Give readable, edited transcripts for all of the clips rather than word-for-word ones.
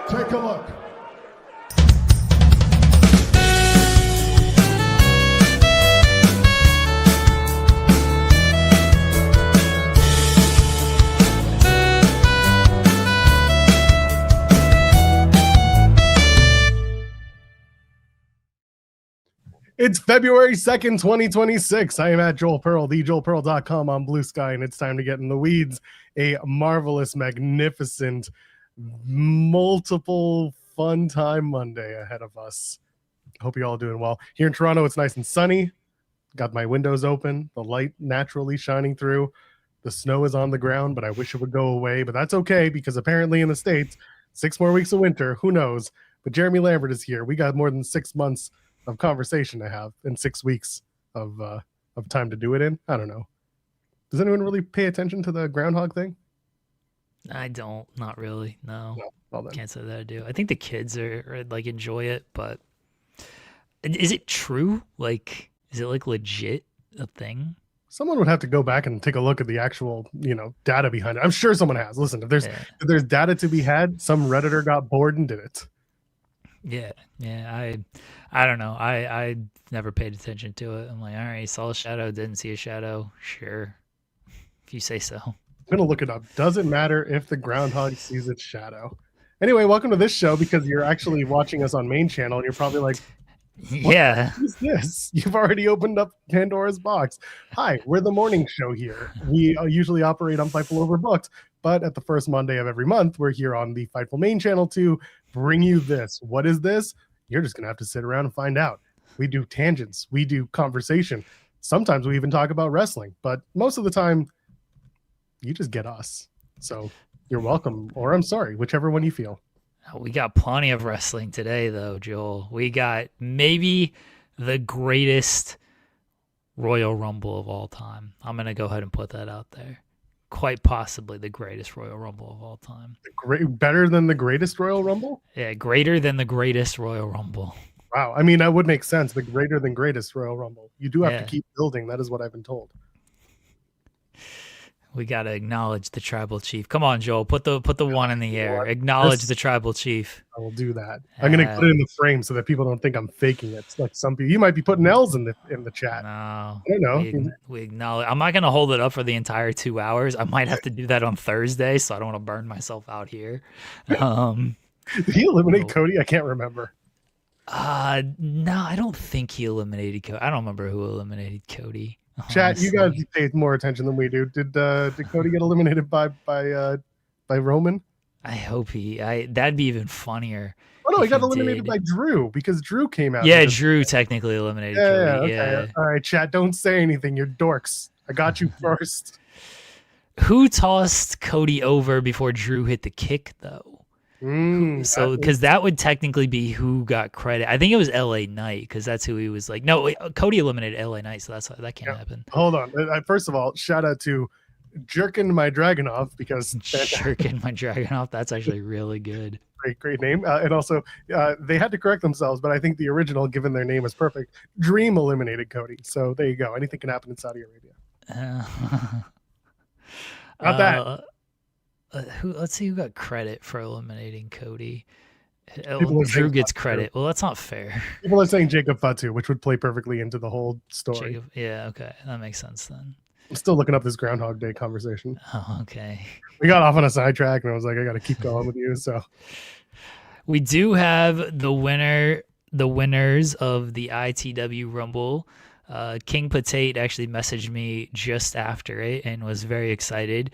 Take a look. It's February 2nd, 2026. I am at Joel Pearl, thejoelpearl.com on Blue Sky, and it's time to get in the weeds. A marvelous, magnificent, multiple fun time Monday ahead of us. Hope you all doing well. Here in Toronto, it's nice and sunny. Got my windows open, the light naturally shining through. The snow is on the ground, but I wish it would go away, but that's okay because apparently in the States, 6 more weeks of winter, who knows? But Jeremy Lambert is here. We got more than 6 months of conversation to have in 6 weeks of time to do it in. I don't know. Does anyone really pay attention to the groundhog thing? I don't, not really. No. Well then. Can't say that I do. I think the kids are like enjoy it, but is it true? Like, is it like legit a thing? Someone would have to go back and take a look at the actual, data behind it. I'm sure someone has. Listen, if there's data to be had, some Redditor got bored and did it. Yeah. I don't know. I never paid attention to it. I'm like, all right, saw a shadow, didn't see a shadow. Sure. If you say so. I'm going to look it up. Doesn't matter if the groundhog sees its shadow. Anyway, welcome to this show because you're actually watching us on main channel and you're probably like, yeah, what is this? You've already opened up Pandora's box. Hi, we're the morning show here. We usually operate on Fightful Overbooked, but at the first Monday of every month, we're here on the Fightful main channel to bring you this. What is this? You're just going to have to sit around and find out. We do tangents. We do conversation. Sometimes we even talk about wrestling, but most of the time, you just get us. So you're welcome, or I'm sorry, whichever one you feel. We got plenty of wrestling today, though, Joel. We got maybe the greatest Royal Rumble of all time. I'm going to go ahead and put that out there. Quite possibly the greatest Royal Rumble of all time. Better than the greatest Royal Rumble? Yeah, greater than the greatest Royal Rumble. Wow. I mean, that would make sense. The greater than greatest Royal Rumble. You do have to keep building. That is what I've been told. We got to acknowledge the tribal chief. Come on, Joel. Put the one in the air. Acknowledge the tribal chief. I will do that. I'm going to put it in the frame so that people don't think I'm faking it. It's like some people, you might be putting L's in the chat. No. I don't know. We acknowledge. I'm not going to hold it up for the entire 2 hours. I might have to do that on Thursday, so I don't want to burn myself out here. Did he eliminate Cody? I can't remember. No, I don't think he eliminated Cody. I don't remember who eliminated Cody. Chat, honestly. you guys pay more attention than we do. Did Cody get eliminated by Roman? I hope that'd be even funnier. Oh no, he got eliminated by Drew because Drew came out. Yeah, Drew technically eliminated Cody. Okay. All right, chat, don't say anything. You're dorks. I got you first. Who tossed Cody over before Drew hit the kick, though? So, because that would technically be who got credit. I think it was LA Knight because that's who he was like. No, Cody eliminated LA Knight, so that can't happen. Hold on. First of all, shout out to Jerkin My Dragunov because Jerkin My Dragunov. That's actually really good. Great name. And also, they had to correct themselves, but I think the original, given their name, is perfect. Dream eliminated Cody. So there you go. Anything can happen in Saudi Arabia. Not that. Let's see who got credit for eliminating Cody. Drew gets credit. Well, that's not fair. People are saying Jacob Fatu, which would play perfectly into the whole story. Yeah, okay. That makes sense then. I'm still looking up this Groundhog Day conversation. Oh, okay. We got off on a sidetrack, and I was like, I got to keep going with you. So we do have the winners of the ITW Rumble. King Potate actually messaged me just after it and was very excited.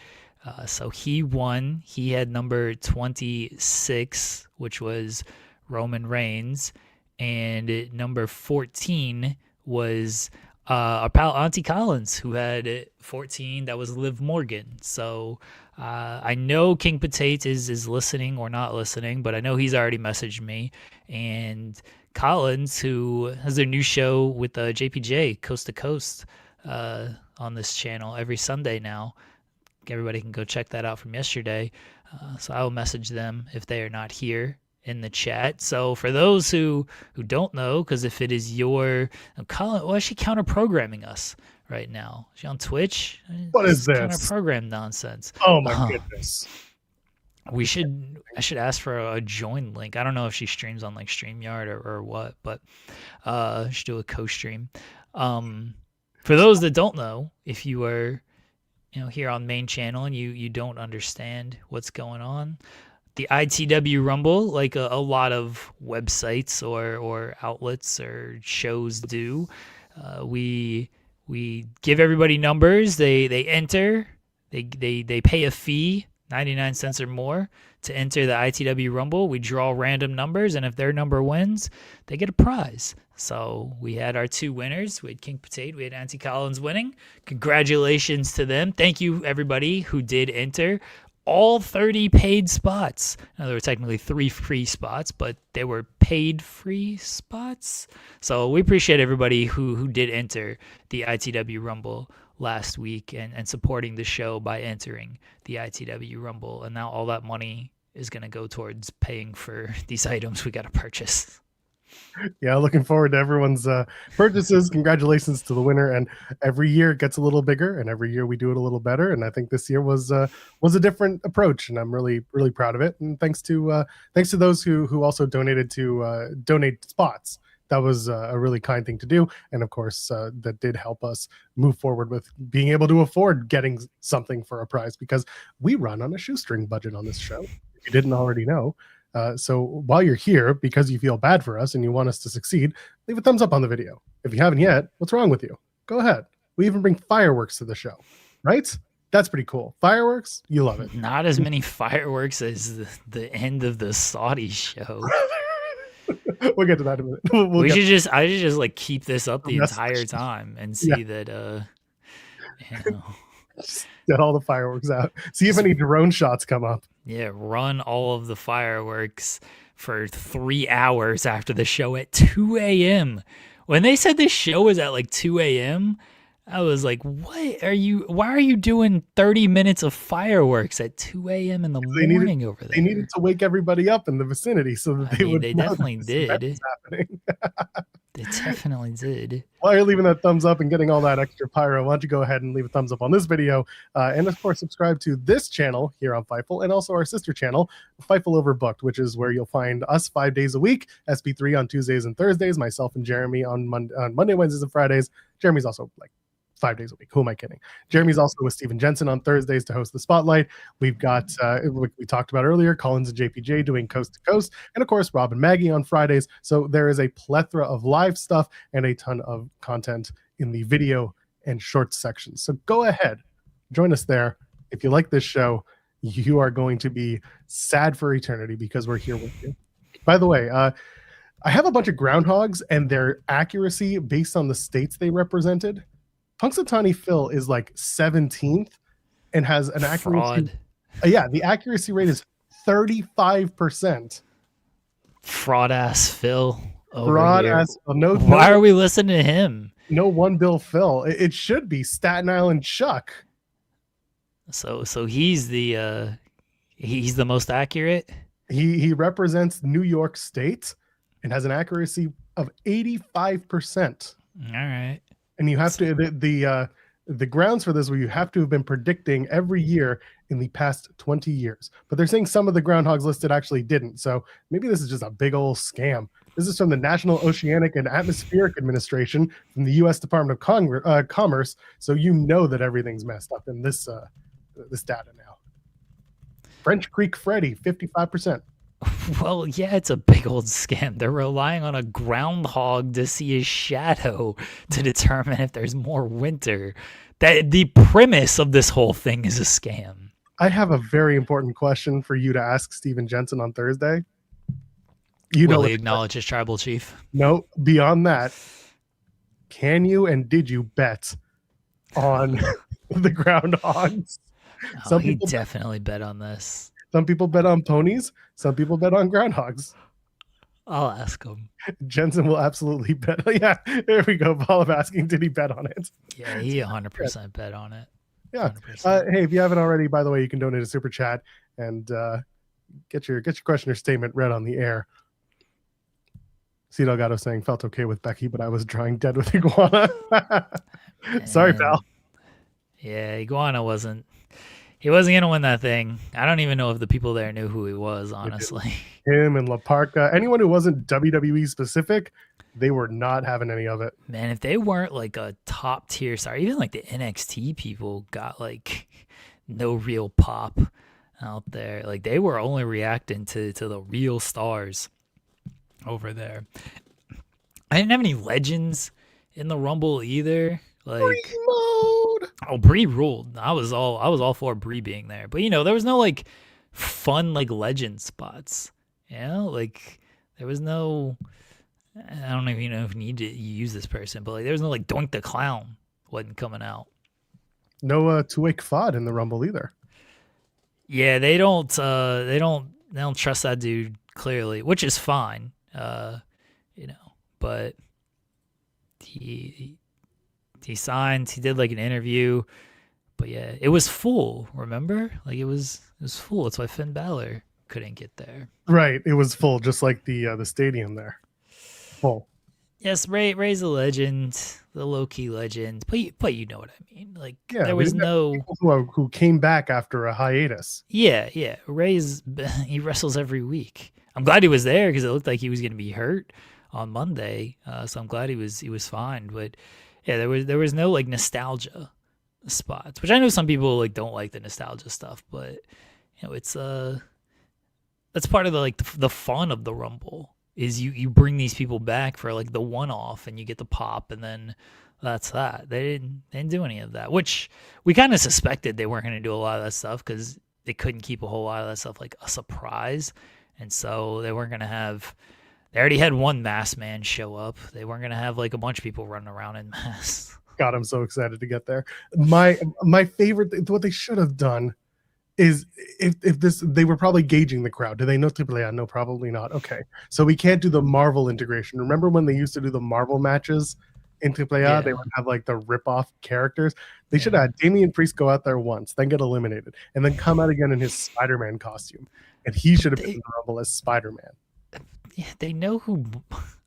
So he won. He had number 26, which was Roman Reigns, and number 14 was our pal Auntie Collins, who had 14. That was Liv Morgan. So I know King Potate is listening or not listening, but I know he's already messaged me. And Collins, who has their new show with JPJ, Coast to Coast, on this channel every Sunday now. Everybody can go check that out from yesterday. So I will message them if they are not here in the chat. So for those who don't know, because if it is your Colin, why is she counter programming us right now? Is she on Twitch? What is this counter program nonsense? Oh my goodness! I should ask for a join link. I don't know if she streams on like StreamYard or what, but should do a co-stream. For those that don't know, if you are here on main channel and you don't understand what's going on, the ITW Rumble, like a lot of websites or outlets or shows do, we give everybody numbers. They enter. They pay a fee, 99 cents or more, to enter the ITW Rumble. We draw random numbers, and if their number wins, they get a prize. So we had our 2 winners. We had King Potato, we had Auntie Collins winning. Congratulations to them. Thank you, everybody who did enter. All 30 paid spots. Now, there were technically 3 free spots, but they were paid free spots. So we appreciate everybody who did enter the ITW Rumble last week and supporting the show by entering the ITW Rumble. And now all that money is going to go towards paying for these items we got to purchase. Yeah, looking forward to everyone's purchases. Congratulations to the winner. And every year it gets a little bigger, and every year we do it a little better. And I think this year was a different approach, and I'm really proud of it. And thanks to those who also donated to donate spots. That was a really kind thing to do, and of course that did help us move forward with being able to afford getting something for a prize, because we run on a shoestring budget on this show, if you didn't already know. So while you're here, because you feel bad for us and you want us to succeed, leave a thumbs up on the video. If you haven't yet, what's wrong with you? Go ahead. We even bring fireworks to the show, right? That's pretty cool. Fireworks, you love it. Not as many fireworks as the end of the Saudi show. We'll get to that in a minute. I should just like keep this up the entire time and see that just get all the fireworks out. See if any drone shots come up. Yeah, run all of the fireworks for 3 hours after the show at 2 a.m. When they said this show was at like 2 a.m., I was like, why are you doing 30 minutes of fireworks at 2 a.m. in the morning over there? They needed to wake everybody up in the vicinity so that they definitely did. They definitely did. While you're leaving that thumbs up and getting all that extra pyro, why don't you go ahead and leave a thumbs up on this video, and of course subscribe to this channel here on Fightful, and also our sister channel, Fightful Overbooked, which is where you'll find us 5 days a week, SP3 on Tuesdays and Thursdays, myself and Jeremy on Monday, Wednesdays, and Fridays. Jeremy's also like 5 days a week. Who am I kidding? Jeremy's also with Steven Jensen on Thursdays to host the Spotlight. We've got, we talked about earlier, Collins and JPJ doing Coast to Coast, and of course, Rob and Maggie on Fridays. So there is a plethora of live stuff and a ton of content in the video and shorts sections. So go ahead, join us there. If you like this show, you are going to be sad for eternity because we're here with you. By the way, I have a bunch of groundhogs and their accuracy based on the states they represented. Punxsutawney Phil is like 17th and has an accuracy. Yeah, the accuracy rate is 35%. Fraud ass Phil. Fraud ass Phil. No, why are we listening to him? No one bill Phil. It should be Staten Island Chuck. So he's the most accurate. He represents New York State and has an accuracy of 85%. All right. And you have to the grounds for this where you have to have been predicting every year in the past 20 years. But they're saying some of the groundhogs listed actually didn't. So maybe this is just a big old scam. This is from the National Oceanic and Atmospheric Administration from the U.S. Department of Commerce. So you know that everything's messed up in this data now. French Creek Freddy, 55%. Well, yeah, it's a big old scam. They're relying on a groundhog to see his shadow to determine if there's more winter. That the premise of this whole thing is a scam. I have a very important question for you to ask Steven Jensen on Thursday. Will he acknowledge his tribal chief? No, beyond that, can you and did you bet on the groundhogs? Oh, he definitely bet on this. Some people bet on ponies. Some people bet on groundhogs. I'll ask him. Jensen will absolutely bet. Yeah, there we go. Paul of asking, did he bet on it? Yeah, he 100% bet on it. Yeah. Hey, if you haven't already, by the way, you can donate a super chat and get your question or statement read on the air. C. Delgado saying, felt okay with Becky, but I was drawing dead with Iguana. Sorry, pal. Yeah, Iguana wasn't. He wasn't gonna win that thing. I don't even know if the people there knew who he was, honestly. Him and La Parca, anyone who wasn't WWE specific, they were not having any of it. Man, if they weren't like a top tier star, even like the NXT people got like no real pop out there. Like they were only reacting to the real stars over there. I didn't have any legends in the Rumble either. Like Mode. oh, Brie ruled. I was all for Brie being there. But you know, there was no like fun like legend spots. You know, like there was no I don't even know if you need to use this person, but like there was no like Doink the Clown wasn't coming out. No Tuik Fod in the Rumble either. Yeah, they don't trust that dude clearly, which is fine. You know, but he signed, he did like an interview, but yeah, it was full, remember? Like it was full. That's why Finn Balor couldn't get there. Right, it was full, just like the stadium there. Full. Yes, Ray's a legend, the low key legend, but you know what I mean. Like Yeah, there was no who came back after a hiatus. yeah. He wrestles every week. I'm glad he was there because it looked like he was going to be hurt on Monday. So I'm glad he was fine. But yeah, there was no like nostalgia spots, which I know some people like don't like the nostalgia stuff, but you know it's that's part of the like the fun of the Rumble. Is you bring these people back for like the one-off and you get the pop and then that's that. They didn't do any of that, which we kind of suspected they weren't going to do a lot of that stuff because they couldn't keep a whole lot of that stuff like a surprise. And so they weren't going to have, they already had one masked man show up. They weren't going to have like a bunch of people running around in masks. God, I'm so excited to get there. My favorite, what they should have done is if this, they were probably gauging the crowd. Do they know AAA? No, probably not. Okay, so we can't do the Marvel integration. Remember when they used to do the Marvel matches in AAA? Yeah. They would have like the rip-off characters. They should have had Damian Priest go out there once, then get eliminated, and then come out again in his Spider-Man costume. And he should have been in the Rumble as Spider-Man. Yeah, they know who,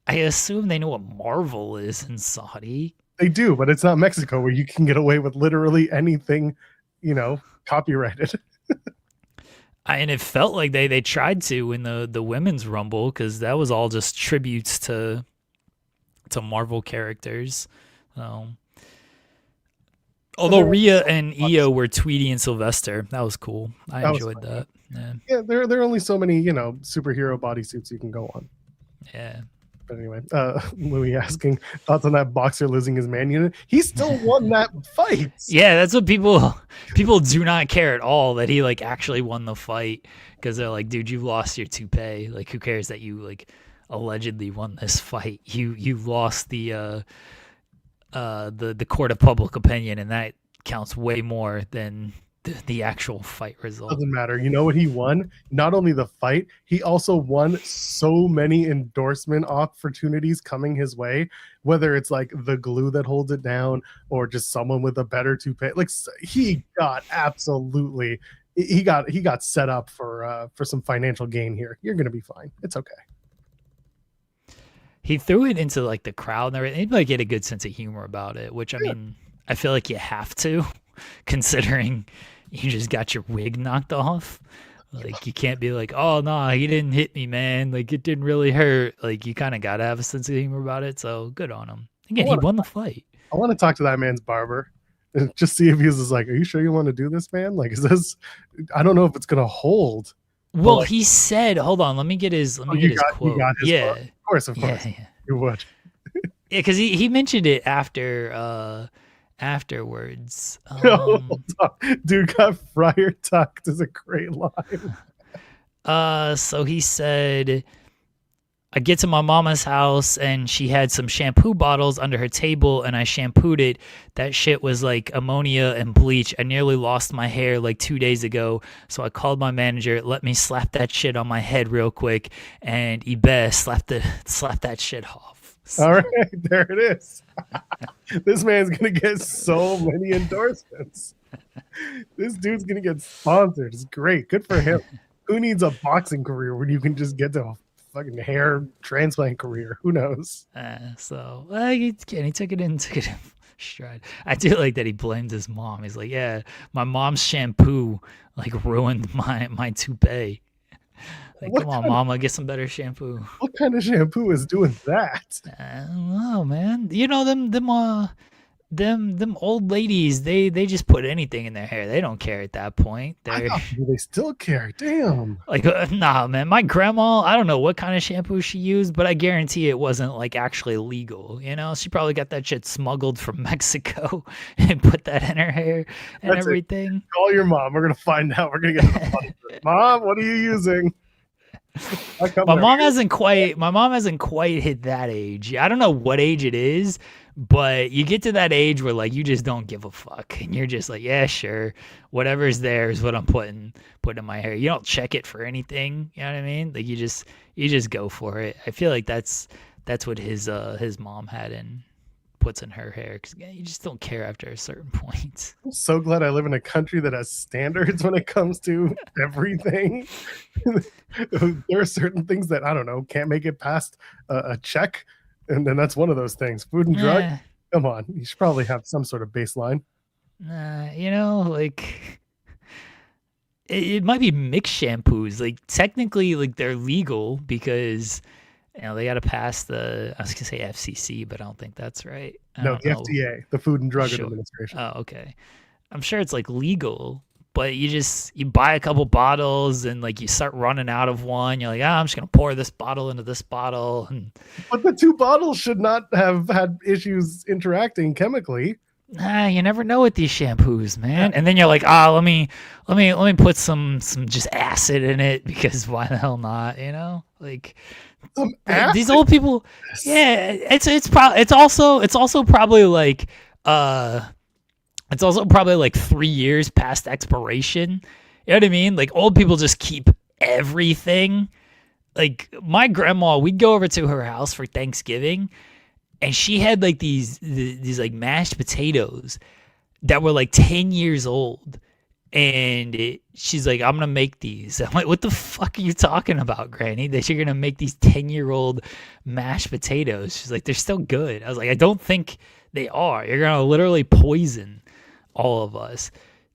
I assume they know what Marvel is in Saudi. They do, but it's not Mexico where you can get away with literally anything, you know, copyrighted. And it felt like they tried to in the women's Rumble because that was all just tributes to Marvel characters. Although Rhea and Io were Tweety and Sylvester, that was cool. I enjoyed that. Yeah, there are only so many, you know, superhero bodysuits you can go on. Yeah. But anyway, Louis asking thoughts on that boxer losing his man unit. He still won that fight. Yeah, that's what people do not care at all that he like actually won the fight because they're like, dude, you lost your toupee. Like, who cares that you like allegedly won this fight? You lost the court of public opinion, and that counts way more than the actual fight result. Doesn't matter. You know what he won? Not only the fight, he also won so many endorsement opportunities coming his way, whether it's like the glue that holds it down or just someone with a better toupee. Like he got absolutely, he got set up for some financial gain here. You're going to be fine. It's okay. He threw it into like the crowd and everything. He like get a good sense of humor about it, which I mean, I feel like you have to, considering you just got your wig knocked off. Like you can't be like, oh no, he didn't hit me, man. Like it didn't really hurt. Like you kind of gotta have a sense of humor about it. So good on him. Again, he won the fight. I want to talk to that man's barber and just see if he was like, are you sure you want to do this, man? Like, is this? I don't know if it's gonna hold. Well, like, he said, hold on, let me get his quote. You got his yeah, quote. Of course, yeah. You would. Yeah, because he mentioned it afterwards. Dude got Friar tucked is a great line. So he said, I get to my mama's house and she had some shampoo bottles under her table and I shampooed it. That shit was like ammonia and bleach. I nearly lost my hair like 2 days ago. So I called my manager, let me slap that shit on my head real quick. And Ibe slap that shit off. So. All right, there it is. This man's going to get so many endorsements. This dude's going to get sponsored. It's great. Good for him. Who needs a boxing career when you can just get to a fucking hair transplant career? Who knows? So he took it in. Stride. I do like that he blamed his mom. He's like, yeah, my mom's shampoo like ruined my toupee. Like, What come on, kind of, mama, get some better shampoo. what kind of shampoo is doing that? I don't know, man. You know them old ladies. They just put anything in their hair. They don't care at that point. I They're thought maybe they still care. Damn. like, nah, man. My grandma, I don't know what kind of shampoo she used, but I guarantee it wasn't like actually legal. You know, she probably got that shit smuggled from Mexico and put that in her hair and That's it. everything. Call your mom. We're gonna find out. We're gonna get some money for it. Mom, what are you using? My mom hasn't quite hit that age. I don't know what age it is, but you get to that age where like you just don't give a fuck and you're just like, yeah, sure, whatever's there is what I'm putting in my hair. You don't check it for anything. You know what I mean? Like you just go for it. I feel like that's what his mom had and puts in her hair, because you just don't care after a certain point. I'm so glad I live in a country that has standards when it comes to everything. There are certain things that, I don't know, can't make it past a check, and then that's one of those things. Food and drug, come on, you should probably have some sort of baseline. You know, like it might be mixed shampoos. Like technically, like they're legal because they got to pass I was gonna say FCC, but I don't think that's right. No, the FDA, the Food and Drug Administration. Oh, okay. I'm sure it's like legal, but you buy a couple bottles and like you start running out of one. You're like, I'm just gonna pour this bottle into this bottle. But the two bottles should not have had issues interacting chemically. You never know with these shampoos, man. And then you're like, let me put some just acid in it, because why the hell not? You know, like these old people. Yeah, it's also probably like 3 years past expiration. You know what I mean? Like old people just keep everything. Like my grandma, we'd go over to her house for Thanksgiving, and she had like these like mashed potatoes that were like 10 years old. And she's like, I'm going to make these. I'm like, what the fuck are you talking about, Granny? That you're going to make these 10-year-old mashed potatoes? She's like, they're still good. I was like, I don't think they are. You're going to literally poison all of us.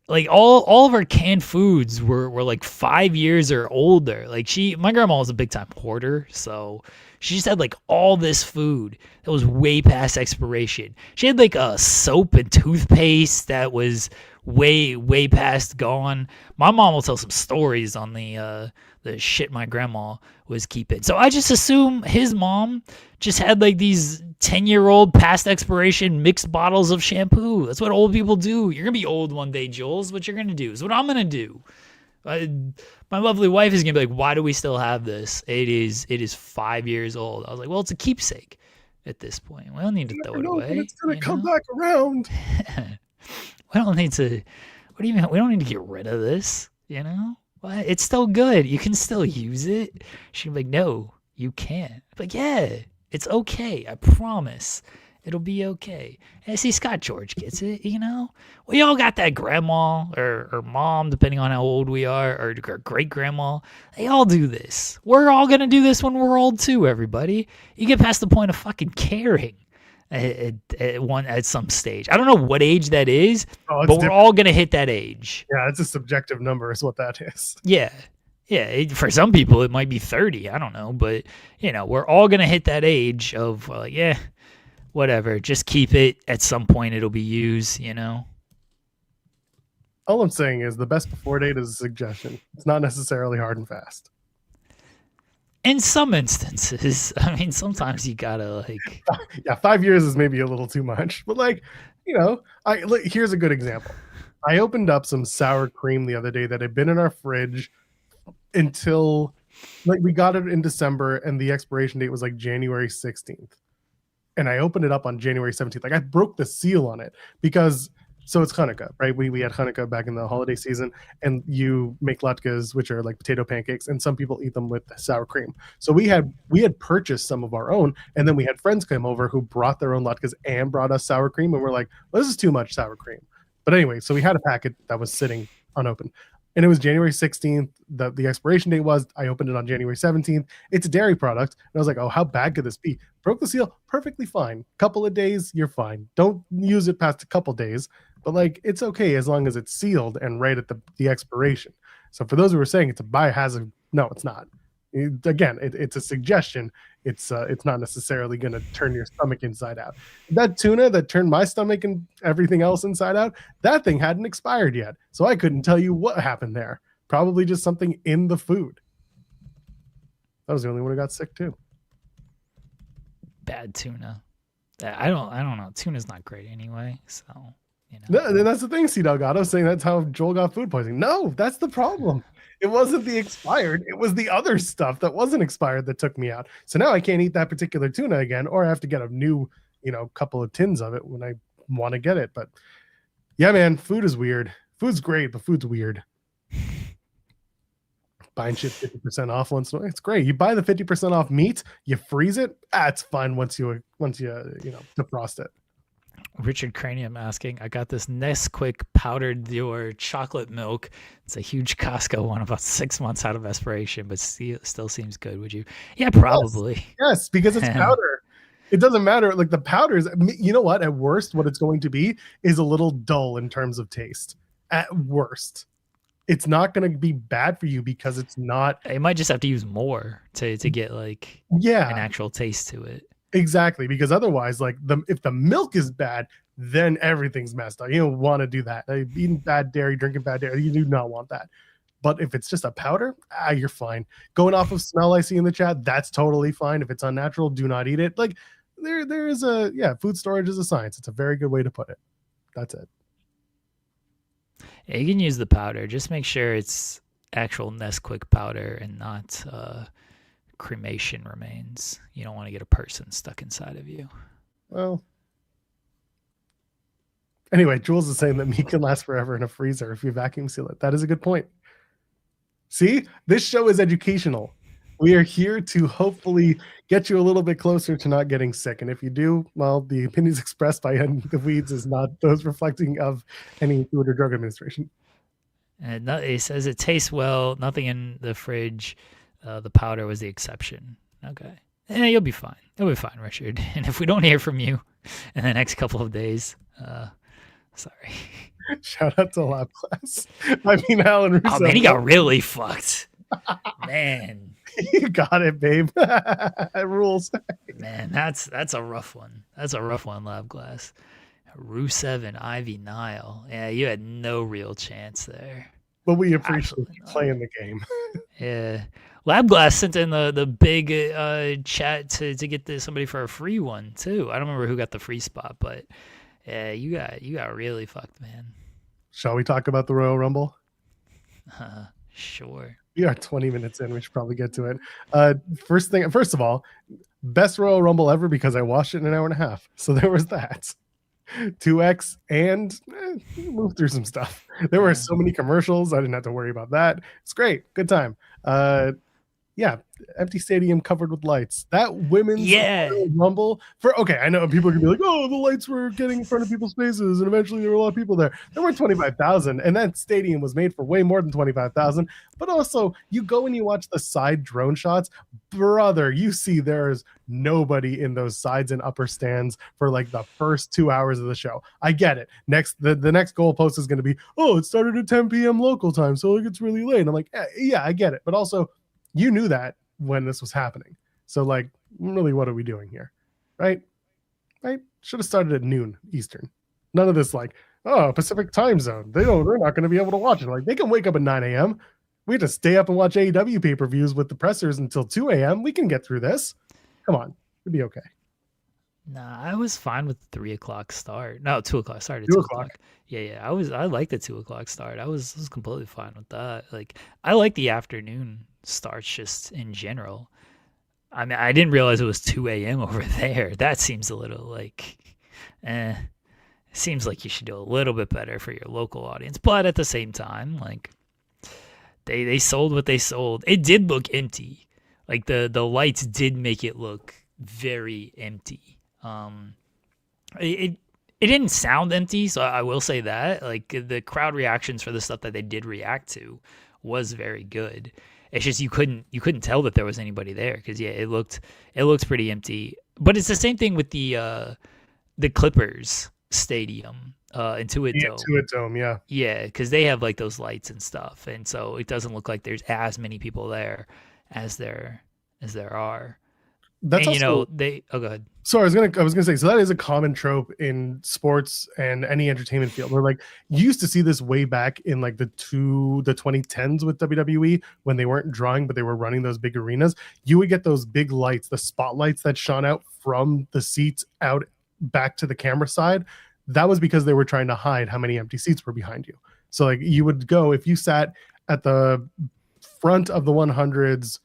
Like all of our canned foods were like 5 years or older. Like my grandma was a big time hoarder, so she just had like all this food that was way past expiration. She had like a soap and toothpaste that was way past gone. My mom will tell some stories on the shit my grandma was keeping. So I just assume his mom just had like these 10-year-old past expiration mixed bottles of shampoo. That's what old people do. You're gonna be old one day, Jules. What you're gonna do is what I'm gonna do. My lovely wife is gonna be like, why do we still have this? It is 5 years old. I was like, well, it's a keepsake at this point. We don't need to throw it away. It's gonna come back around. We don't need to. What do you mean? We don't need to get rid of this. You know, what? It's still good. You can still use it. She'd be like, no, you can't. But yeah, it's okay. I promise. It'll be okay. And see, Scott George gets it, you know? We all got that grandma or mom, depending on how old we are, or great-grandma. They all do this. We're all going to do this when we're old too, everybody. You get past the point of fucking caring at some stage. I don't know what age that is, but we're all going to hit that age. Yeah, it's a subjective number is what that is. Yeah. Yeah, for some people, it might be 30. I don't know. But, we're all going to hit that age of, whatever. Just keep it. At some point, it'll be used, All I'm saying is the best before date is a suggestion. It's not necessarily hard and fast. In some instances, I mean, sometimes you gotta Yeah, 5 years is maybe a little too much. But here's a good example. I opened up some sour cream the other day that had been in our fridge until we got it in December, and the expiration date was like January 16th. And I opened it up on January 17th. Like I broke the seal on it because so it's Hanukkah, right? We had Hanukkah back in the holiday season, and you make latkes, which are like potato pancakes, and some people eat them with sour cream. So we had purchased some of our own, and then we had friends come over who brought their own latkes and brought us sour cream, and we're like, well, this is too much sour cream. But anyway, so we had a packet that was sitting unopened. And it was January 16th. The expiration date was, I opened it on January 17th. It's a dairy product. And I was like, oh, how bad could this be? Broke the seal, perfectly fine. Couple of days, you're fine. Don't use it past a couple days. But like, it's okay as long as it's sealed and right at the expiration. So for those who are saying it's a biohazard, no, it's not. It's a suggestion. It's not necessarily going to turn your stomach inside out. That tuna that turned my stomach and everything else inside out, that thing hadn't expired yet. So I couldn't tell you what happened there. Probably just something in the food. That was the only one who got sick too. Bad tuna. I don't know. Tuna's not great anyway, so you know. No, that's the thing, C. Delgado saying that's how Joel got food poisoning. No, that's the problem. It wasn't the expired. It was the other stuff that wasn't expired that took me out. So now I can't eat that particular tuna again, or I have to get a new, couple of tins of it when I want to get it. But yeah, man, food is weird. Food's great, but food's weird. Buying shit 50% off once in a while, it's great. You buy the 50% off meat, you freeze it. It's fine once you defrost it. Richard Cranium asking, I got this Nesquik powdered your chocolate milk. It's a huge Costco one, about 6 months out of expiration, but still seems good. Would you? Yeah, probably. Yes, because it's powder. It doesn't matter. Like the powders, you know what? At worst, what it's going to be is a little dull in terms of taste. At worst. It's not going to be bad for you because it's not. You might just have to use more to get like an actual taste to it. Exactly, because otherwise, like if the milk is bad, then everything's messed up. You don't want to do that. Eating bad dairy, drinking bad dairy, you do not want that. But if it's just a powder, you're fine. Going off of smell I see in the chat, that's totally fine. If it's unnatural, do not eat it. Like there is food storage is a science. It's a very good way to put it. That's it. Yeah, you can use the powder. Just make sure it's actual Nesquik powder and not cremation remains. You don't want to get a person stuck inside of you. Well, anyway, Jules is saying that meat can last forever in a freezer if you vacuum seal it. That is a good point. See, this show is educational. We are here to hopefully get you a little bit closer to not getting sick. And if you do, well, the opinions expressed by the Weeds is not those reflecting of any Food or Drug Administration. And it says it tastes well. Nothing in the fridge. The powder was the exception. Okay. You'll be fine. You'll be fine, Richard. And if we don't hear from you in the next couple of days, sorry. Shout out to Lab Class. I mean, Alan Russo. Oh, man, he got really fucked. Man. You got it, babe. It rules. Man, that's a rough one. That's a rough one, Lab Glass. Rusev and Ivy Nile. Yeah, you had no real chance there. But we appreciate you playing the game. Yeah. Lab Glass sent in the big chat to get somebody for a free one too. I don't remember who got the free spot, but yeah, you got really fucked, man. Shall we talk about the Royal Rumble? Sure. We are 20 minutes in. We should probably get to it. First of all, best Royal Rumble ever because I watched it in an hour and a half. So there was that. 2X and move through some stuff. There were so many commercials. I didn't have to worry about that. It's great. Good time. Empty stadium covered with lights. That women's Rumble I know people can be like, oh, the lights were getting in front of people's faces and eventually there were a lot of people there. There were 25,000 and that stadium was made for way more than 25,000. But also you go and you watch the side drone shots, brother, you see there's nobody in those sides and upper stands for like the first 2 hours of the show. I get it. The next goalpost is going to be, oh, it started at 10 p.m. local time, so it gets really late. And I'm like, yeah, I get it. But also you knew that when this was happening. So like, really, what are we doing here? Right? Should have started at noon Eastern. None of this like, oh, Pacific time zone. They're not going to be able to watch it. Like they can wake up at 9 a.m. We have to stay up and watch AEW pay-per-views with the pressers until 2 a.m. We can get through this. Come on. It'll be okay. Nah, I was fine with the 3 o'clock start. No, 2 o'clock. Sorry, 2 o'clock. Yeah. I like the 2 o'clock start. I was completely fine with that. Like I like the afternoon starts just in general. I mean, I didn't realize it was 2 a.m. over there. That seems a little like, it seems like you should do a little bit better for your local audience. But at the same time, like they sold what they sold. It did look empty. Like the lights did make it look very empty. it didn't sound empty, so I will say that. Like the crowd reactions for the stuff that they did react to was very good. It's just you couldn't tell that there was anybody there because yeah, it looked pretty empty. But it's the same thing with the Clippers stadium, Intuit The Dome. Intuit Dome, yeah. Yeah, because they have like those lights and stuff, and so it doesn't look like there's as many people there as there are. That's And you also know they. Oh, go ahead. so I was gonna say, so that is a common trope in sports and any entertainment field. Where like you used to see this way back in like the 2010s with WWE when they weren't drawing, but they were running those big arenas. You would get those big lights, the spotlights that shone out from the seats out back to the camera side. That was because they were trying to hide how many empty seats were behind you. So like you would go if you sat at the front of the 100s,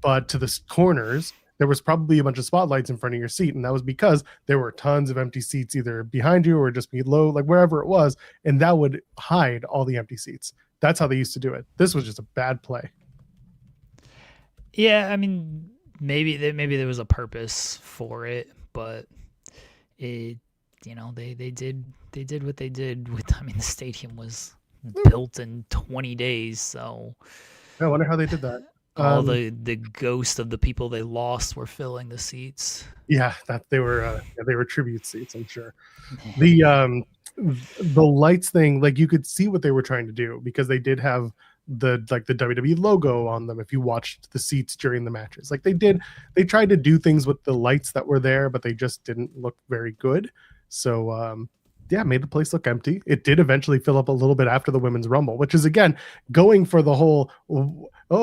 but to the corners there was probably a bunch of spotlights in front of your seat, and that was because there were tons of empty seats either behind you or just below, like wherever it was, and that would hide all the empty seats. That's how they used to do it. This was just a bad play. Yeah, I mean, maybe there was a purpose for it, but it, they did what they did with. I mean, the stadium was built in 20 days, so I wonder how they did that. all the ghost of the people they lost were filling the seats. Yeah, that they were tribute seats, I'm sure. The lights thing, like you could see what they were trying to do because they did have the WWE logo on them if you watched the seats during the matches. Like they tried to do things with the lights that were there, but they just didn't look very good. So yeah, made the place look empty. It did eventually fill up a little bit after the women's rumble, which is again going for the whole they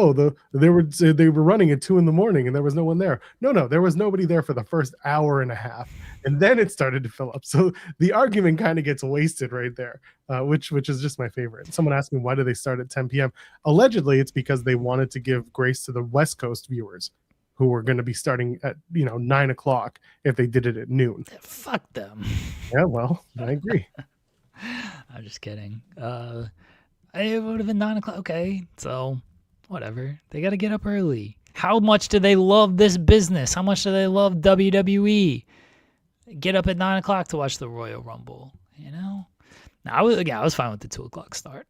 were running at 2 a.m. and there was no one there. No, there was nobody there for the first hour and a half, and then it started to fill up. So the argument kind of gets wasted right there, which is just my favorite. Someone asked me why do they start at 10 p.m. Allegedly, it's because they wanted to give grace to the West Coast viewers who were going to be starting at 9 o'clock if they did it at noon. Fuck them. Yeah, well, I agree. I'm just kidding. It would have been 9 o'clock. Okay, so whatever. They got to get up early. How much do they love this business? How much do they love WWE? Get up at 9 o'clock to watch the Royal Rumble. Now, I was fine with the 2 o'clock start.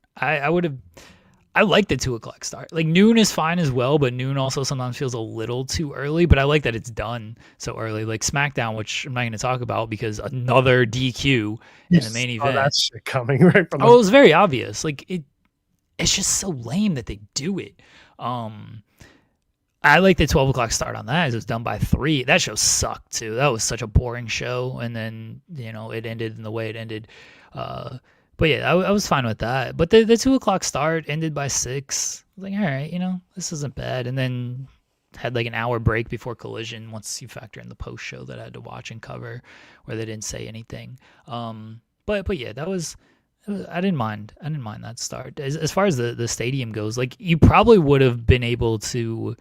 I like the 2 o'clock start. Like noon is fine as well, but noon also sometimes feels a little too early. But I like that it's done so early. Like SmackDown, which I'm not going to talk about because another DQ in the main event. That shit coming right from. It was very obvious. Like it's just so lame that they do it. I like the 12 o'clock start on that. It was done by 3. That show sucked too. That was such a boring show. And then it ended in the way it ended. But yeah, I was fine with that. But the 2 o'clock start ended by 6. I was like, all right, this isn't bad. And then had like an hour break before Collision once you factor in the post show that I had to watch and cover where they didn't say anything. But yeah, I didn't mind that start. As far as the stadium goes, like you probably would have been able to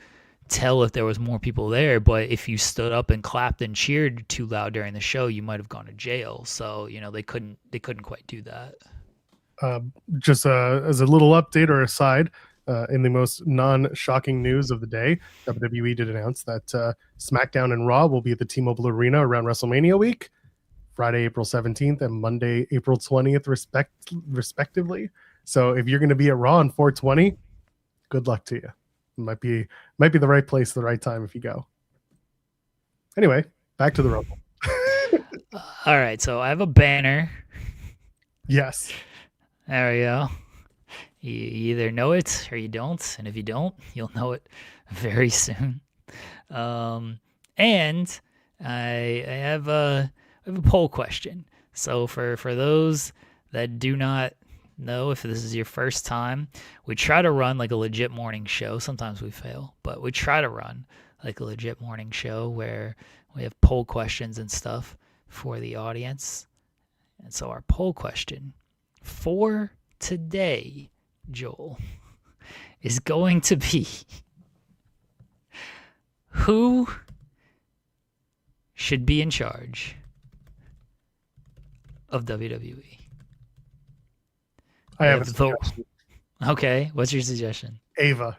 tell if there was more people there, but if you stood up and clapped and cheered too loud during the show, you might have gone to jail. So they couldn't quite do that. Just as a little update or aside, in the most non-shocking news of the day, WWE did announce that SmackDown and Raw will be at the T-Mobile Arena around WrestleMania week, Friday, April 17th and Monday, April 20th, respectively. So if you're going to be at Raw on 420, good luck to you. Might be the right place, the right time if you go. Anyway, back to the Rumble. All right, so I have a banner. Yes. There we go. You either know it or you don't, and if you don't, you'll know it very soon. And I have a poll question. So for those that do not know, if this is your first time, we try to run like a legit morning show. Sometimes we fail, but we try to run like a legit morning show where we have poll questions and stuff for the audience. And so our poll question for today, Joel, is going to be who should be in charge of WWE? I have a suggestion. Okay, what's your suggestion? Ava.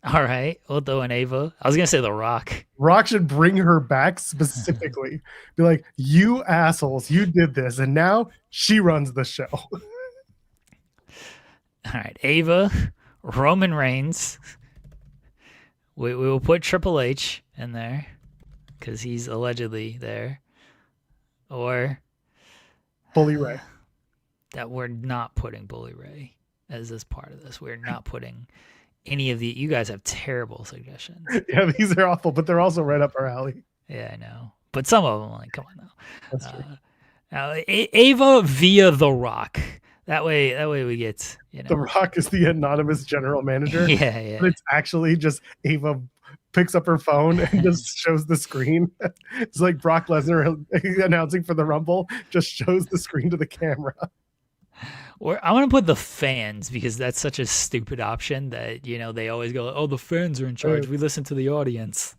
All right, we'll throw in Ava. I was gonna say The Rock. Rock should bring her back specifically. Be like, you assholes, you did this, and now she runs the show. All right, Ava, Roman Reigns. We will put Triple H in there because he's allegedly there, or Bully Ray. that we're not putting Bully Ray as this part of this. We're not putting any of the. You guys have terrible suggestions. Yeah, these are awful, but they're also right up our alley. Yeah, I know, but some of them, like, come on now. That's true. Now, Ava via The Rock. That way we get, The Rock is the anonymous general manager. Yeah. But it's actually just Ava picks up her phone and just shows the screen. It's like Brock Lesnar announcing for the Rumble, just shows the screen to the camera. Or I want to put the fans because that's such a stupid option that they always go, "Oh, the fans are in charge. We listen to the audience."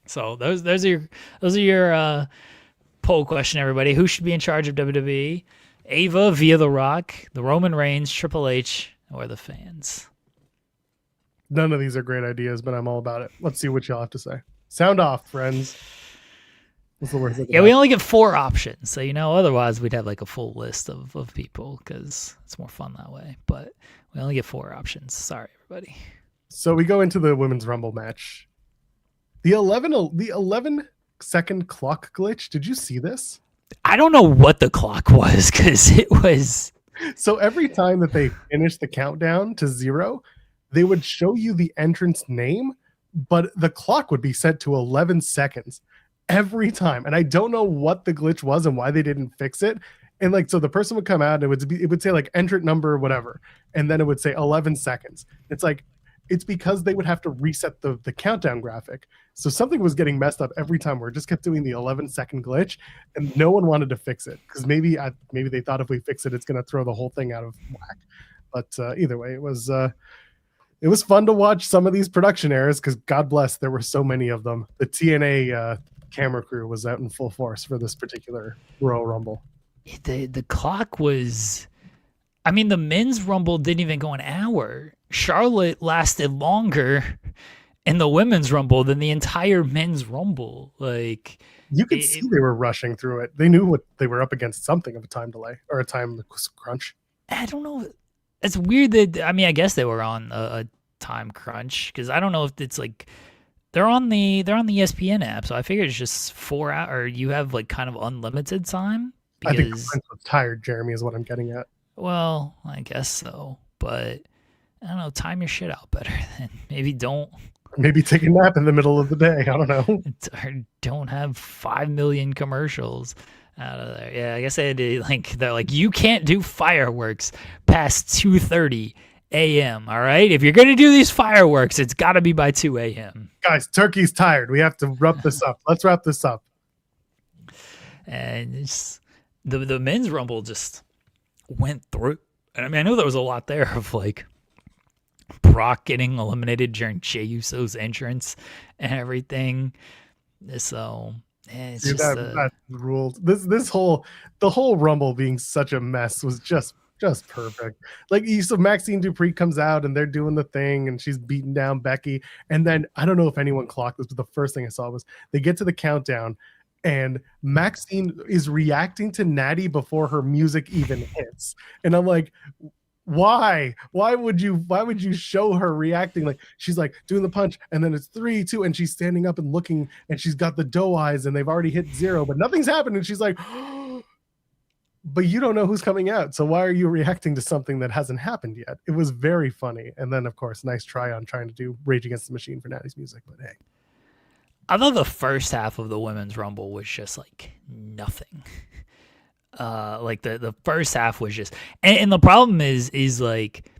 So those are your poll question, everybody. Who should be in charge of WWE? Ava via The Rock, the Roman Reigns, Triple H, or the fans? None of these are great ideas, but I'm all about it. Let's see what y'all have to say. Sound off, friends. What's the word? Yeah, we only get 4 options. So, otherwise we'd have like a full list of people because it's more fun that way. But we only get 4 options. Sorry, everybody. So we go into the Women's Rumble match. The 11-second clock glitch. Did you see this? I don't know what the clock was because it was. So every time that they finished the countdown to 0, they would show you the entrance name, but the clock would be set to 11 seconds every time. And I don't know what the glitch was and why they didn't fix it. And so the person would come out and it would say like entrant number, whatever. And then it would say 11 seconds. It's because they would have to reset the countdown graphic. So something was getting messed up every time where it just kept doing the 11-second glitch and no one wanted to fix it because maybe they thought if we fix it, it's going to throw the whole thing out of whack. But either way, it was fun to watch some of these production errors because God bless, there were so many of them. The TNA camera crew was out in full force for this particular Royal Rumble. The clock was... I mean, the men's Rumble didn't even go an hour. Charlotte lasted longer in the women's Rumble than the entire men's Rumble. Like, you could see they were rushing through it. They knew what they were up against, something of a time delay or a time crunch. I don't know. It's weird that, I guess they were on a time crunch because I don't know if it's like they're on the ESPN app. So I figured it's just 4 hours or you have like kind of unlimited time. Because I think Prince was tired, Jeremy, is what I'm getting at. Well, I guess so, but I don't know. Time your shit out better than maybe don't. Maybe take a nap in the middle of the day. I don't know. Or don't have 5 million commercials out of there. Yeah, I guess they had to, they're like, you can't do fireworks past 2:30 a.m. All right, if you're gonna do these fireworks, it's got to be by 2 a.m. Guys, turkey's tired. We have to wrap this up. Let's wrap this up. And it's, the men's Rumble just went through. And I know there was a lot there of like Brock getting eliminated during Jey Uso's entrance and everything. So it's Dude, just that ruled. The whole Rumble being such a mess was just perfect. Like so Maxine Dupree comes out and they're doing the thing and she's beating down Becky. And then I don't know if anyone clocked this, but the first thing I saw was they get to the countdown and Maxine is reacting to Natty before her music even hits. And I'm like, why would you show her reacting? Like she's like doing the punch and then it's 3, 2, and she's standing up and looking and she's got the doe eyes and they've already hit 0, but nothing's happened. And she's like, oh, but you don't know who's coming out. So why are you reacting to something that hasn't happened yet? It was very funny. And then of course, nice try on trying to do Rage Against the Machine for Natty's music, but hey. I thought the first half of the women's Rumble was just like nothing. Like the first half was just, and the problem is like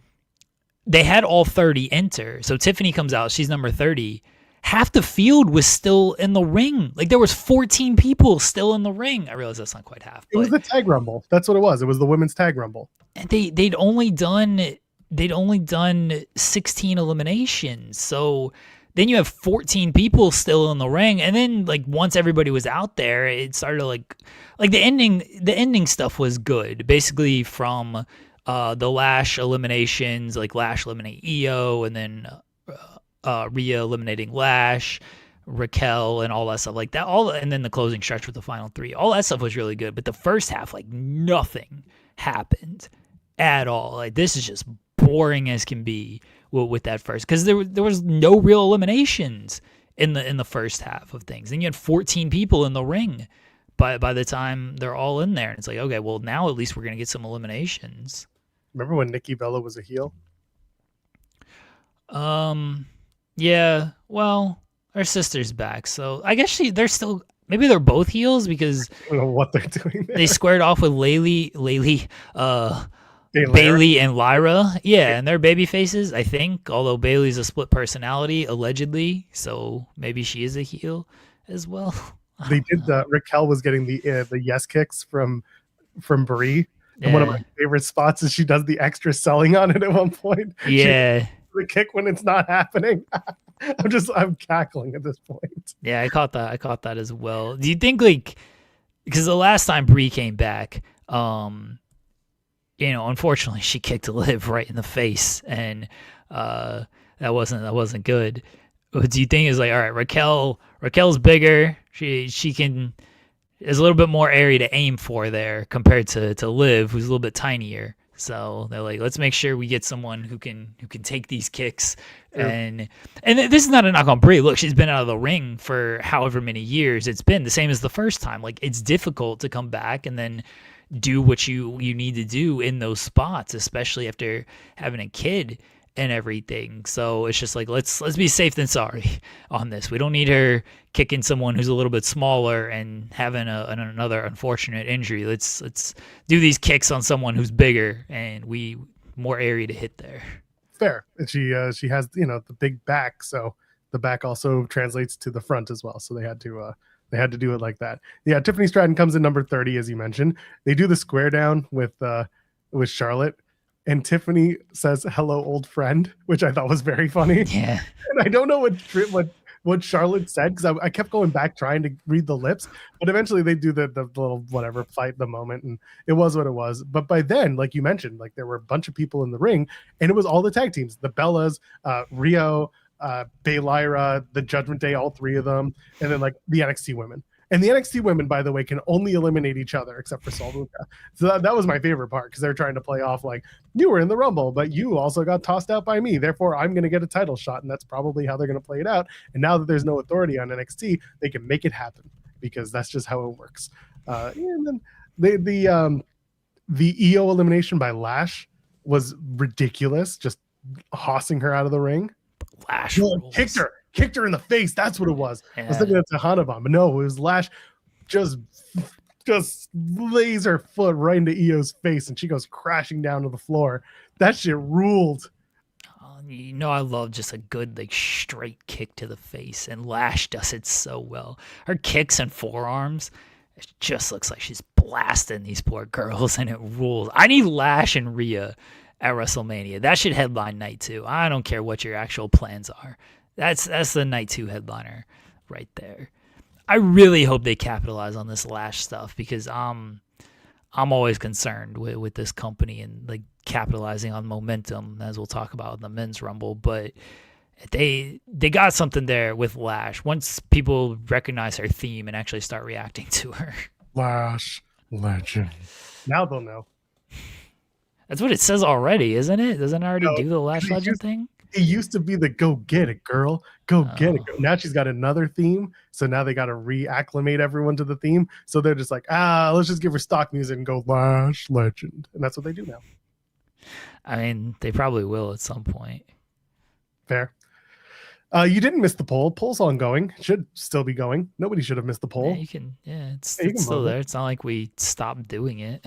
they had all 30 enter. So Tiffany comes out, she's number 30. Half the field was still in the ring. Like there was 14 people still in the ring. I realize that's not quite half. It was the tag rumble. That's what it was. It was the women's tag rumble. And they'd only done 16 eliminations. So then you have 14 people still in the ring, and then like once everybody was out there, it started like the ending stuff was good. Basically from the Lash eliminations, like Lash eliminate EO, and then Rhea eliminating Lash, Raquel, and all that stuff like that. And then the closing stretch with the final three. All that stuff was really good. But the first half, like nothing happened at all. Like this is just boring as can be with that first, because there was no real eliminations in the first half of things, and you had 14 people in the ring by the time they're all in there, and it's like, okay, well now at least we're gonna get some eliminations. Remember when Nikki Bella was a heel? Yeah. Well, her sister's back, so I guess they're still, maybe they're both heels because I don't know what they're doing there. they squared off with Bailey and Lyra. Yeah, and they're baby faces, I think, although Bailey's a split personality, allegedly, so maybe she is a heel as well. They did Raquel was getting the yes kicks from Brie. And one of my favorite spots is she does the extra selling on it at one point. Yeah. The kick when it's not happening. I'm cackling at this point. Yeah, I caught that as well. Do you think, like, because the last time Brie came back, unfortunately she kicked Liv right in the face, and that wasn't good. But do you think is like, all right, Raquel's bigger, she can, there's a little bit more area to aim for there compared to Liv, who's a little bit tinier. So they're like, let's make sure we get someone who can take these kicks. Yeah. And this is not a knock on Brie. Look, she's been out of the ring for however many years. It's been the same as the first time. Like, it's difficult to come back and then do what you need to do in those spots, especially after having a kid and everything. So it's just like, let's be safe than sorry on this. We don't need her kicking someone who's a little bit smaller and having another unfortunate injury. Let's do these kicks on someone who's bigger, and we more area to hit there. Fair. And she has the big back, so the back also translates to the front as well. So they had to do it like that. Yeah, Tiffany Stratton comes in number 30, as you mentioned. They do the square down with Charlotte. And Tiffany says, "Hello, old friend," which I thought was very funny. Yeah. And I don't know what Charlotte said, because I kept going back trying to read the lips. But eventually they do the little whatever fight the moment, and it was what it was. But by then, like you mentioned, like there were a bunch of people in the ring, and it was all the tag teams, the Bellas, Rio, Bay Lyra, the Judgment Day, all three of them, and then like the NXT women. And the NXT women, by the way, can only eliminate each other except for Sol Ruca. So that was my favorite part, because they're trying to play off like, you were in the Rumble, but you also got tossed out by me. Therefore, I'm going to get a title shot. And that's probably how they're going to play it out. And now that there's no authority on NXT, they can make it happen, because that's just how it works. And then the EO elimination by Lash was ridiculous, just hossing her out of the ring. Lash kicked her in the face. That's what it was. Yeah. I was thinking it's a Hana bomb, but no, it was Lash just lays her foot right into Io's face, and she goes crashing down to the floor. That shit ruled. I love just a good, like, straight kick to the face, and Lash does it so well. Her kicks and forearms, it just looks like she's blasting these poor girls, and it rules. I need Lash and Rhea at WrestleMania. That should headline night 2. I don't care what your actual plans are. That's the night 2 headliner right there. I really hope they capitalize on this Lash stuff, because I'm always concerned with this company and like capitalizing on momentum, as we'll talk about in the men's Rumble. But they got something there with Lash once people recognize her theme and actually start reacting to her. Lash legend. Now they'll know. That's what it says already, isn't it? Doesn't it already do the Lash legend thing? It used to be the "Go get it, girl, go get it." Girl. Now she's got another theme, so now they got to reacclimate everyone to the theme. So they're just like, let's just give her stock music and go Lash legend, and that's what they do now. I mean, they probably will at some point. Fair. You didn't miss the poll. Poll's ongoing. Should still be going. Nobody should have missed the poll. Yeah, you can. Yeah, it's still there. It's not like we stopped doing it.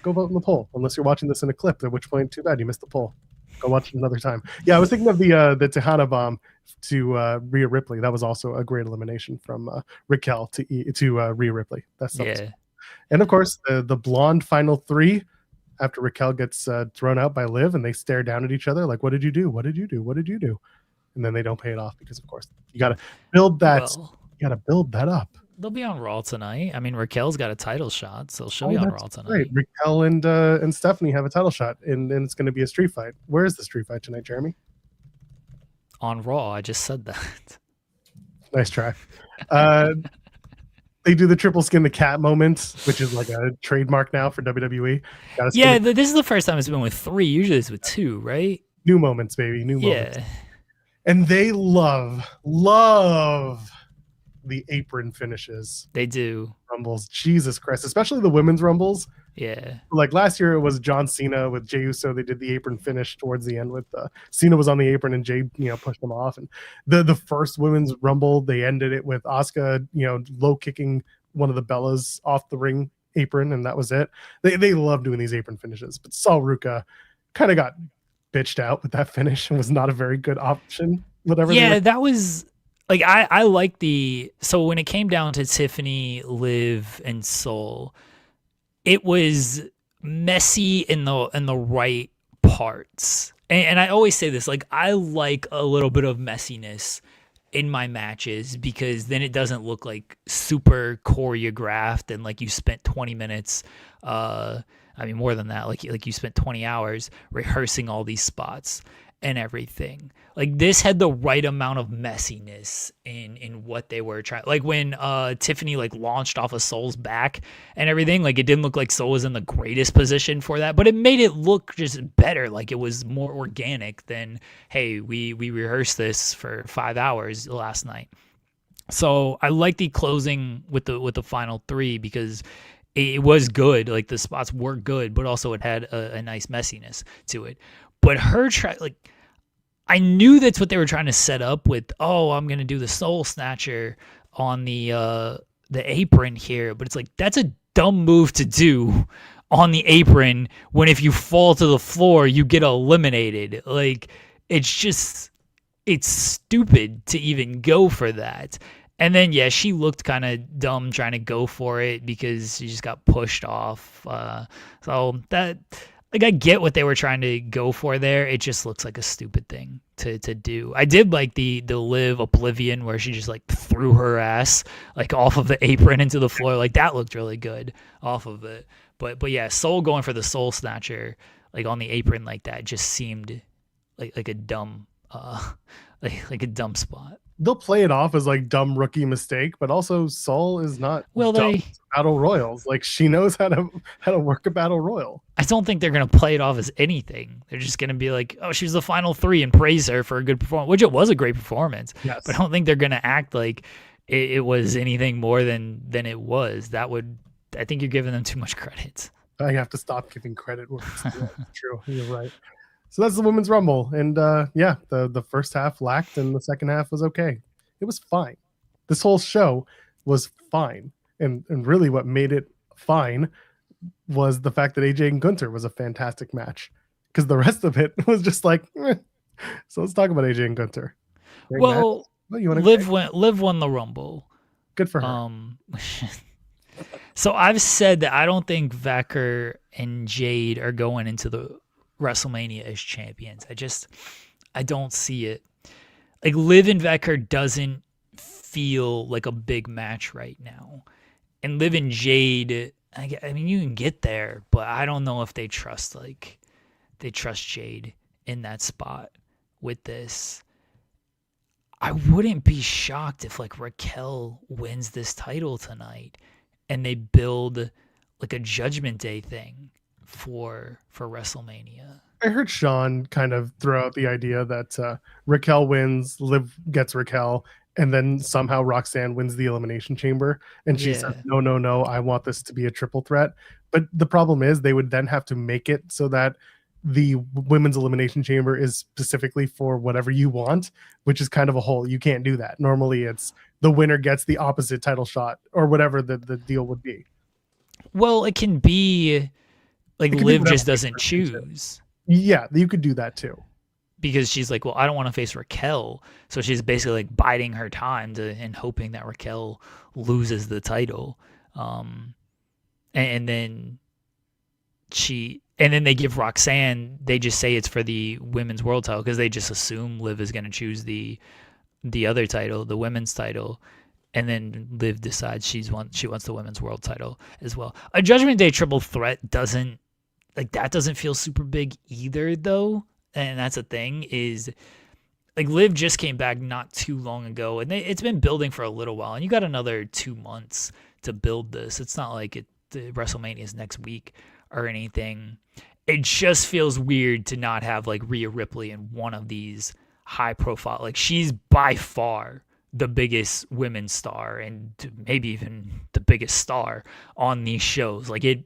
Go vote in the poll, unless you're watching this in a clip, at which point, too bad, you missed the poll. Go watch it another time. Yeah, I was thinking of the Tejana bomb to Rhea Ripley. That was also a great elimination from Raquel to Rhea Ripley. That's something. Yeah. And of course, the blonde final 3 after Raquel gets thrown out by Liv, and they stare down at each other like, "What did you do? What did you do? What did you do?" And then they don't pay it off, because of course you got to build that. You got to build that up. They'll be on Raw tonight. I mean, Raquel's got a title shot, so she'll be on Raw tonight. Right. Raquel and Stephanie have a title shot, and it's going to be a street fight. Where is the street fight tonight, Jeremy? on Raw. I just said that. Nice try. They do the triple skin the cat moment, which is like a trademark now for WWE. Gotta skin Yeah, the this is the first time it's been with 3. Usually it's with 2, right? new moments, baby, new moments. Yeah. And they love the apron finishes. They do. Rumbles, Jesus Christ, especially the women's rumbles. Yeah. Like last year, it was John Cena with Jey Uso. They did the apron finish towards the end with Cena was on the apron and Jey, pushed him off. And the first women's rumble, they ended it with Asuka, low kicking one of the Bellas off the ring apron, and that was it. They love doing these apron finishes, but Sol Ruca kind of got bitched out with that finish and was not a very good option. Whatever. Yeah, that was like I like so when it came down to Tiffany, Liv, and Soul, it was messy in the right parts. And I always say this, like I like a little bit of messiness in my matches because then it doesn't look like super choreographed and like you spent 20 minutes more than that, like you spent 20 hours rehearsing all these spots and everything. Like this had the right amount of messiness in what they were trying. Like when Tiffany like launched off of Soul's back and everything, like it didn't look like Soul was in the greatest position for that, but it made it look just better. Like it was more organic than, hey, we rehearsed this for 5 hours last night. So I like the closing with the final 3 because it was good. Like the spots were good, but also it had a nice messiness to it. But I knew that's what they were trying to set up with, I'm going to do the Soul Snatcher on the apron here. But it's like, that's a dumb move to do on the apron when if you fall to the floor, you get eliminated. Like, it's stupid to even go for that. And then, yeah, she looked kind of dumb trying to go for it because she just got pushed off. So that... Like, I get what they were trying to go for there. It just looks like a stupid thing to do. I did like the Liv Oblivion where she just, like, threw her ass, like, off of the apron into the floor. Like, that looked really good off of it. But yeah, Soul going for the Soul Snatcher, like, on the apron like that just seemed like a dumb, like a dumb spot. They'll play it off as like dumb rookie mistake, but also Soul is not dumb battle royals. Like she knows how to work a battle royal. I don't think they're gonna play it off as anything. They're just gonna be like, oh, she's the final 3 and praise her for a good performance, which it was a great performance. Yes. But I don't think they're gonna act like it was anything more than it was. I think you're giving them too much credit. I have to stop giving credit where it's true. You're right. So that's the Women's Rumble. And the first half lacked and the second half was okay. It was fine. This whole show was fine. And really what made it fine was the fact that AJ and Gunther was a fantastic match. Because the rest of it was just like, So let's talk about AJ and Gunther. Liv won the Rumble. Good for her. So I've said that I don't think Vecker and Jade are going into the WrestleMania as champions. I don't see it. Like Liv and Vecker doesn't feel like a big match right now. And Liv and Jade, I mean, you can get there, but I don't know if they trust Jade in that spot with this. I wouldn't be shocked if like Raquel wins this title tonight and they build like a Judgment Day thing for WrestleMania. I heard Sean kind of throw out the idea that Raquel wins, Liv gets Raquel, and then somehow Roxanne wins the Elimination Chamber. And she says, no, I want this to be a triple threat. But the problem is they would then have to make it so that the Women's Elimination Chamber is specifically for whatever you want, which is kind of a hole. You can't do that. Normally it's the winner gets the opposite title shot or whatever the deal would be. Well, it can be like Liv just doesn't choose. Yeah, you could do that too. Because she's like, well, I don't want to face Raquel. So she's basically like biding her time and hoping that Raquel loses the title. And then they give Roxanne, they just say it's for the women's world title because they just assume Liv is going to choose the other title, the women's title. And then Liv decides she wants the women's world title as well. A Judgment Day triple threat doesn't feel super big either, though. And that's the thing is like Liv just came back not too long ago, and it's been building for a little while, and you got another 2 months to build this. It's not like the WrestleMania is next week or anything. It just feels weird to not have like Rhea Ripley in one of these high profile. Like she's by far the biggest women's star and maybe even the biggest star on these shows. Like it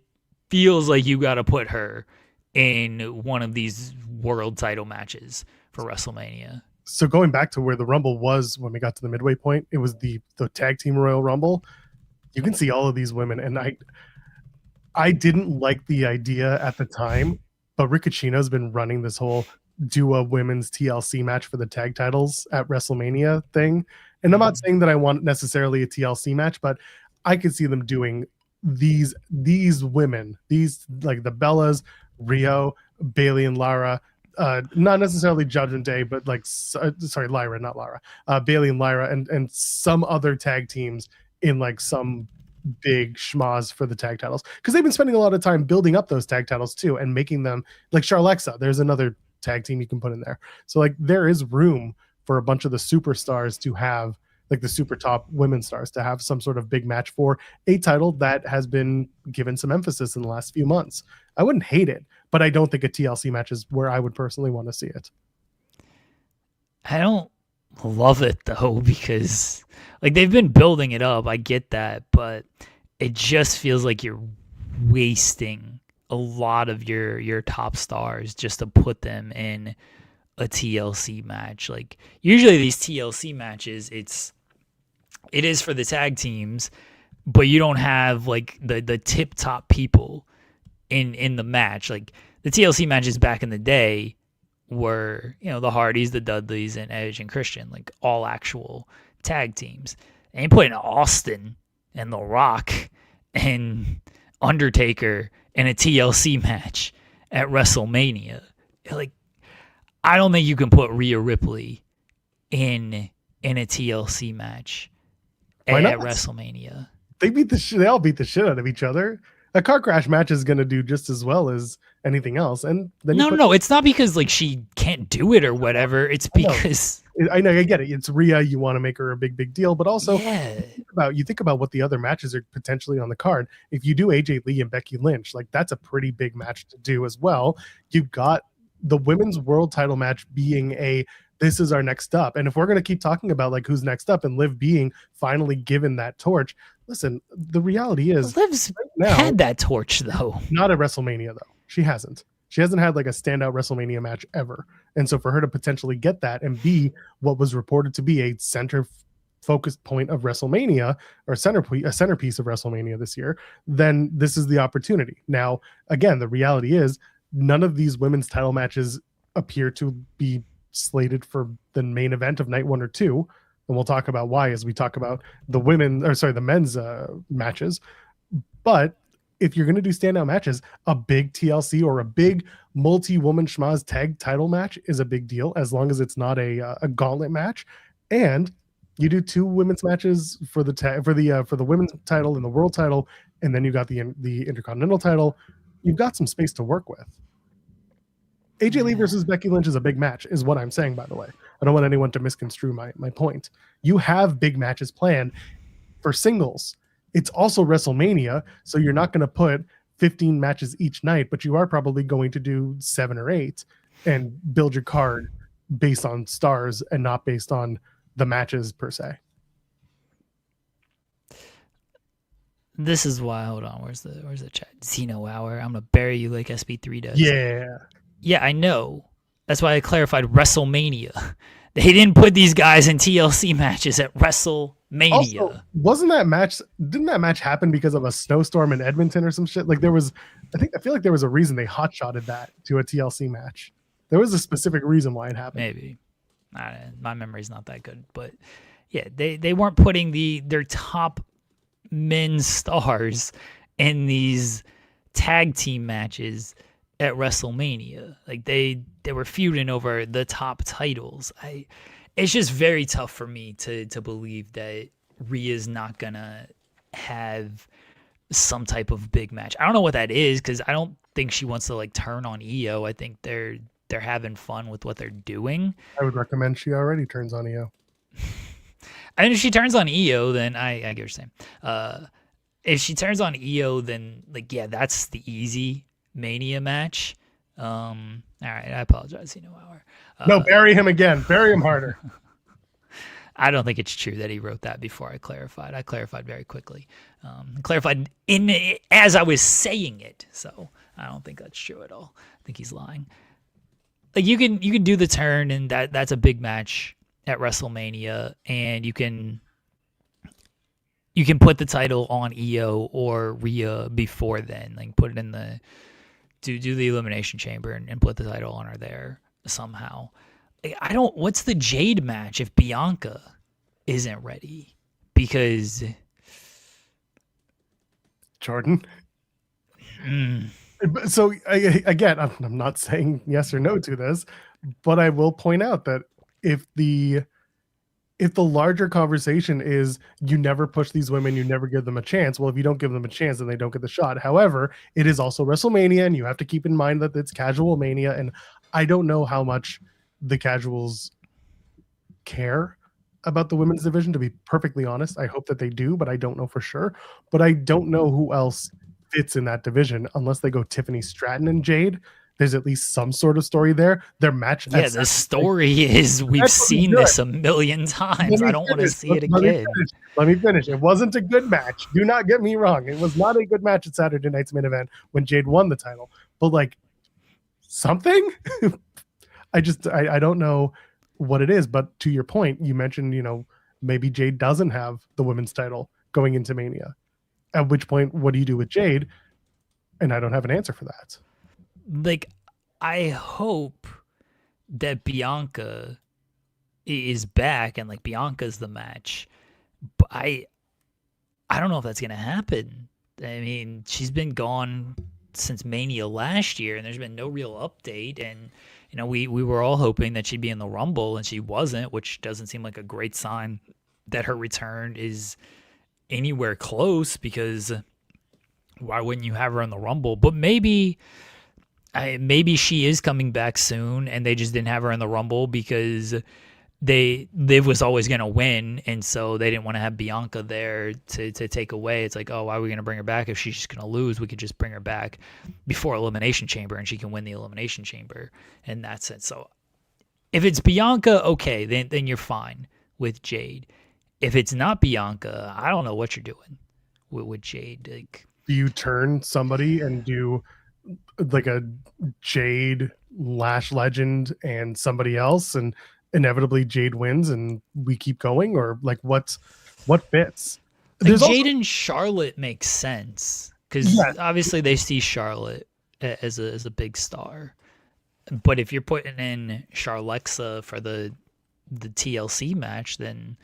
feels like you got to put her in one of these world title matches for WrestleMania. So going back to where the Rumble was when we got to the midway point, it was the tag team Royal Rumble. You can see all of these women, and I didn't like the idea at the time, but Ricocchino's been running this whole do a women's TLC match for the tag titles at WrestleMania thing. And I'm not saying that I want necessarily a TLC match, but I could see them doing these women, these like the Bellas, Rio, Bailey, and Lara. Not necessarily Judgment Day, but like sorry, Lyra, not Lara. Bailey and Lyra, and some other tag teams in like some big schmaz for the tag titles, because they've been spending a lot of time building up those tag titles too and making them like Charlexa. There's another tag team you can put in there. So like there is room for a bunch of the superstars to have, like the super top women stars, to have some sort of big match for a title that has been given some emphasis in the last few months. I wouldn't hate it, but I don't think a TLC match is where I would personally want to see it. I don't love it though, because like they've been building it up. I get that, but it just feels like you're wasting a lot of your top stars just to put them in a TLC match. Like usually these TLC matches, it is for the tag teams, but you don't have like the tip top people in the match. Like the TLC matches back in the day were, you know, the Hardys, the Dudleys, and Edge and Christian, like all actual tag teams. And you put in Austin and The Rock and Undertaker in a TLC match at WrestleMania. Like, I don't think you can put Rhea Ripley in a TLC match at WrestleMania. They all beat the shit out of each other. A car crash match is going to do just as well as anything else. And then no, it's not because like she can't do it or whatever. It's because I know, I get it. It's Rhea. You want to make her a big deal, but also you think about what the other matches are potentially on the card. If you do AJ Lee and Becky Lynch, like that's a pretty big match to do as well. You've got the women's world title match being this is our next up. And if we're going to keep talking about like who's next up and Liv being finally given that torch, listen, the reality is Liv's right now, had that torch though. Not at WrestleMania though. She hasn't had like a standout WrestleMania match ever. And so for her to potentially get that and be what was reported to be a center focused point of WrestleMania, or a centerpiece of WrestleMania this year, then this is the opportunity. Now, again, the reality is none of these women's title matches appear to be slated for the main event of night 1 or 2, and we'll talk about why as we talk about the men's matches. But if you're going to do standout matches, a big TLC or a big multi-woman schmaz tag title match is a big deal, as long as it's not a gauntlet match. And you do 2 women's matches for the women's title and the world title, and then you got the Intercontinental title. You've got some space to work with. AJ Lee versus Becky Lynch is a big match, is what I'm saying, by the way. I don't want anyone to misconstrue my point. You have big matches planned for singles. It's also WrestleMania, so you're not going to put 15 matches each night, but you are probably going to do 7 or 8 and build your card based on stars and not based on the matches per se. This is why, hold on, where's the chat? Zeno Hour, I'm going to bury you like SB3 does. Yeah, I know. That's why I clarified WrestleMania. They didn't put these guys in TLC matches at WrestleMania. Also, didn't that match happen because of a snowstorm in Edmonton or some shit? Like I feel like there was a reason they hot-shotted that to a TLC match. There was a specific reason why it happened. Maybe. My memory's not that good. But yeah, they weren't putting their top men's stars in these tag team matches at WrestleMania. Like they were feuding over the top titles. It's just very tough for me to believe that Rhea's not gonna have some type of big match. I don't know what that is, because I don't think she wants to like turn on Io. I think they're they're having fun with what they're doing. I would recommend she already turns on EO. And if she turns on EO, then I get what you're saying. If she turns on EO, then like, yeah, that's the easy Mania match. All right, I apologize, Hour. No, bury him again. Bury him harder. I don't think it's true that he wrote that before I clarified. I clarified very quickly. Clarified as I was saying it. So I don't think that's true at all. I think he's lying. Like you can do the turn, and that's a big match at WrestleMania, and you can put the title on EO or Rhea before then. Like put it in the do the Elimination Chamber and put the title on her there somehow. What's the Jade match if Bianca isn't ready? Because Jordan. So again, I'm not saying yes or no to this, but I will point out that if the larger conversation is you never push these women, you never give them a chance. Well, if you don't give them a chance, then they don't get the shot. However, it is also WrestleMania, and you have to keep in mind that it's casual Mania, and I don't know how much the casuals care about the women's division, to be perfectly honest. I hope that they do, but I don't know for sure. But I don't know who else fits in that division unless they go Tiffany Stratton and Jade. There's at least some sort of story there. Their match. Yeah, the story is we've seen this a million times. I don't want to see it again. Let me finish. It wasn't a good match. Do not get me wrong. It was not a good match at Saturday night's main event when Jade won the title. But like something, I don't know what it is. But to your point, you mentioned, maybe Jade doesn't have the women's title going into Mania. At which point, what do you do with Jade? And I don't have an answer for that. Like, I hope that Bianca is back and like Bianca's the match. But I don't know if that's gonna happen. I mean, she's been gone since Mania last year, and there's been no real update. And we were all hoping that she'd be in the Rumble, and she wasn't, which doesn't seem like a great sign that her return is anywhere close, because why wouldn't you have her in the Rumble? But maybe she is coming back soon, and they just didn't have her in the Rumble because Liv was always going to win, and so they didn't want to have Bianca there to take away. It's like, oh, why are we going to bring her back if she's just going to lose? We could just bring her back before Elimination Chamber, and she can win the Elimination Chamber, and that's it. So if it's Bianca, okay, then you're fine with Jade. If it's not Bianca, I don't know what you're doing with Jade. Like, do you turn somebody and do like a Jade Lash Legend and somebody else, and inevitably Jade wins and we keep going? Or like what fits? Like Jade and Charlotte makes sense because obviously they see Charlotte as a big star. But if you're putting in Charlexa for the TLC match, then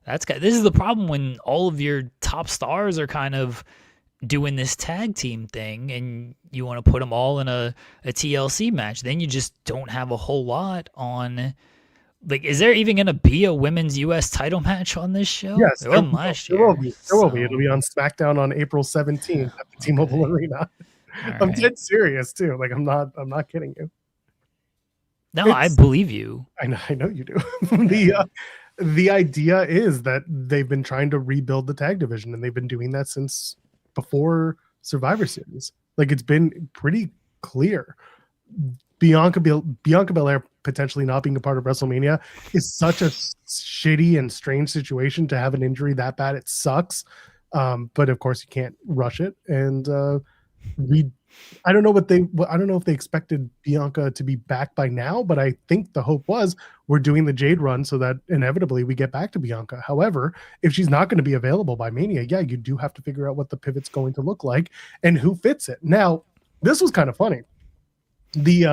this is the problem when all of your top stars are kind of doing this tag team thing and you want to put them all in a TLC match. Then you just don't have a whole lot on. Like, is there even going to be a women's U.S. title match on this show? Yes, there wasn't last year. There will be. It'll be on SmackDown on April 17th at the T-Mobile Arena. I'm dead serious too. Like, I'm not kidding you. No, I believe you. I know you do. The idea is that they've been trying to rebuild the tag division, and they've been doing that since before Survivor Series. Like, it's been pretty clear. Bianca Belair potentially not being a part of WrestleMania is such a shitty and strange situation to have an injury that bad. It sucks. But of course you can't rush it. And I don't know if they expected Bianca to be back by now, but I think the hope was we're doing the Jade run so that inevitably we get back to Bianca. However, if she's not going to be available by Mania, you do have to figure out what the pivot's going to look like and who fits it. Now, this was kind of funny. The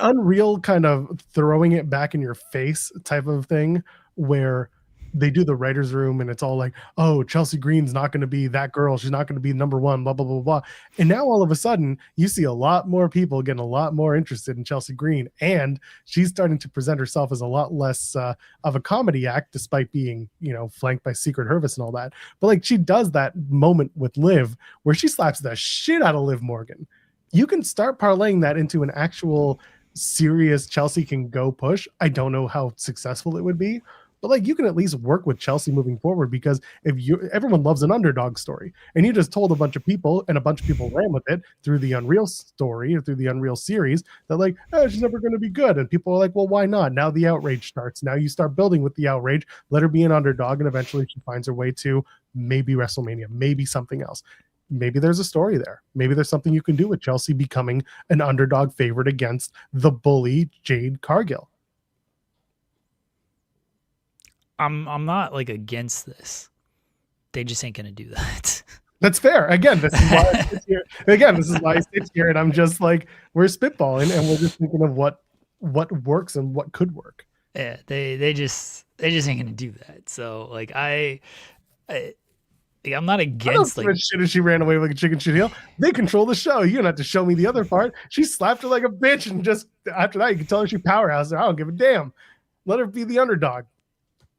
unreal kind of throwing it back in your face type of thing where they do the writer's room and it's all like, oh, Chelsea Green's not going to be that girl. She's not going to be number one, blah, blah, blah, blah. And now all of a sudden you see a lot more people getting a lot more interested in Chelsea Green. And she's starting to present herself as a lot less of a comedy act, despite being, flanked by Secret Hervis and all that. But like, she does that moment with Liv where she slaps the shit out of Liv Morgan. You can start parlaying that into an actual serious Chelsea can go push, I don't know how successful it would be. But like, you can at least work with Chelsea moving forward, because if everyone loves an underdog story, and you just told a bunch of people and a bunch of people ran with it through the Unreal story or through the Unreal series, that like, oh, she's never going to be good. And people are like, well, why not? Now the outrage starts. Now you start building with the outrage, let her be an underdog, and eventually she finds her way to maybe WrestleMania, maybe something else. Maybe there's a story there. Maybe there's something you can do with Chelsea becoming an underdog favorite against the bully Jade Cargill. I'm not like against this. They just ain't gonna do that. That's fair. Again, this is why I sit here. Again, this is why I sit here and I'm just like, we're spitballing and we're just thinking of what works and what could work. Yeah, they just ain't gonna do that. So like I'm not against like shit as she ran away like a chicken shit heel. They control the show. You don't have to show me the other part. She slapped her like a bitch, and just after that you can tell her she powerhouse her. I don't give a damn. Let her be the underdog.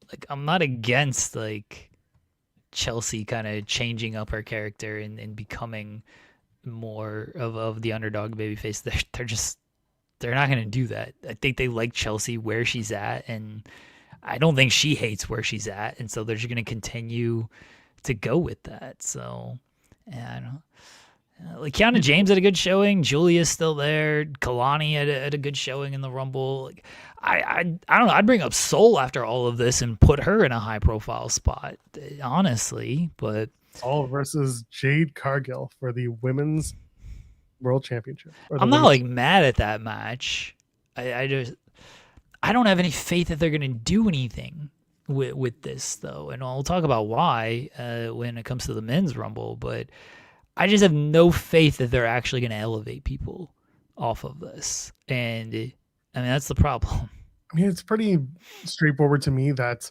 Like, I'm not against like Chelsea kind of changing up her character and becoming more of the underdog babyface. They're not going to do that. I think they like Chelsea where she's at, and I don't think she hates where she's at, and so they're just going to continue to go with that. So, yeah, I don't know. Like Kiana James had a good showing. Julia's still there. Kalani had a good showing in the Rumble. Like, I don't know. I'd bring up Soul after all of this and put her in a high profile spot, honestly. But Soul versus Jade Cargill for the Women's World Championship. I'm not like mad at that match. I don't have any faith that they're gonna do anything with this though, and I'll talk about why when it comes to the Men's Rumble. But I just have no faith that they're actually going to elevate people off of this. And I mean, that's the problem. I mean, it's pretty straightforward to me that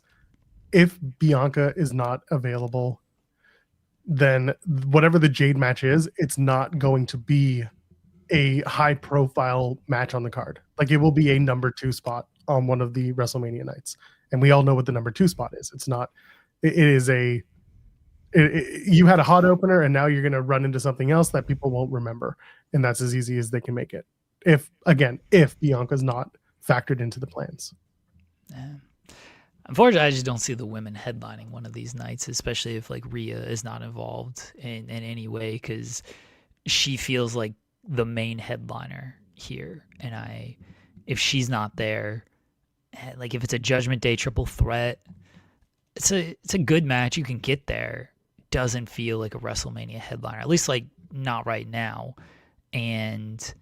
if Bianca is not available, then whatever the Jade match is, it's not going to be a high profile match on the card. Like, it will be a number 2 spot on one of the WrestleMania nights. And we all know what the number 2 spot is. It's not, it is a, you had a hot opener and now you're going to run into something else that people won't remember. And that's as easy as they can make it. If Bianca's not factored into the plans. Yeah. Unfortunately, I just don't see the women headlining one of these nights, especially if like Rhea is not involved in any way, because she feels like the main headliner here. And if she's not there, like if it's a Judgment Day triple threat, it's a good match. You can get there. Doesn't feel like a WrestleMania headliner, at least like not right now. And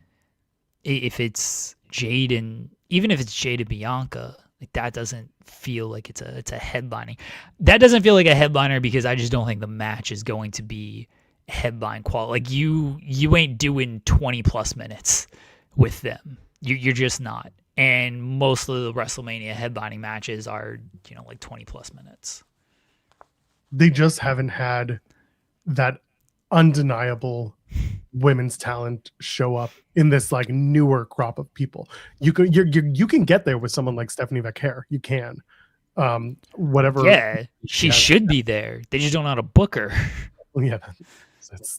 if it's Jade and even if it's Jade and Bianca, like that doesn't feel like it's a headlining. That doesn't feel like a headliner because I just don't think the match is going to be headline quality. Like you ain't doing 20 plus minutes with them. You're just not. And most of the WrestleMania headlining matches are, like 20 plus minutes. They just haven't had that undeniable women's talent show up in this like newer crop of people. You can get there with someone like Stephanie Vaquer. You can. Whatever. Yeah, she should be there. They just don't know how to book her. Yeah,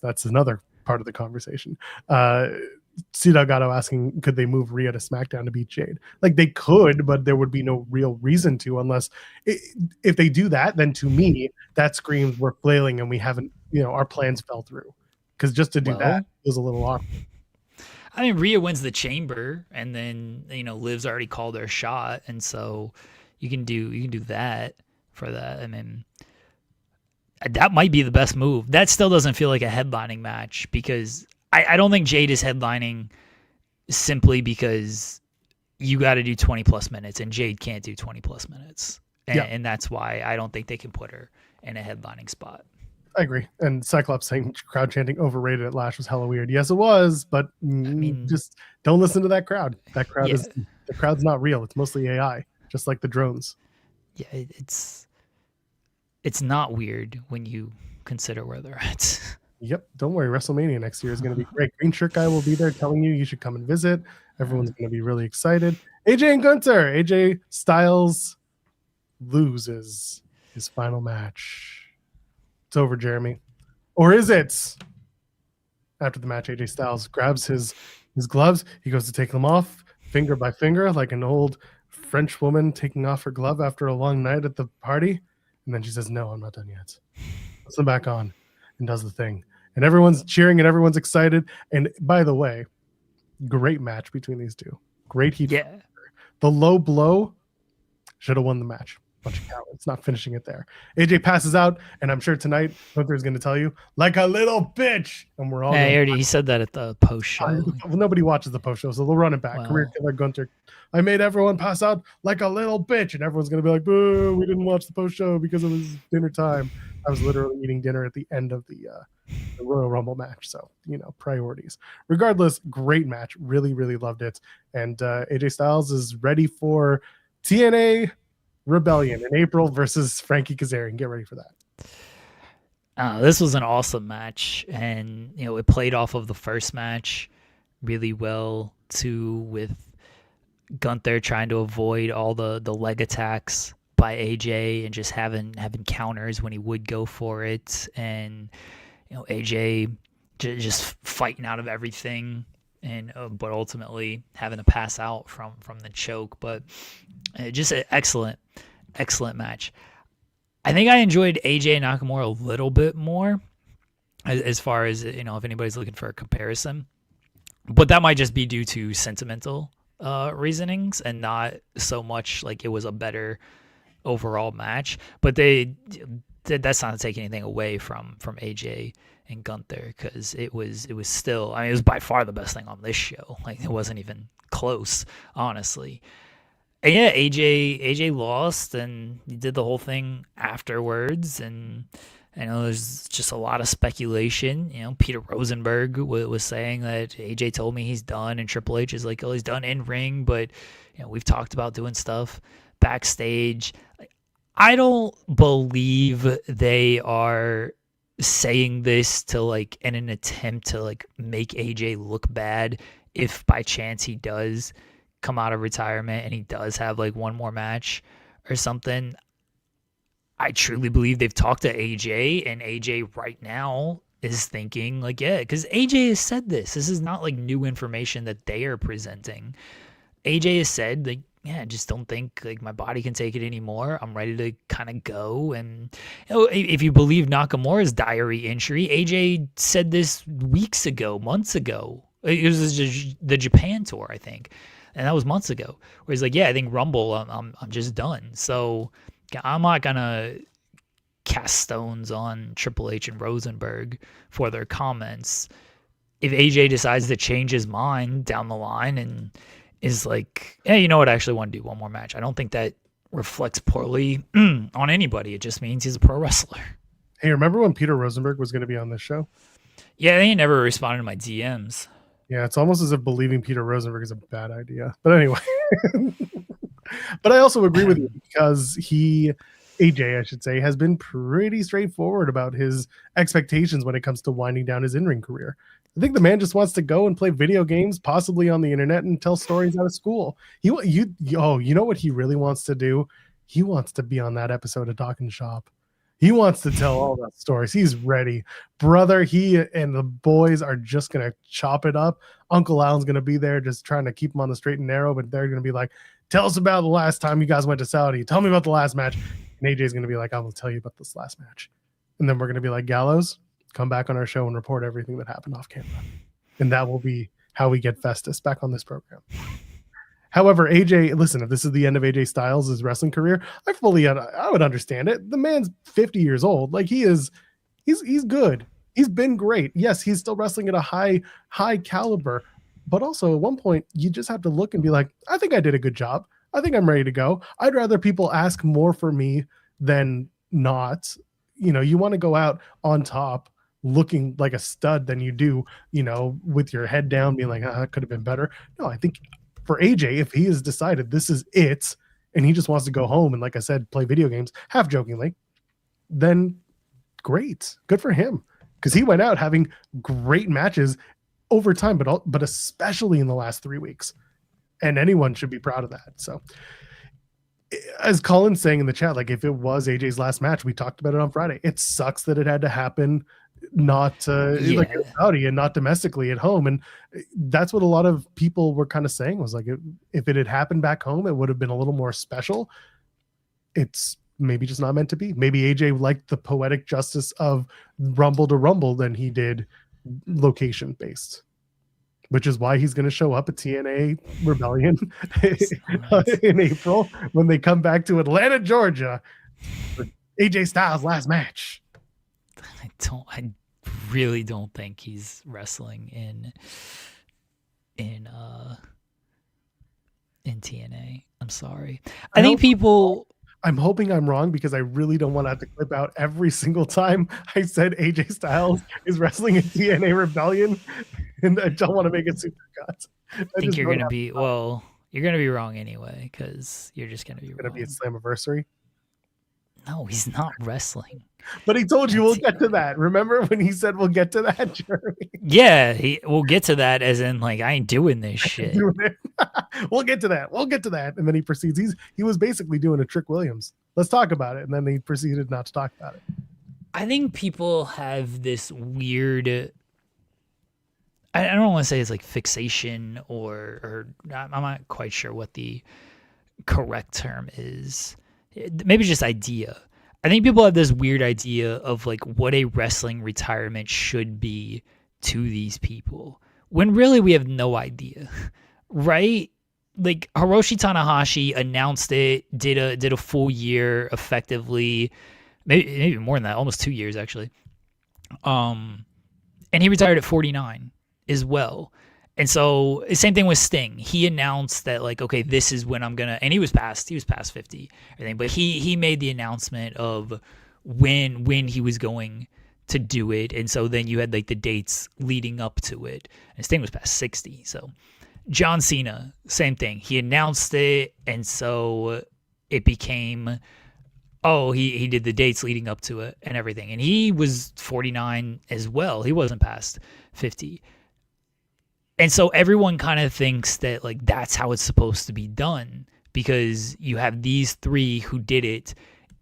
that's another part of the conversation. C. Delgado asking, could they move Rhea to SmackDown to beat Jade? Like, they could, but there would be no real reason to, unless if they do that, then to me that screams we're flailing and we haven't, our plans fell through. Because just to do that was a little awkward. I mean, Rhea wins the Chamber, and then Liv's already called her shot, and so you can do that for that. I mean, that might be the best move. That still doesn't feel like a headlining match because I don't think Jade is headlining simply because you got to do 20 plus minutes and Jade can't do 20 plus minutes. And that's why I don't think they can put her in a headlining spot. I agree. And Cyclops saying crowd chanting overrated at Lash was hella weird. Yes, it was, but just don't listen to that crowd. That crowd the crowd's not real. It's mostly AI, just like the drones. Yeah, it's not weird when you consider where they're at. Yep. Don't worry. WrestleMania next year is going to be great. Green Shirt Guy will be there telling you should come and visit. Everyone's going to be really excited. AJ and Gunther. AJ Styles loses his final match. It's over, Jeremy. Or is it? After the match, AJ Styles grabs his gloves. He goes to take them off. finger by finger, like an old French woman taking off her glove after a long night at the party. And then she says, "No, I'm not done yet." Puts them back on and does the thing. And everyone's cheering and everyone's excited. And by the way, great match between these two. Great heat. Yeah. The low blow should have won the match. Bunch of cowards not finishing it there. AJ passes out, and I'm sure tonight Gunther's going to tell you, "Like a little bitch." And we're all he said that at the post show. Well, nobody watches the post show, so they'll run it back. Wow. Career killer Gunther. "I made everyone pass out like a little bitch," and everyone's going to be like, "Boo, we didn't watch the post show because it was dinner time." I was literally eating dinner at the end of the Royal Rumble match. So, priorities. Regardless, great match. Really, really loved it. And AJ Styles is ready for TNA Rebellion in April versus Frankie Kazarian. Get ready for that. This was an awesome match, and it played off of the first match really well too, with Gunther trying to avoid all the leg attacks by AJ and just having counters when he would go for it, and AJ just fighting out of everything, and but ultimately having to pass out from the choke. But just an excellent match. I think I enjoyed AJ Nakamura a little bit more as far as, if anybody's looking for a comparison. But that might just be due to sentimental reasonings and not so much like it was a better overall match. But that's not to take anything away from AJ and Gunther, because it was still, it was by far the best thing on this show. Like, it wasn't even close, honestly. And yeah, AJ lost, and he did the whole thing afterwards, and I know there's just a lot of speculation. Peter Rosenberg was saying that AJ told me he's done, and Triple H is like, "Oh, he's done in ring," but we've talked about doing stuff backstage. I don't believe they are saying this to in an attempt to make AJ look bad if by chance he does come out of retirement and he does have one more match or something. I truly believe they've talked to AJ, and AJ right now is thinking because AJ has said this is not new information that they are presenting. AJ has said I just don't think my body can take it anymore. I'm ready to kind of go. And if you believe Nakamura's diary entry, AJ said this months ago. It was the Japan tour, I think. And that was months ago, where he's like, "Yeah, I think Rumble, I'm just done." So I'm not gonna cast stones on Triple H and Rosenberg for their comments. If AJ decides to change his mind down the line and is like, "Hey, you know what? I actually want to do one more match," I don't think that reflects poorly on anybody. It just means he's a pro wrestler. Hey, remember when Peter Rosenberg was going to be on this show? Yeah, they never responded to my DMs. Yeah, it's almost as if believing Peter Rosenberg is a bad idea. But anyway, but I also agree with you, because AJ, I should say, has been pretty straightforward about his expectations when it comes to winding down his in-ring career. I think the man just wants to go and play video games, possibly on the internet, and tell stories out of school. You know what he really wants to do? He wants to be on that episode of Talking Shop. He wants to tell all that stories. He's ready. Brother, he and the boys are just going to chop it up. Uncle Alan's going to be there just trying to keep him on the straight and narrow, but they're going to be like, "Tell us about the last time you guys went to Saudi. Tell me about the last match." And AJ's going to be like, "I will tell you about this last match." And then we're going to be like, "Gallows, come back on our show and report everything that happened off camera." And that will be how we get Festus back on this program. However, AJ, listen, if this is the end of AJ Styles' wrestling career, I would understand it. The man's 50 years old. He's good. He's been great. Yes, he's still wrestling at a high caliber, but also at one point you just have to look and be like, "I think I did a good job. I think I'm ready to go." I'd rather people ask more for me than not. You want to go out on top looking like a stud than you do, with your head down being like, "It could have been better." No, I think for AJ, if he has decided this is it and he just wants to go home and, like I said, play video games, half jokingly, then great. Good for him. Because he went out having great matches over time, but especially in the last 3 weeks. And anyone should be proud of that. So as Colin's saying in the chat, if it was AJ's last match, we talked about it on Friday. It sucks that it had to happen not like Yeah. in Saudi and not domestically at home. And that's what a lot of people were kind of saying was like, if it had happened back home, it would have been a little more special. It's maybe just not meant to be. Maybe AJ liked the poetic justice of Rumble to Rumble than he did location based, which is why he's going to show up at TNA Rebellion in April when they come back to Atlanta, Georgia for AJ Styles' last match. I really don't think he's wrestling in TNA. I'm sorry. I think people. I'm hoping I'm wrong because I really don't want to have to clip out every single time I said AJ Styles is wrestling in TNA Rebellion, and I don't want to make it super cut. I think you're gonna be you're gonna be wrong anyway because you're just gonna be wrong. Gonna be a Slammiversary. No, he's not wrestling. But he told you we'll get to that. Remember when he said we'll get to that, Jeremy? Yeah, we'll get to that as in like I ain't doing this shit. We'll get to that. We'll get to that. And then he proceeds. He was basically doing a Trick Williams. Let's talk about it. And then he proceeded not to talk about it. I think people have this weird I don't want to say it's like fixation or I'm not quite sure what the correct term is. Maybe just idea. I think people have this weird idea of like what a wrestling retirement should be to these people when really we have no idea, right? Like Hiroshi Tanahashi announced it, did a full year effectively, maybe more than that, almost 2 years actually. And he retired at 49 as well. And so same thing with Sting. He announced that like, okay, this is when I'm gonna, and he was past 50, everything. But he made the announcement of when he was going to do it, and so then you had like the dates leading up to it. And Sting was past 60. So John Cena, same thing. He announced it, and so it became, he did the dates leading up to it and everything. And he was 49 as well. He wasn't past 50. And so everyone kind of thinks that like that's how it's supposed to be done because you have these three who did it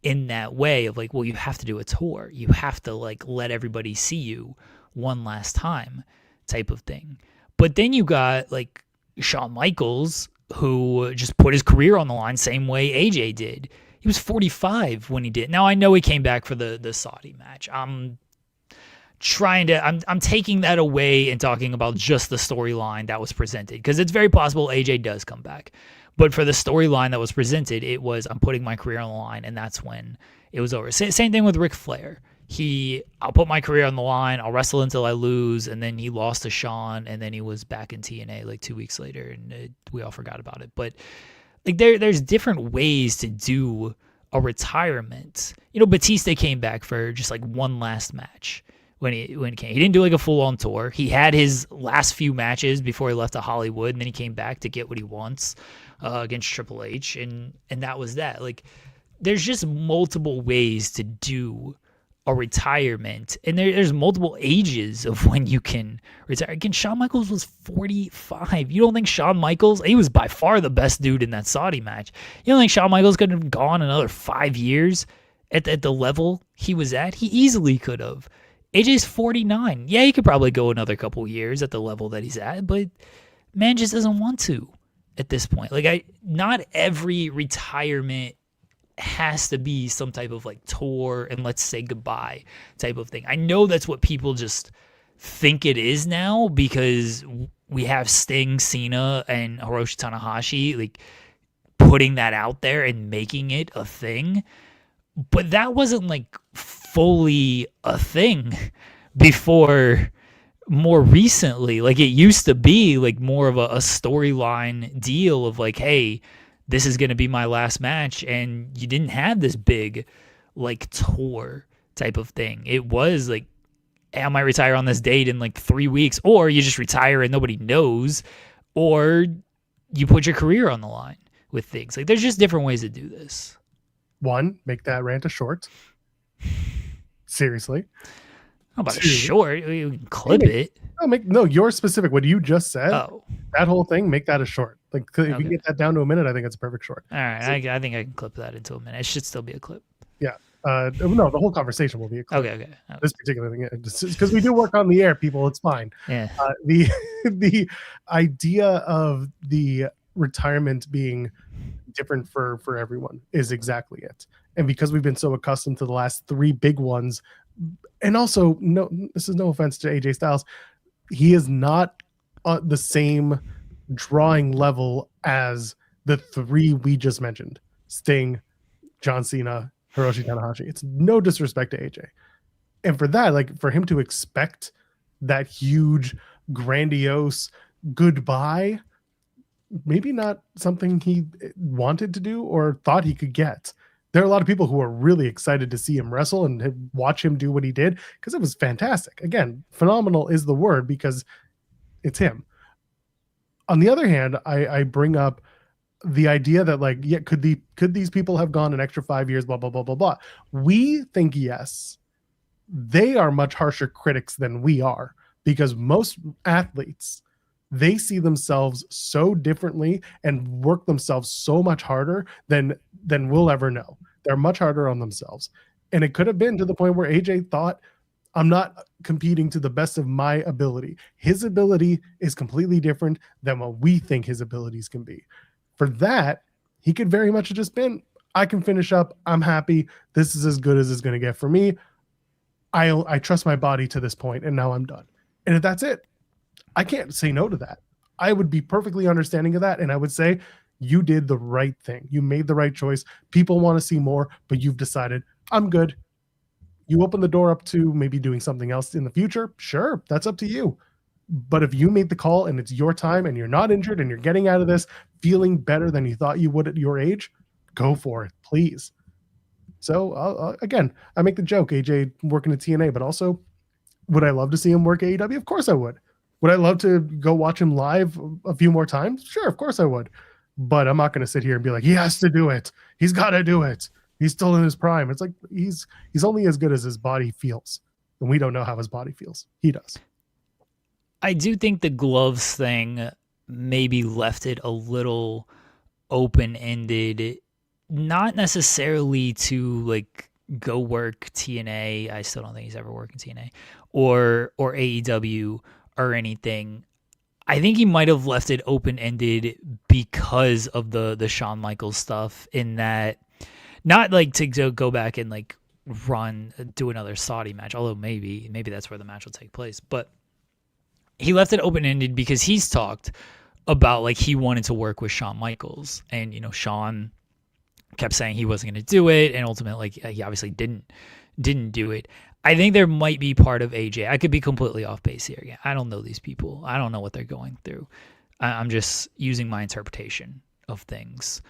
in that way of like, well, you have to do a tour. You have to like let everybody see you one last time type of thing. But then you got like Shawn Michaels who just put his career on the line same way AJ did. He was 45 when he did. Now I know he came back for the Saudi match. I'm taking that away and talking about just the storyline that was presented because it's very possible AJ does come back. But for the storyline that was presented, it was I'm putting my career on the line, and that's when it was over. Same thing with Ric Flair. I'll put my career on the line, I'll wrestle until I lose, and then he lost to Shawn, and then he was back in TNA like 2 weeks later, and we all forgot about it. But like there's different ways to do a retirement. You know, Batista came back for just like one last match. When he came. He didn't do like a full-on tour. He had his last few matches before he left to Hollywood, and then he came back to get what he wants against Triple H, and that was that. Like, there's just multiple ways to do a retirement, and there's multiple ages of when you can retire. Again, Shawn Michaels was 45. You don't think Shawn Michaels, he was by far the best dude in that Saudi match. You don't think Shawn Michaels could have gone another 5 years at the level he was at? He easily could have. AJ's 49. Yeah, he could probably go another couple years at the level that he's at, but man just doesn't want to at this point. Like, not every retirement has to be some type of like tour and let's say goodbye type of thing. I know that's what people just think it is now because we have Sting, Cena, and Hiroshi Tanahashi like putting that out there and making it a thing. But that wasn't like fully a thing before more recently. Like it used to be like more of a storyline deal of like, hey, this is going to be my last match. And you didn't have this big like tour type of thing. It was like, hey, I might retire on this date in like 3 weeks, or you just retire and nobody knows, or you put your career on the line with things. Like there's just different ways to do this. One, make that rant a short. Seriously. How about a short? You can clip it. No, your specific, what you just said, oh, that whole thing, make that a short. Like, if you get that down to a minute, I think it's a perfect short. All right. I think I can clip that into a minute. It should still be a clip. Yeah. No, the whole conversation will be a clip. Okay. This particular thing, because we do work on the air, people. It's fine. Yeah. The idea of the retirement being different for everyone is exactly it. And because we've been so accustomed to the last 3 big ones, and also no, this is no offense to AJ Styles, he is not the same drawing level as the 3 we just mentioned: Sting, John Cena, Hiroshi Tanahashi. It's no disrespect to AJ. And for that, like for him to expect that huge, grandiose goodbye, maybe not something he wanted to do or thought he could get. There are a lot of people who are really excited to see him wrestle and watch him do what he did because it was fantastic. Again, phenomenal is the word because it's him. On the other hand, I bring up the idea that like, yeah, could these people have gone an extra 5 years, blah, blah, blah, blah, blah. We think yes. They are much harsher critics than we are because most athletes, they see themselves so differently and work themselves so much harder than we'll ever know. They're much harder on themselves. And it could have been to the point where AJ thought, I'm not competing to the best of my ability. His ability is completely different than what we think his abilities can be. For that, he could very much have just been, I can finish up. I'm happy. This is as good as it's going to get for me. I trust my body to this point, and now I'm done. And if that's it, I can't say no to that. I would be perfectly understanding of that. And I would say, you did the right thing. You made the right choice. People want to see more, but you've decided, I'm good. You open the door up to maybe doing something else in the future. Sure, that's up to you. But if you made the call and it's your time and you're not injured and you're getting out of this feeling better than you thought you would at your age, go for it, please. So again, I make the joke, AJ working at TNA, but also, would I love to see him work AEW? Of course I would. Would I love to go watch him live a few more times? Sure, of course I would. But I'm not going to sit here and be like, he has to do it. He's got to do it. He's still in his prime. It's like he's only as good as his body feels. And we don't know how his body feels. He does. I do think the gloves thing maybe left it a little open-ended, not necessarily to like go work TNA. I still don't think he's ever working TNA or AEW or anything. I think he might have left it open-ended because of the Shawn Michaels stuff, in that, not like to go back and like do another Saudi match, although maybe that's where the match will take place, but he left it open-ended because he's talked about like he wanted to work with Shawn Michaels, and Shawn kept saying he wasn't going to do it, and ultimately like he obviously didn't do it. I think there might be part of AJ. I could be completely off base here. Yeah, I don't know these people. I don't know what they're going through. I'm just using my interpretation of things.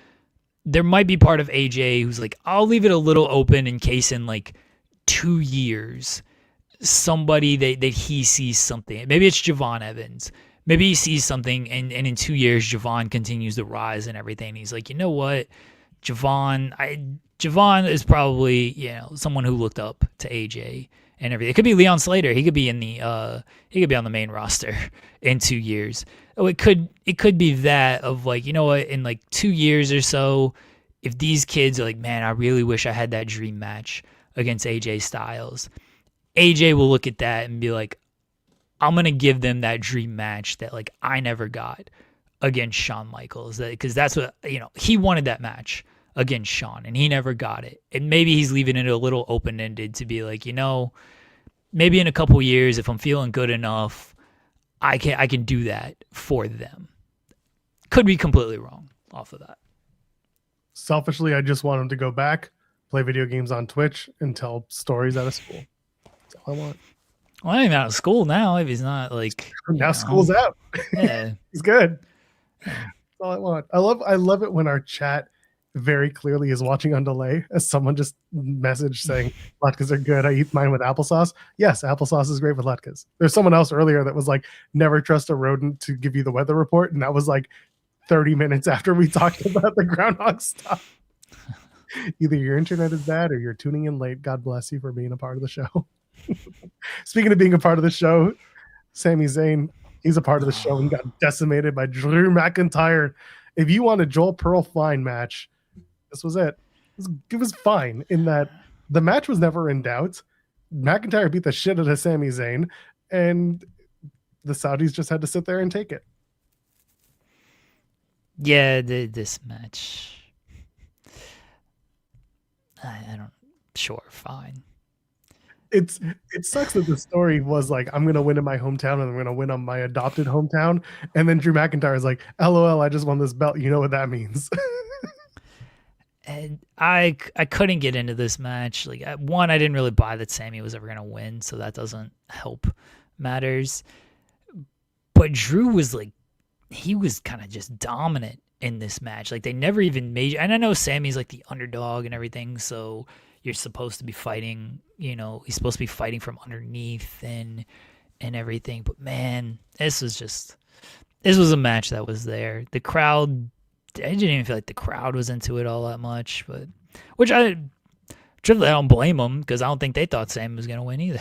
There might be part of AJ who's like, I'll leave it a little open in case in like 2 years somebody that he sees something. Maybe it's Javon Evans. Maybe he sees something and in 2 years Javon continues to rise and everything. And he's like, you know what? Javon is probably, someone who looked up to AJ and everything. It could be Leon Slater. He could be on the main roster in 2 years. Oh, it could be that of like, you know what, in like 2 years or so, if these kids are like, man, I really wish I had that dream match against AJ Styles, AJ will look at that and be like, I'm going to give them that dream match that like I never got against Shawn Michaels, because that's what, he wanted that match against Shawn and he never got it. And maybe he's leaving it a little open-ended to be like, maybe in a couple years, if I'm feeling good enough, I can do that for them. Could be completely wrong off of that. Selfishly, I just want him to go back, play video games on Twitch, and tell stories out of school. That's all I want. Well, I'm out of school now. If he's not like now, school's out. Yeah, he's good. That's all I want. I love it when our chat very clearly is watching on delay, as someone just messaged saying latkes are good. I eat mine with applesauce. Yes, applesauce is great with latkes. There's someone else earlier that was like, never trust a rodent to give you the weather report, and that was like 30 minutes after we talked about the groundhog stuff. Either your internet is bad or you're tuning in late. God bless you for being a part of the show. Speaking of being a part of the show, Sami Zayn, he's a part of the show and got decimated by Drew McIntyre. If you want a Joel Pearl Fine match, this was it. It was fine in that The match was never in doubt. McIntyre beat the shit out of Sami Zayn, and the Saudis just had to sit there and take it. Yeah, this match. I don't. Sure, fine. It sucks that the story was like, I'm gonna win in my hometown and I'm gonna win on my adopted hometown, and then Drew McIntyre is like, LOL, I just won this belt. You know what that means? And I couldn't get into this match. Like, one, I didn't really buy that Sami was ever gonna win, so that doesn't help matters. But Drew was like, he was kind of just dominant in this match. Like, they never even made. And I know Sami's like the underdog and everything, so you're supposed to be fighting. You know, he's supposed to be fighting from underneath and everything. But man, this was a match that was there. The crowd. I didn't even feel like the crowd was into it all that much, but I don't blame them because I don't think they thought Sami was gonna win either.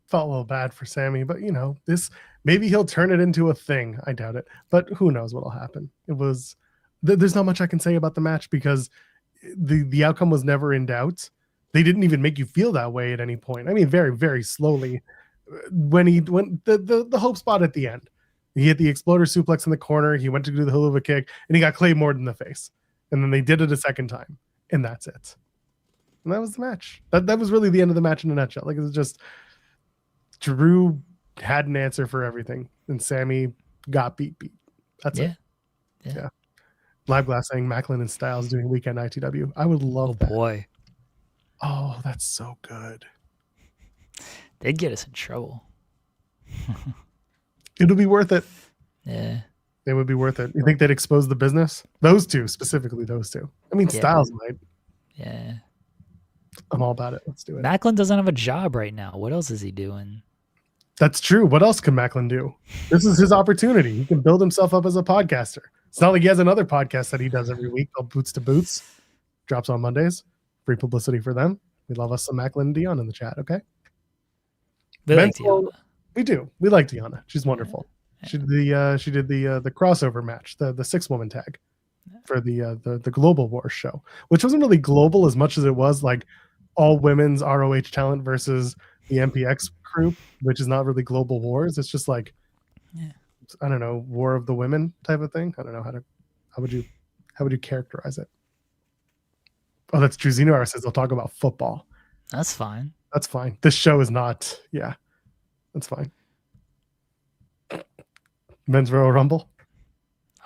Felt a little bad for Sami, but this maybe he'll turn it into a thing. I doubt it, but who knows what'll happen. It was there's not much I can say about the match because the outcome was never in doubt. They didn't even make you feel that way at any point. I mean, very, very slowly when the hope spot at the end. He hit the exploder suplex in the corner. He went to do the hula kick, and he got Claymored in the face. And then they did it a second time, and that's it. And that was the match. That was really the end of the match in a nutshell. Like, it was just Drew had an answer for everything, and Sami got beat. That's it. Yeah. Live Glass saying Macklin and Styles doing weekend ITW. I would love that. Oh boy. Oh, that's so good. They'd get us in trouble. It'll be worth it. Yeah. It would be worth it. You think they'd expose the business? Those two, specifically those two. I mean, Styles might. Yeah. I'm all about it. Let's do it. Macklin doesn't have a job right now. What else is he doing? That's true. What else can Macklin do? This is his opportunity. He can build himself up as a podcaster. It's not like he has another podcast that he does every week called Boots to Boots. Drops on Mondays. Free publicity for them. We love us some Macklin and Dion in the chat, okay? We do. We like Deanna. She's wonderful. Yeah. She did the crossover match, the 6-woman tag for the Global Wars show, which wasn't really global as much as it was like all women's ROH talent versus the MPX group, which is not really Global Wars. It's just like, I don't know, War of the Women type of thing. I don't know how would you characterize it? Oh, that's true. Xenoar says they'll talk about football. That's fine. That's fine. This show is not. Yeah. That's fine. Men's Royal Rumble.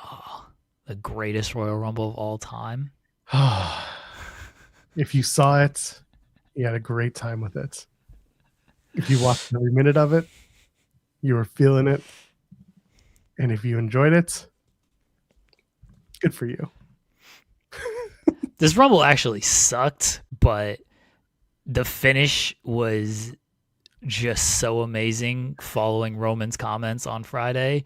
Oh, the greatest Royal Rumble of all time. If you saw it, you had a great time with it. If you watched every minute of it, you were feeling it. And if you enjoyed it, good for you. This Rumble actually sucked, but the finish was just so amazing following Roman's comments on Friday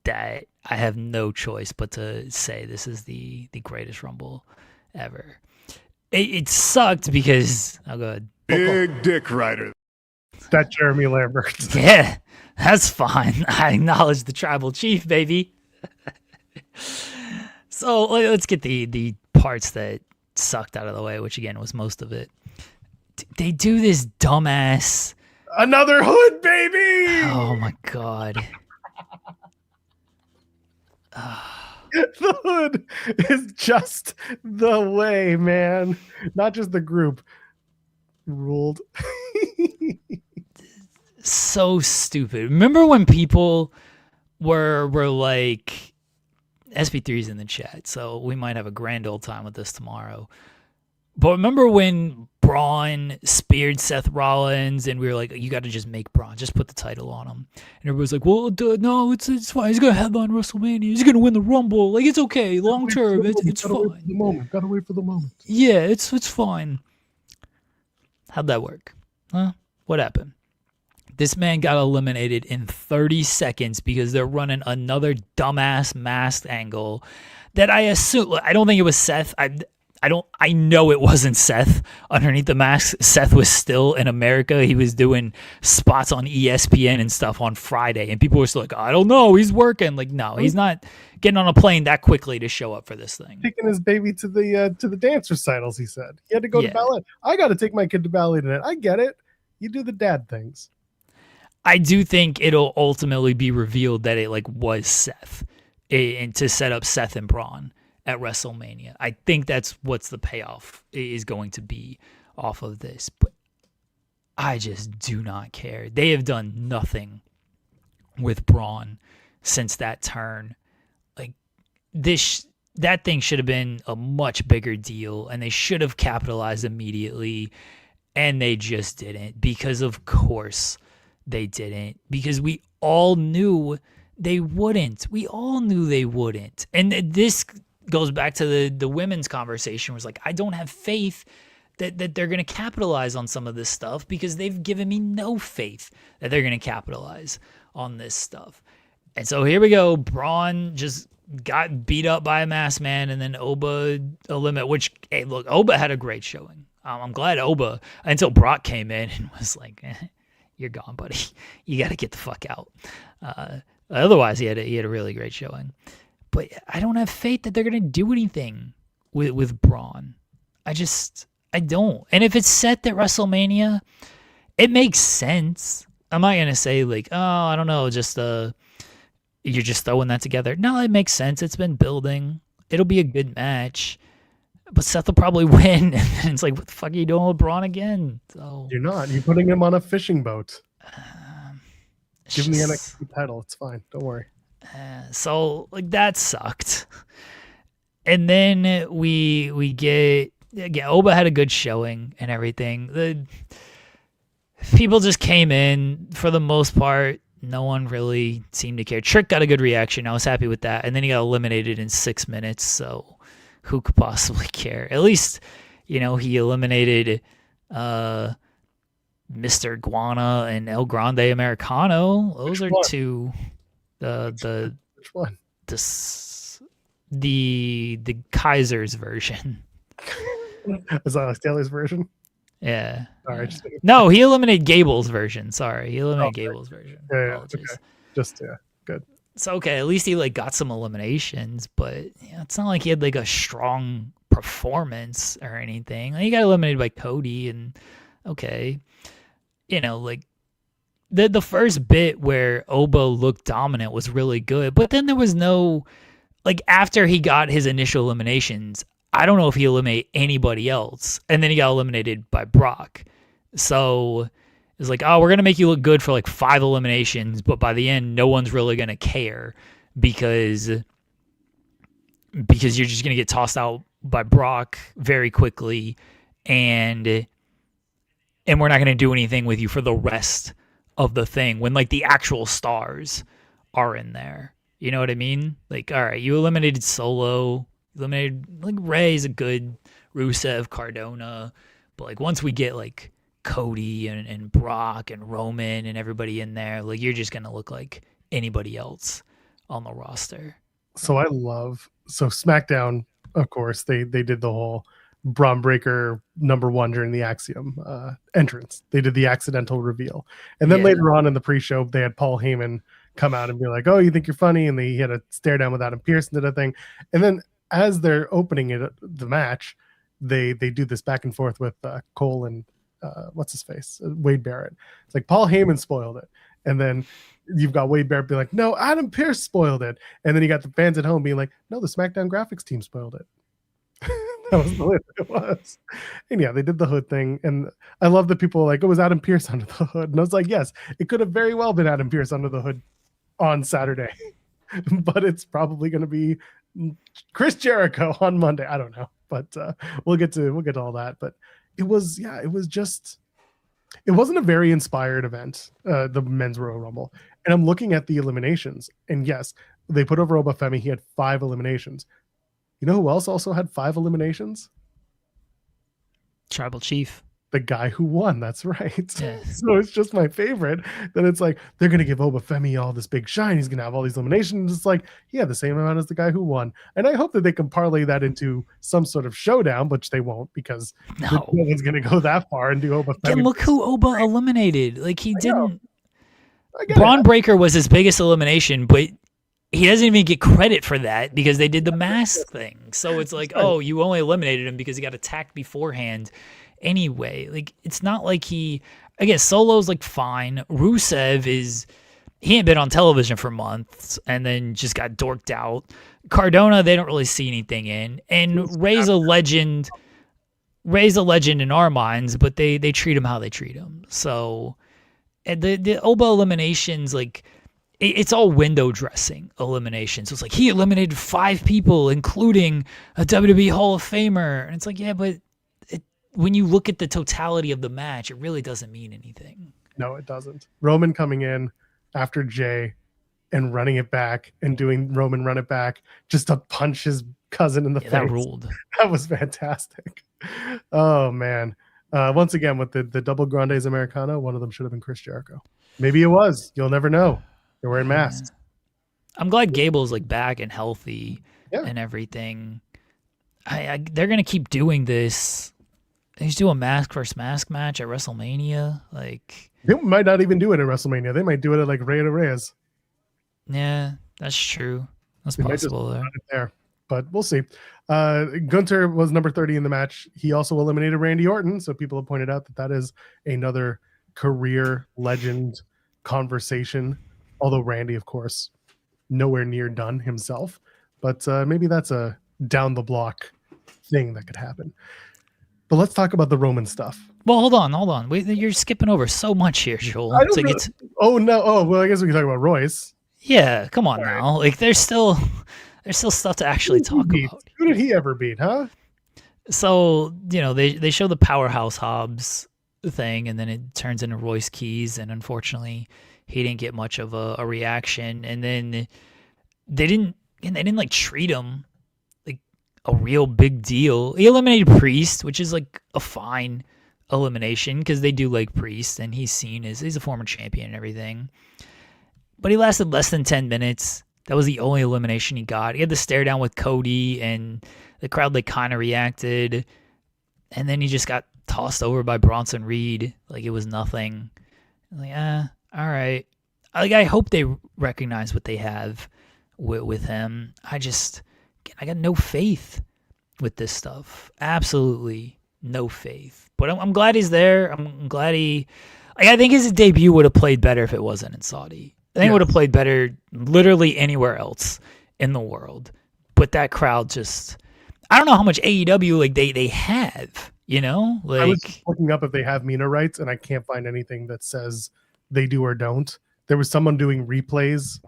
that I have no choice but to say this is the greatest Rumble ever. It sucked because go ahead. Big Dick Rider. That Jeremy Lambert. Yeah, that's fine. I acknowledge the tribal chief, baby. So let's get the parts that sucked out of the way, which again was most of it. They do this dumbass another hood, baby. Oh my god. The hood is just the way, man. Not just the group. Ruled. So stupid. Remember when people were like, SP3's in the chat, so we might have a grand old time with this tomorrow. But remember when Braun speared Seth Rollins and we were like, you got to just make Braun, just put the title on him. And everybody's like, well, no, it's fine. He's going to headline WrestleMania. He's going to win the Rumble. Like, it's okay. Long term, it's fine. Gotta wait for the moment. Yeah, it's fine. How'd that work? Huh? What happened? This man got eliminated in 30 seconds because they're running another dumbass masked angle that I assume, I don't think it was Seth. I know it wasn't Seth underneath the mask. Seth was still in America. He was doing spots on ESPN and stuff on Friday, and people were still like, I don't know, he's working. Like, no, he's not getting on a plane that quickly to show up for this thing. Taking his baby to the dance recitals, he said. He had to go to ballet. I got to take my kid to ballet tonight. I get it. You do the dad things. I do think it'll ultimately be revealed that it like was Seth, and to set up Seth and Braun at WrestleMania. I think that's what's the payoff is going to be off of this. But I just do not care. They have done nothing with Braun since that turn. Like that thing should have been a much bigger deal, and they should have capitalized immediately, and they just didn't, because of course they didn't, because we all knew they wouldn't. We all knew they wouldn't. And this goes back to the women's conversation, was like, I don't have faith that they're going to capitalize on some of this stuff, because they've given me no faith that they're going to capitalize on this stuff. And so here we go. Braun just got beat up by a masked man, and then Oba eliminated, which, hey, look, Oba had a great showing. I'm glad Oba, until Brock came in and was like, you're gone, buddy. You got to get the fuck out. Otherwise, he had a really great showing. But I don't have faith that they're going to do anything with Braun. I don't. And if it's set at WrestleMania, it makes sense. I'm not going to say like, oh, I don't know, just you're just throwing that together. No, it makes sense. It's been building. It'll be a good match. But Seth will probably win. And it's like, what the fuck are you doing with Braun again? So You're not. You're putting him on a fishing boat. Give him the NXT title. It's fine. Don't worry. So like that sucked. And then we get, again, Oba had a good showing and everything. The people just came in for the most part. No one really seemed to care. Trick got a good reaction. I was happy with that. And then he got eliminated in 6 minutes. So who could possibly care? At least, he eliminated Mr. Guana and El Grande Americano. Those are two. Which one? The Kaiser's version. Is that Taylor's version? Yeah. All right. No, he eliminated Gable's version. Sorry, he eliminated Gable's version. Yeah. Okay. Good. It's okay. At least he got some eliminations, but it's not like he had a strong performance or anything. He got eliminated by Cody, and okay, the first bit where Oba looked dominant was really good, but then there was no, after he got his initial eliminations, I don't know if he eliminated anybody else, and then he got eliminated by Brock. So it's like, oh, we're going to make you look good for 5 eliminations, but by the end, no one's really going to care because you're just going to get tossed out by Brock very quickly, and we're not going to do anything with you for the rest of the thing when the actual stars are in there. You know what I mean? All right, you eliminated Solo, eliminated Ray's a good, Rusev, Cardona, but once we get Cody and Brock and Roman and everybody in there, you're just gonna look like anybody else on the roster. So SmackDown, of course, they did the whole Braun Breaker #1 during the Axiom entrance. They did the accidental reveal, and then later on in the pre-show, they had Paul Heyman come out and be like, "Oh, you think you're funny?" And he had a stare down with Adam Pearce and did a thing. And then as they're opening the match, they do this back and forth with Cole and what's his face, Wade Barrett. It's like Paul Heyman spoiled it, and then you've got Wade Barrett being like, "No, Adam Pearce spoiled it," and then you got the fans at home being like, "No, the SmackDown graphics team spoiled it." That was the way it was. And yeah, they did the hood thing, and I love that people were like, "Oh, was Adam Pearce under the hood?" And I was like, "Yes, it could have very well been Adam Pearce under the hood on Saturday, but it's probably going to be Chris Jericho on Monday." I don't know, but we'll get to all that. But it wasn't a very inspired event, the men's Royal Rumble. And I'm looking at the eliminations, and yes, they put over Obafemi. He had 5 eliminations. You know who else also had 5 eliminations? Tribal Chief. the guy who won. That's right. Yeah. So it's just my favorite that it's like they're gonna give Obafemi all this big shine. He's gonna have all these eliminations. It's like he had the same amount as the guy who won. And I hope that they can parlay that into some sort of showdown, which they won't because no one's gonna go that far and do Obafemi. And look who Oba eliminated. Like he didn't. Know. Braun Breaker was his biggest elimination, but he doesn't even get credit for that because they did the mask thing. So it's like, oh, you only eliminated him because he got attacked beforehand. Anyway, like it's not like I guess Solo's like fine. Rusev he ain't been on television for months and then just got dorked out. Cardona, they don't really see anything in. And Ray's a legend in our minds, but they treat him how they treat him. So the Oba eliminations, like it's all window dressing eliminations. So it's like he eliminated 5 people, including a WWE Hall of Famer. And it's like, yeah, but when you look at the totality of the match, it really doesn't mean anything. No, it doesn't. Roman coming in after Jay and running it back and doing Roman run it back just to punch his cousin in the face. That ruled. That was fantastic. Oh, man. Once again, with the double Grandes Americano, one of them should have been Chris Jericho. Maybe it was. You'll never know. They're wearing masks. I'm glad Gable's like back and healthy and everything. They're going to keep doing this. They just do a mask versus mask match at WrestleMania. Like they might not even do it at WrestleMania. They might do it at like Rey de Reyes. Yeah, that's true. That's possible there. But we'll see. Gunther was number 30 in the match. He also eliminated Randy Orton. So people have pointed out that is another career legend conversation. Although Randy, of course, nowhere near done himself. But maybe that's a down the block thing that could happen. But let's talk about the Roman stuff. Well, hold on. Wait, you're skipping over so much here, Joel. Oh no. Oh well, I guess we can talk about Royce. Yeah, come on now. Like there's still stuff to actually talk about. Who did he ever beat, huh? So they show the Powerhouse Hobbs thing, and then it turns into Royce Keys, and unfortunately, he didn't get much of a reaction. And then they didn't like treat him a real big deal. He eliminated Priest, which is like a fine elimination because they do like Priest and he's seen as he's a former champion and everything. But he lasted less than 10 minutes. That was the only elimination he got. He had the stare down with Cody and the crowd like kind of reacted. And then he just got tossed over by Bronson Reed like it was nothing. Like, all right. I hope they recognize what they have with him. I got no faith with this stuff. Absolutely no faith. But I'm glad he's there. I'm glad I think his debut would have played better if it wasn't in Saudi. I think it would have played better literally anywhere else in the world. But that crowd just... I don't know how much AEW like they have, Like, I was looking up if they have MENA rights, and I can't find anything that says they do or don't. There was someone doing replays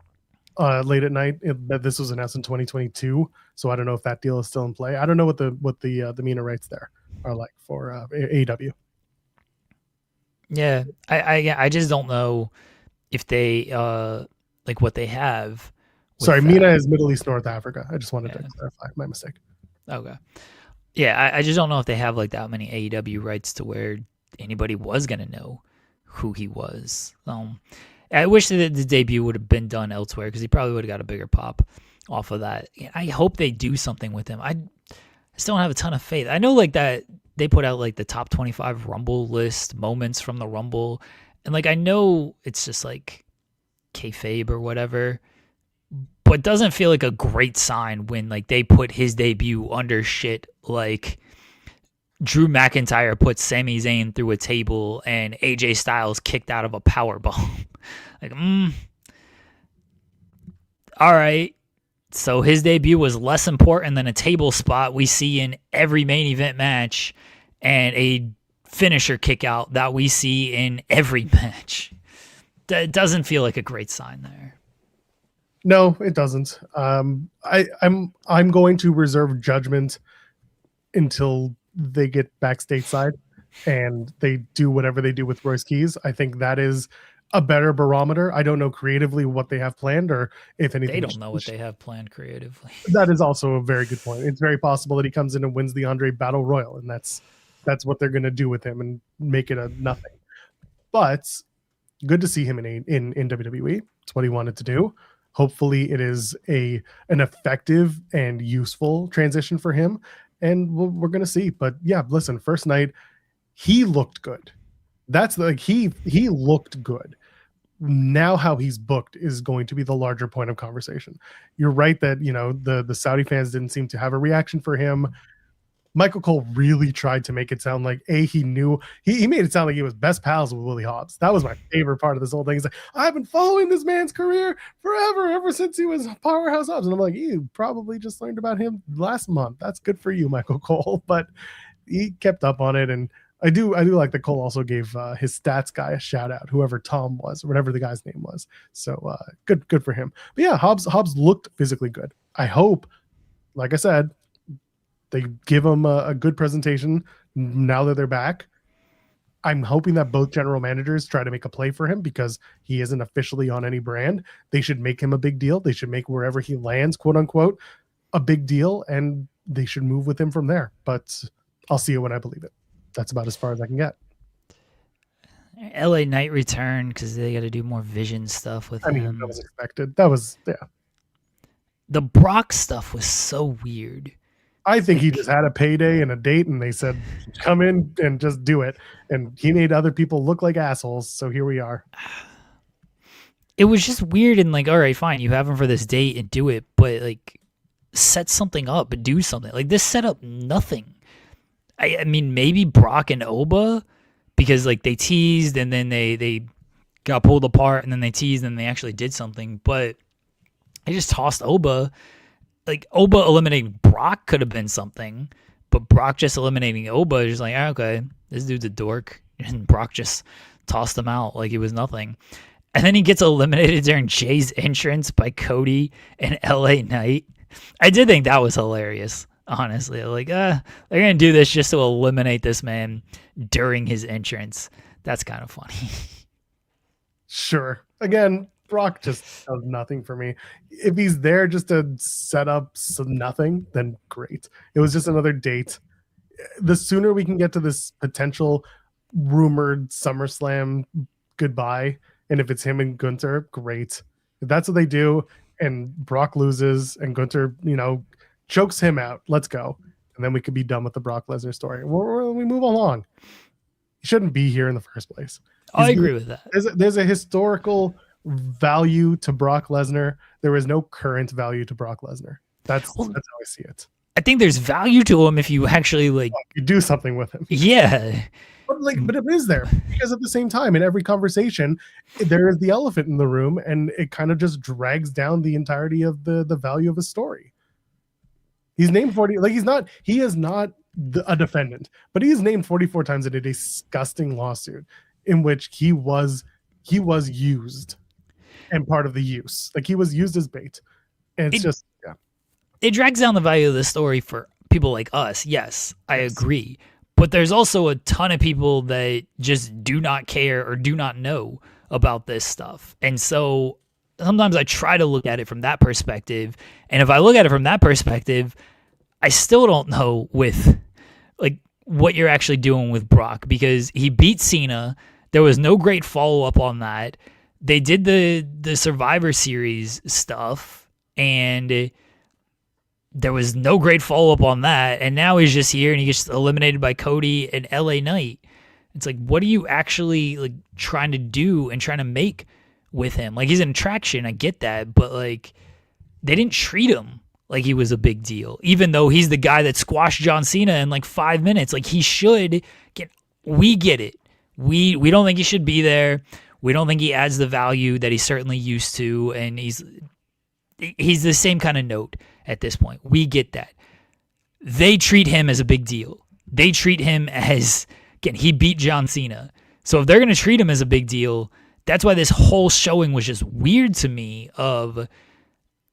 late at night. This was announced in 2022, so I don't know if that deal is still in play. I don't know what the MENA rights there are like for AEW. Yeah, I just don't know if they like what they have. Sorry, MENA is Middle East North Africa. I just wanted to clarify my mistake. Okay. Yeah, I just don't know if they have like that many AEW rights to where anybody was gonna know who he was. I wish that the debut would have been done elsewhere because he probably would have got a bigger pop off of that. I hope they do something with him. I just don't have a ton of faith. I know like that they put out like the top 25 Rumble list moments from the Rumble. And like I know it's just like kayfabe or whatever, but it doesn't feel like a great sign when like they put his debut under shit like Drew McIntyre put Sami Zayn through a table and AJ Styles kicked out of a powerbomb. Like, all right. So his debut was less important than a table spot we see in every main event match and a finisher kick out that we see in every match. That doesn't feel like a great sign there. No, it doesn't. I'm going to reserve judgment until they get backstage side and they do whatever they do with Royce Keys. I think that is a better barometer. I don't know creatively what they have planned or if anything. They don't know what they have planned creatively. That is also a very good point. It's very possible that he comes in and wins the Andre Battle Royal, and that's that's what they're going to do with him and make it a nothing. But good to see him in WWE. It's what he wanted to do. Hopefully it is an effective and useful transition for him, and we're going to see. But yeah, listen, first night he looked good. That's like he looked good. Now how he's booked is going to be the larger point of conversation. You're right that, you know, the Saudi fans didn't seem to have a reaction for him. Michael Cole really tried to make it sound like he knew he made it sound like he was best pals with Willie Hobbs. That was my favorite part of this whole thing. He's like, I've been following this man's career forever, ever since he was Powerhouse Hobbs. And I'm like, you probably just learned about him last month. That's good for you, Michael Cole. But he kept up on it, and I do like that Cole also gave his stats guy a shout out, whoever Tom was, or whatever the guy's name was. So good for him. But yeah, Hobbs looked physically good. I hope, like I said, they give him a good presentation now that they're back. I'm hoping that both general managers try to make a play for him, because he isn't officially on any brand. They should make him a big deal. They should make wherever he lands, quote unquote, a big deal, and they should move with him from there. But I'll see it when I believe it. That's about as far as I can get. LA Knight returned because they got to do more Vision stuff with him. I mean, that was expected. That was, yeah. The Brock stuff was so weird. I think he just had a payday and a date, and they said, come in and just do it. And he made other people look like assholes. So here we are. It was just weird, and like, all right, fine, you have him for this date and do it, but like, set something up and do something. Like, this set up nothing. I mean, maybe Brock and Oba, because like they teased and then they got pulled apart, and then they teased and they actually did something, but they just tossed Oba. Like, Oba eliminating Brock could have been something, but Brock just eliminating Oba is just like, okay, this dude's a dork, and Brock just tossed him out like it was nothing. And then he gets eliminated during Jay's entrance by Cody and LA Knight. I did think that was hilarious, honestly. Like, they're going to do this just to eliminate this man during his entrance. That's kind of funny. Sure. Again, Brock just does nothing for me. If he's there just to set up some nothing, then great. It was just another date. The sooner we can get to this potential rumored SummerSlam goodbye, and if it's him and Gunther, great. If that's what they do, and Brock loses and Gunther, you know, chokes him out, let's go. And then we could be done with the Brock Lesnar story. We move along. He shouldn't be here in the first place. I agree with that. There's a historical value to Brock Lesnar. There is no current value to Brock Lesnar. That's how I see it. I think there's value to him if you actually like you do something with him. Yeah. But it is there, because at the same time, in every conversation, there is the elephant in the room, and it kind of just drags down the entirety of the value of a story. He's named 40, like he is not a defendant, but he is named 44 times in a disgusting lawsuit in which he was used and part of the use. Like, he was used as bait. And it's it drags down the value of the story for people like us. Yes, I agree. But there's also a ton of people that just do not care or do not know about this stuff. And so sometimes I try to look at it from that perspective. And if I look at it from that perspective, I still don't know with like what you're actually doing with Brock, because he beat Cena. There was no great follow-up on that. They did the Survivor Series stuff, and there was no great follow-up on that, and now he's just here and he gets eliminated by Cody and LA Knight. It's like, what are you actually like trying to do and trying to make with him? Like, he's an attraction, I get that, but like, they didn't treat him like he was a big deal, even though he's the guy that squashed John Cena in like 5 minutes. Like, he should get, we get it. We don't think he should be there. We don't think he adds the value that he's certainly used to, and he's the same kind of note at this point. We get that. They treat him as a big deal. They treat him as, again, he beat John Cena. So if they're going to treat him as a big deal, that's why this whole showing was just weird to me of,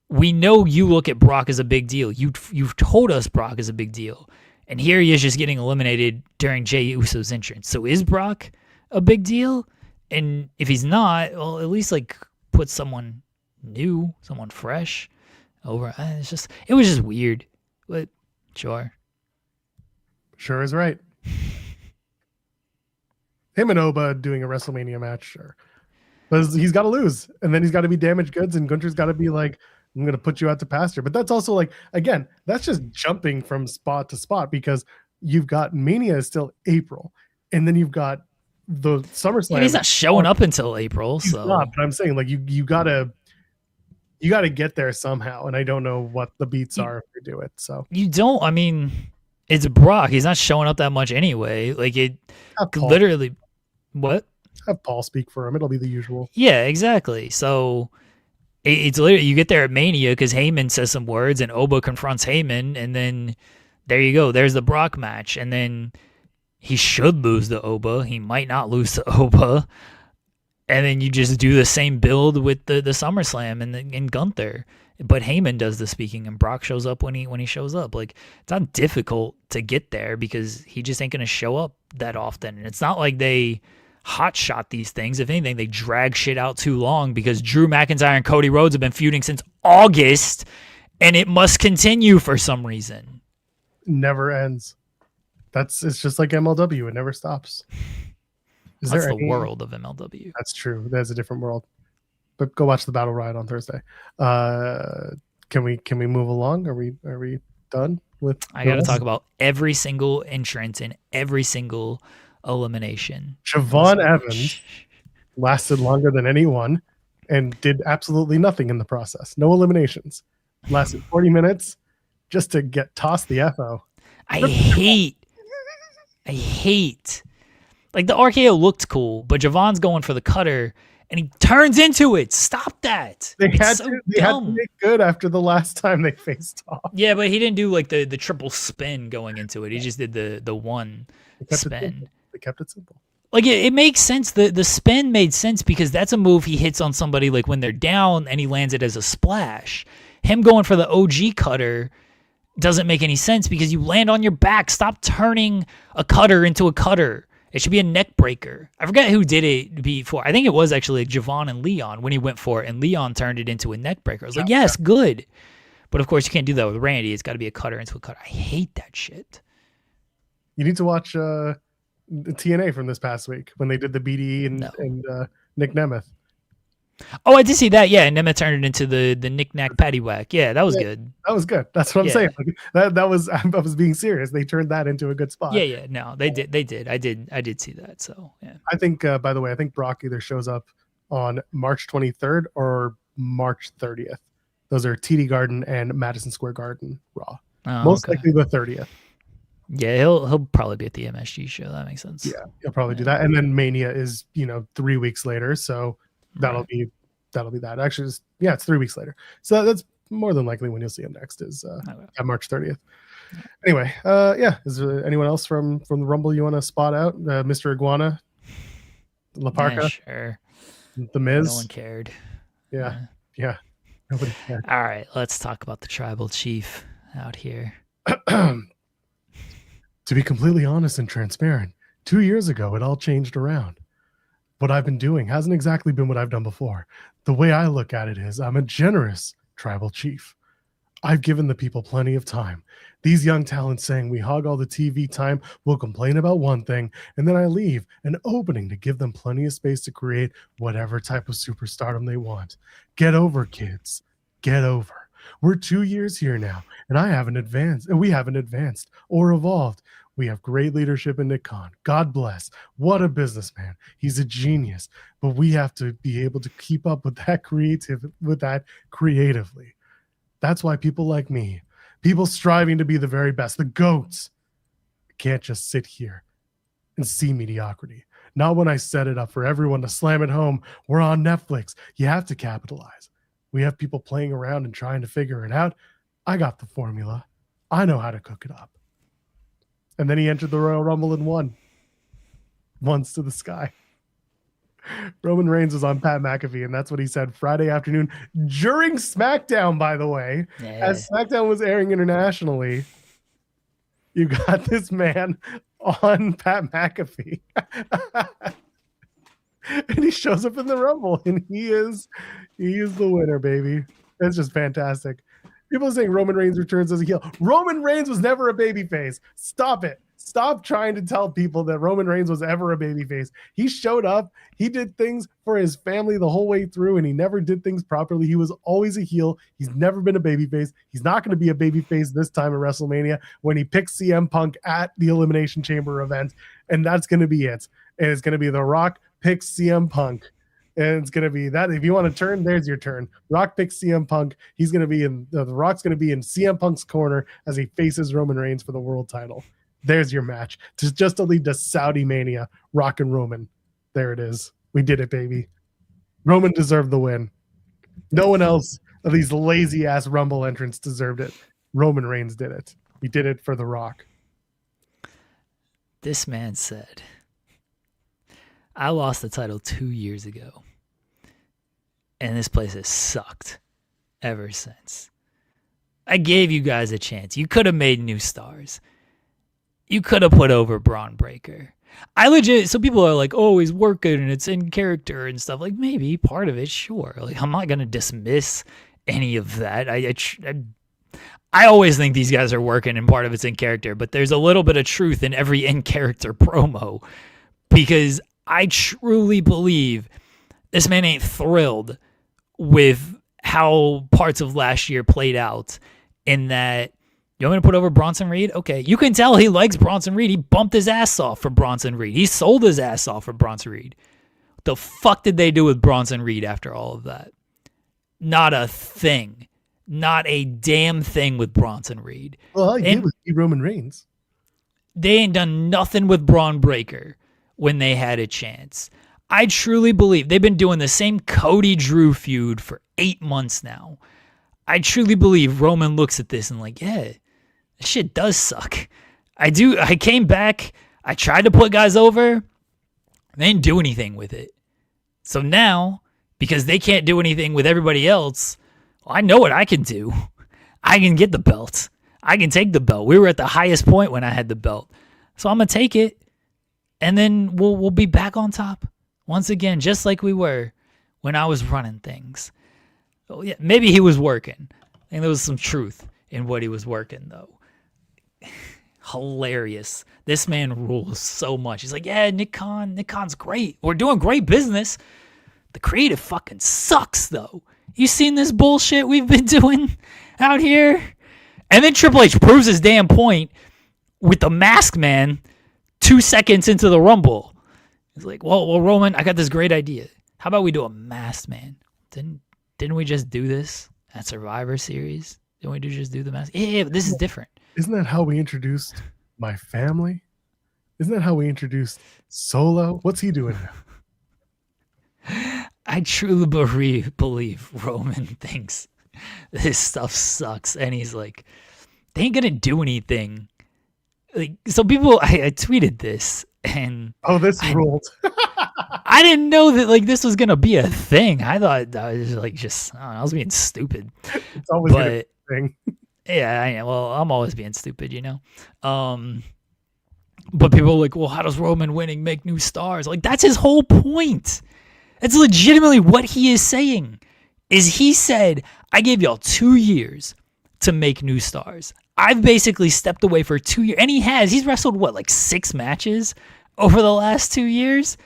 we know you look at Brock as a big deal. You've told us Brock is a big deal. And here he is just getting eliminated during Jey Uso's entrance. So is Brock a big deal? And if he's not, well, at least like put someone new, someone fresh over. It was just weird, but sure. Sure is right. Him and Oba doing a WrestleMania match, sure. But he's got to lose, and then he's got to be damaged goods, and Gunter's got to be like, I'm going to put you out to pasture. But that's also like, again, that's just jumping from spot to spot because you've got Mania is still April, and then you've got the SummerSlam. And he's not showing up until April, He's so not, but I'm saying like you gotta get there somehow, and I don't know what the beats are if you do it. So you don't. I mean, it's Brock. He's not showing up that much anyway. Like it, literally. What? Have Paul speak for him. It'll be the usual. Yeah, exactly. So it's literally you get there at Mania because Heyman says some words and Oba confronts Heyman, and then there you go. There's the Brock match, and then he should lose to Oba. He might not lose to Oba, and then you just do the same build with the SummerSlam and Gunther. But Heyman does the speaking, and Brock shows up when he shows up. Like it's not difficult to get there because he just ain't gonna show up that often, and it's not like they hot shot these things. If anything, they drag shit out too long because Drew McIntyre and Cody Rhodes have been feuding since August, and it must continue for some reason. Never ends. It's just like MLW. It never stops. That's the world of MLW. That's true. That's a different world. But go watch the Battle Riot on Thursday. Can we move along? Are we done with? I got to talk about every single entrance and every single elimination. Javon Evans lasted longer than anyone and did absolutely nothing in the process. No eliminations. Lasted 40 minutes just to get tossed the FO. I hate. Like the RKO looked cool, but Javon's going for the cutter and he turns into it. Stop that. They had to make good after the last time they faced off. Yeah, but he didn't do like the triple spin going into it. He just did the one spin. They kept it simple. Like it makes sense. The spin made sense because that's a move he hits on somebody like when they're down and he lands it as a splash. Him going for the OG cutter doesn't make any sense because you land on your back. Stop turning a cutter into a cutter. It should be a neck breaker. I forget who did it before. I think it was actually like Javon and Leon when he went for it, and Leon turned it into a neck breaker. I was like, yes, good. But of course, you can't do that with Randy. It's got to be a cutter into a cutter. I hate that shit. You need to watch the TNA from this past week when they did the BDE and Nick Nemeth. Oh, I did see that. Yeah, and Nemeth turned it into the knick-knack paddywhack. Yeah, that was good. That was good. That's what I'm saying. Like, that was I was being serious. They turned that into a good spot. Yeah. No, they did. I did see that. So yeah. I think. By the way, I think Brock either shows up on March 23rd or March 30th. Those are TD Garden and Madison Square Garden Raw. Most likely the 30th. Yeah, he'll probably be at the MSG show. That makes sense. Yeah, he'll probably do that. And then Mania is 3 weeks later, so that'll be that. Actually, it's 3 weeks later. So that's more than likely when you'll see him next is at March 30th. Anyway, is there anyone else from the Rumble you want to spot out? Mr. Iguana, La Parka, sure. The Miz. No one cared. Yeah. Nobody cared. All right, let's talk about the tribal chief out here. To be completely honest and transparent, 2 years ago, it all changed around. What I've been doing hasn't exactly been what I've done before. The way I look at it is I'm a generous tribal chief. I've given the people plenty of time. These young talents saying we hog all the TV time will complain about one thing, and then I leave an opening to give them plenty of space to create whatever type of superstardom they want. Get over, kids. Get over. We're 2 years here now, and we haven't advanced or evolved. We have great leadership in Nick Khan. God bless. What a businessman. He's a genius. But we have to be able to keep up with that creatively. That's why people like me, people striving to be the very best, the GOATs, can't just sit here and see mediocrity. Not when I set it up for everyone to slam it home. We're on Netflix. You have to capitalize. We have people playing around and trying to figure it out. I got the formula. I know how to cook it up. And then he entered the Royal Rumble and won. Once to the sky. Roman Reigns was on Pat McAfee, and that's what he said Friday afternoon during SmackDown, by the way. Yeah. As SmackDown was airing internationally, you got this man on Pat McAfee. And he shows up in the Rumble, and he is the winner, baby. That's just fantastic. People are saying Roman Reigns returns as a heel. Roman Reigns was never a babyface. Stop it. Stop trying to tell people that Roman Reigns was ever a babyface. He showed up. He did things for his family the whole way through, and he never did things properly. He was always a heel. He's never been a babyface. He's not going to be a babyface this time at WrestleMania when he picks CM Punk at the Elimination Chamber event, and that's going to be it. And it's going to be The Rock picks CM Punk. And it's going to be that. If you want to turn, there's your turn. Rock picks CM Punk. He's going to be in the Rock's going to be in CM Punk's corner as he faces Roman Reigns for the world title. There's your match. Just to lead to Saudi Mania, Rock and Roman. There it is. We did it, baby. Roman deserved the win. No one else of these lazy ass Rumble entrants deserved it. Roman Reigns did it. He did it for The Rock. This man said, I lost the title 2 years ago, and this place has sucked ever since. I gave you guys a chance. You could have made new stars. You could have put over Braun Breaker. So people are like, oh, he's working and it's in character and stuff. Like, maybe part of it, sure. Like, I'm not going to dismiss any of that. I always think these guys are working and part of it's in character, but there's a little bit of truth in every in character promo, because I truly believe this man ain't thrilled with how parts of last year played out, in that, you want me to put over Bronson Reed? Okay. You can tell he likes Bronson Reed. He bumped his ass off for Bronson Reed. He sold his ass off for Bronson Reed. What the fuck did they do with Bronson Reed after all of that? Not a thing. Not a damn thing with Bronson Reed. Well, all he did was beat Roman Reigns. They ain't done nothing with Braun Breaker when they had a chance. I truly believe they've been doing the same Cody Drew feud for 8 months now. I truly believe Roman looks at this and like, yeah, this shit does suck. I came back. I tried to put guys over. They didn't do anything with it. So now, because they can't do anything with everybody else, well, I know what I can do. I can get the belt. I can take the belt. We were at the highest point when I had the belt. So I'm going to take it. And then we'll be back on top once again, just like we were when I was running things. Oh, yeah, maybe he was working. I think there was some truth in what he was working, though. Hilarious. This man rules so much. He's like, yeah, Nick Khan's great. We're doing great business. The creative fucking sucks, though. You seen this bullshit we've been doing out here? And then Triple H proves his damn point with the Masked Man 2 seconds into the Rumble. He's like, well, Roman, I got this great idea. How about we do a Masked Man? Didn't we just do this at Survivor Series? Didn't we just do the Masked? Yeah, but this is different. Isn't that how we introduced my family? Isn't that how we introduced Solo? What's he doing now? I truly believe Roman thinks this stuff sucks, and he's like, they ain't gonna do anything. Like, so people, I tweeted this, and this ruled. I didn't know that like this was gonna be a thing. I thought I was like I was being stupid. It's always gonna be a thing. Yeah, I am. Well, I'm always being stupid, you know. But people are like, well, how does Roman winning make new stars? Like, that's his whole point. It's legitimately what he is saying. Is he said, I gave y'all 2 years to make new stars. I've basically stepped away for 2 years. And he's wrestled, like 6 matches over the last 2 years?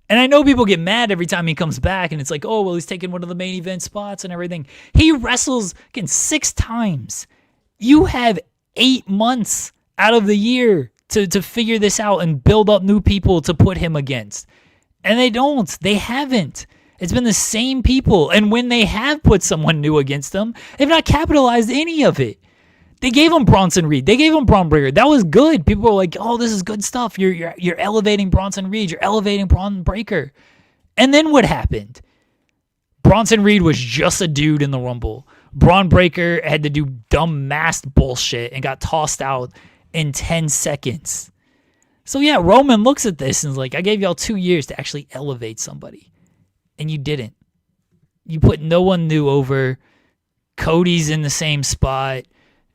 And I know people get mad every time he comes back, and it's like, oh, well, he's taking one of the main event spots and everything. He wrestles, again, 6 times. You have 8 months out of the year to figure this out and build up new people to put him against. And they don't. They haven't. It's been the same people. And when they have put someone new against them, they've not capitalized any of it. They gave him Bronson Reed. They gave him Braun Breaker. That was good. People were like, oh, this is good stuff. You're elevating Bronson Reed. You're elevating Braun Breaker. And then what happened? Bronson Reed was just a dude in the Rumble. Braun Breaker had to do dumb masked bullshit and got tossed out in 10 seconds. So yeah, Roman looks at this and is like, I gave y'all 2 years to actually elevate somebody. And you didn't. You put no one new over. Cody's in the same spot.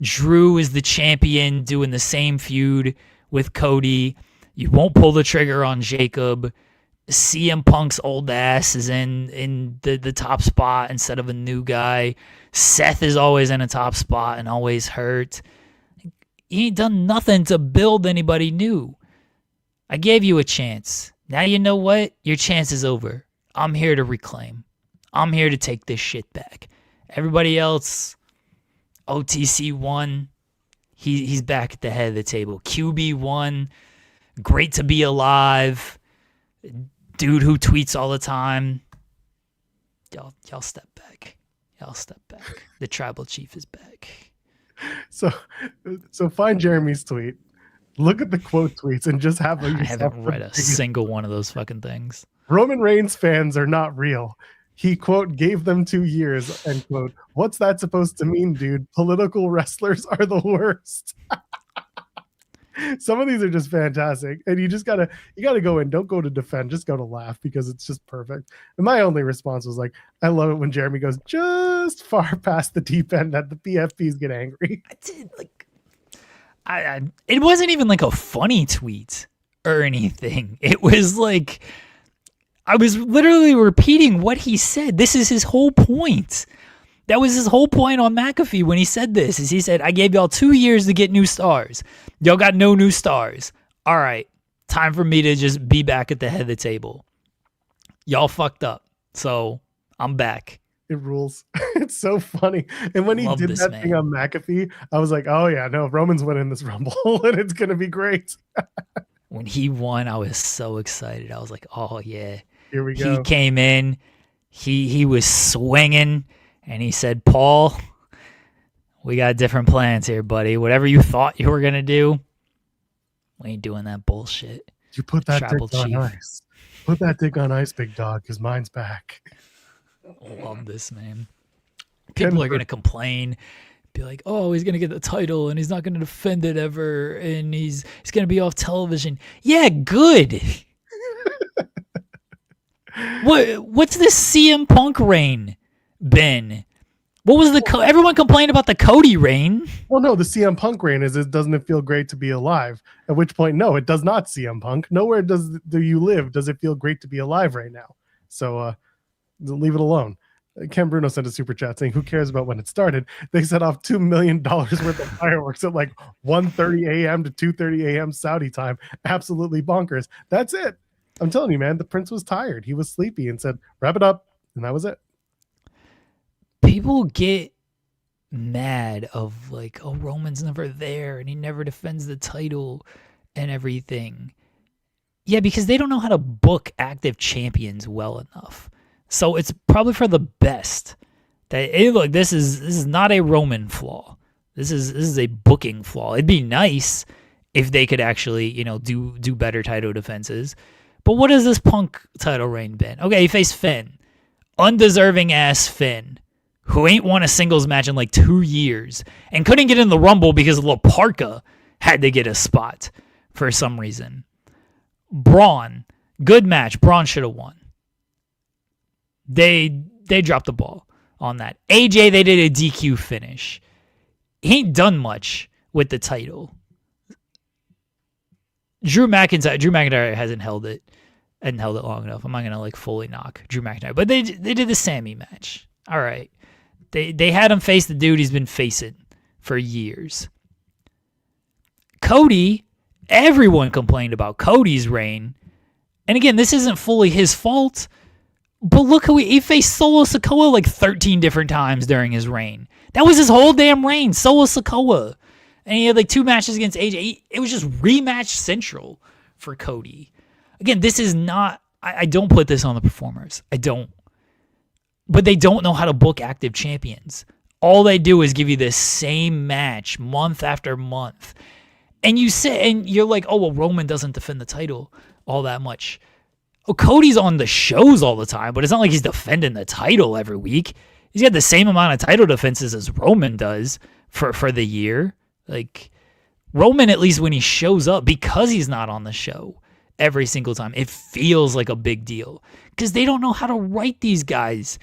Drew is the champion doing the same feud with Cody. You won't pull the trigger on Jacob. CM Punk's old ass is in the top spot instead of a new guy. Seth is always in a top spot and always hurt. You ain't done nothing to build anybody new. I gave you a chance. Now you know what? Your chance is over. I'm here to reclaim. I'm here to take this shit back. Everybody else, OTC won. He's back at the head of the table. QB won. Great to be alive. Dude who tweets all the time. Y'all step back. Y'all step back. The tribal chief is back. So find Jeremy's tweet. Look at the quote tweets and just have. I haven't read a single one of those fucking things. Roman Reigns fans are not real. He, quote, gave them 2 years, end quote. What's that supposed to mean, dude? Political wrestlers are the worst. Some of these are just fantastic. And you gotta go in. Don't go to defend. Just go to laugh because it's just perfect. And my only response was like, I love it when Jeremy goes just far past the deep end that the PFPs get angry. I did it wasn't even like a funny tweet or anything. It was like, I was literally repeating what he said. This is his whole point. That was his whole point on McAfee when he said this. Is he said, I gave y'all 2 years to get new stars. Y'all got no new stars. All right, time for me to just be back at the head of the table. Y'all fucked up, so I'm back. It rules. It's so funny. And when he did that thing on McAfee, I was like, oh yeah, no, Roman's winning this Rumble and it's going to be great. When he won, I was so excited. I was like, oh yeah. Here we go. He came in, he was swinging, and he said, Paul, we got different plans here, buddy. Whatever you thought you were going to do, we ain't doing that bullshit. You put that dick on ice. Put that dick on ice, big dog, because mine's back. Love this, man. People are going to complain, be like, oh, he's going to get the title, and he's not going to defend it ever, and he's going to be off television. Yeah, good. What's this CM Punk reign been? What was everyone complained about the Cody reign? Well, no, the CM Punk reign is, doesn't it feel great to be alive? At which point, no, it does not, CM Punk. Nowhere do you live does it feel great to be alive right now. So leave it alone. Ken Bruno sent a super chat saying, who cares about when it started? They set off $2 million worth of fireworks at like 1:30 a.m. to 2:30 a.m. Saudi time. Absolutely bonkers. That's it. I'm telling you, man, the prince was tired. He was sleepy and said, wrap it up. And that was it. People get mad of like, oh, Roman's never there and he never defends the title and everything. Yeah, because they don't know how to book active champions well enough. So it's probably for the best that, hey, look, this is not a Roman flaw. This is a booking flaw. It'd be nice if they could actually, do better title defenses. But what has this Punk title reign been? Okay, he faced Finn. Undeserving ass Finn, who ain't won a singles match in like 2 years and couldn't get in the Rumble because La Parka had to get a spot for some reason. Braun, good match. Braun should have won. They dropped the ball on that. AJ, they did a DQ finish. He ain't done much with the title. Drew McIntyre hasn't held it long enough. I'm not gonna like fully knock Drew McIntyre, but they did the Sammy match. All right, they had him face the dude he's been facing for years. Cody, everyone complained about Cody's reign, and again, this isn't fully his fault. But look who he faced Solo Sikoa like 13 different times during his reign. That was his whole damn reign, Solo Sikoa. And he had like 2 matches against AJ. It was just rematch central for Cody. Again, this is not, I don't put this on the performers. I don't. But they don't know how to book active champions. All they do is give you the same match month after month. And you're like, oh, well, Roman doesn't defend the title all that much. Oh, Cody's on the shows all the time, but it's not like he's defending the title every week. He's got the same amount of title defenses as Roman does for the year. Like, Roman, at least when he shows up, because he's not on the show every single time, it feels like a big deal. Because they don't know how to write these guys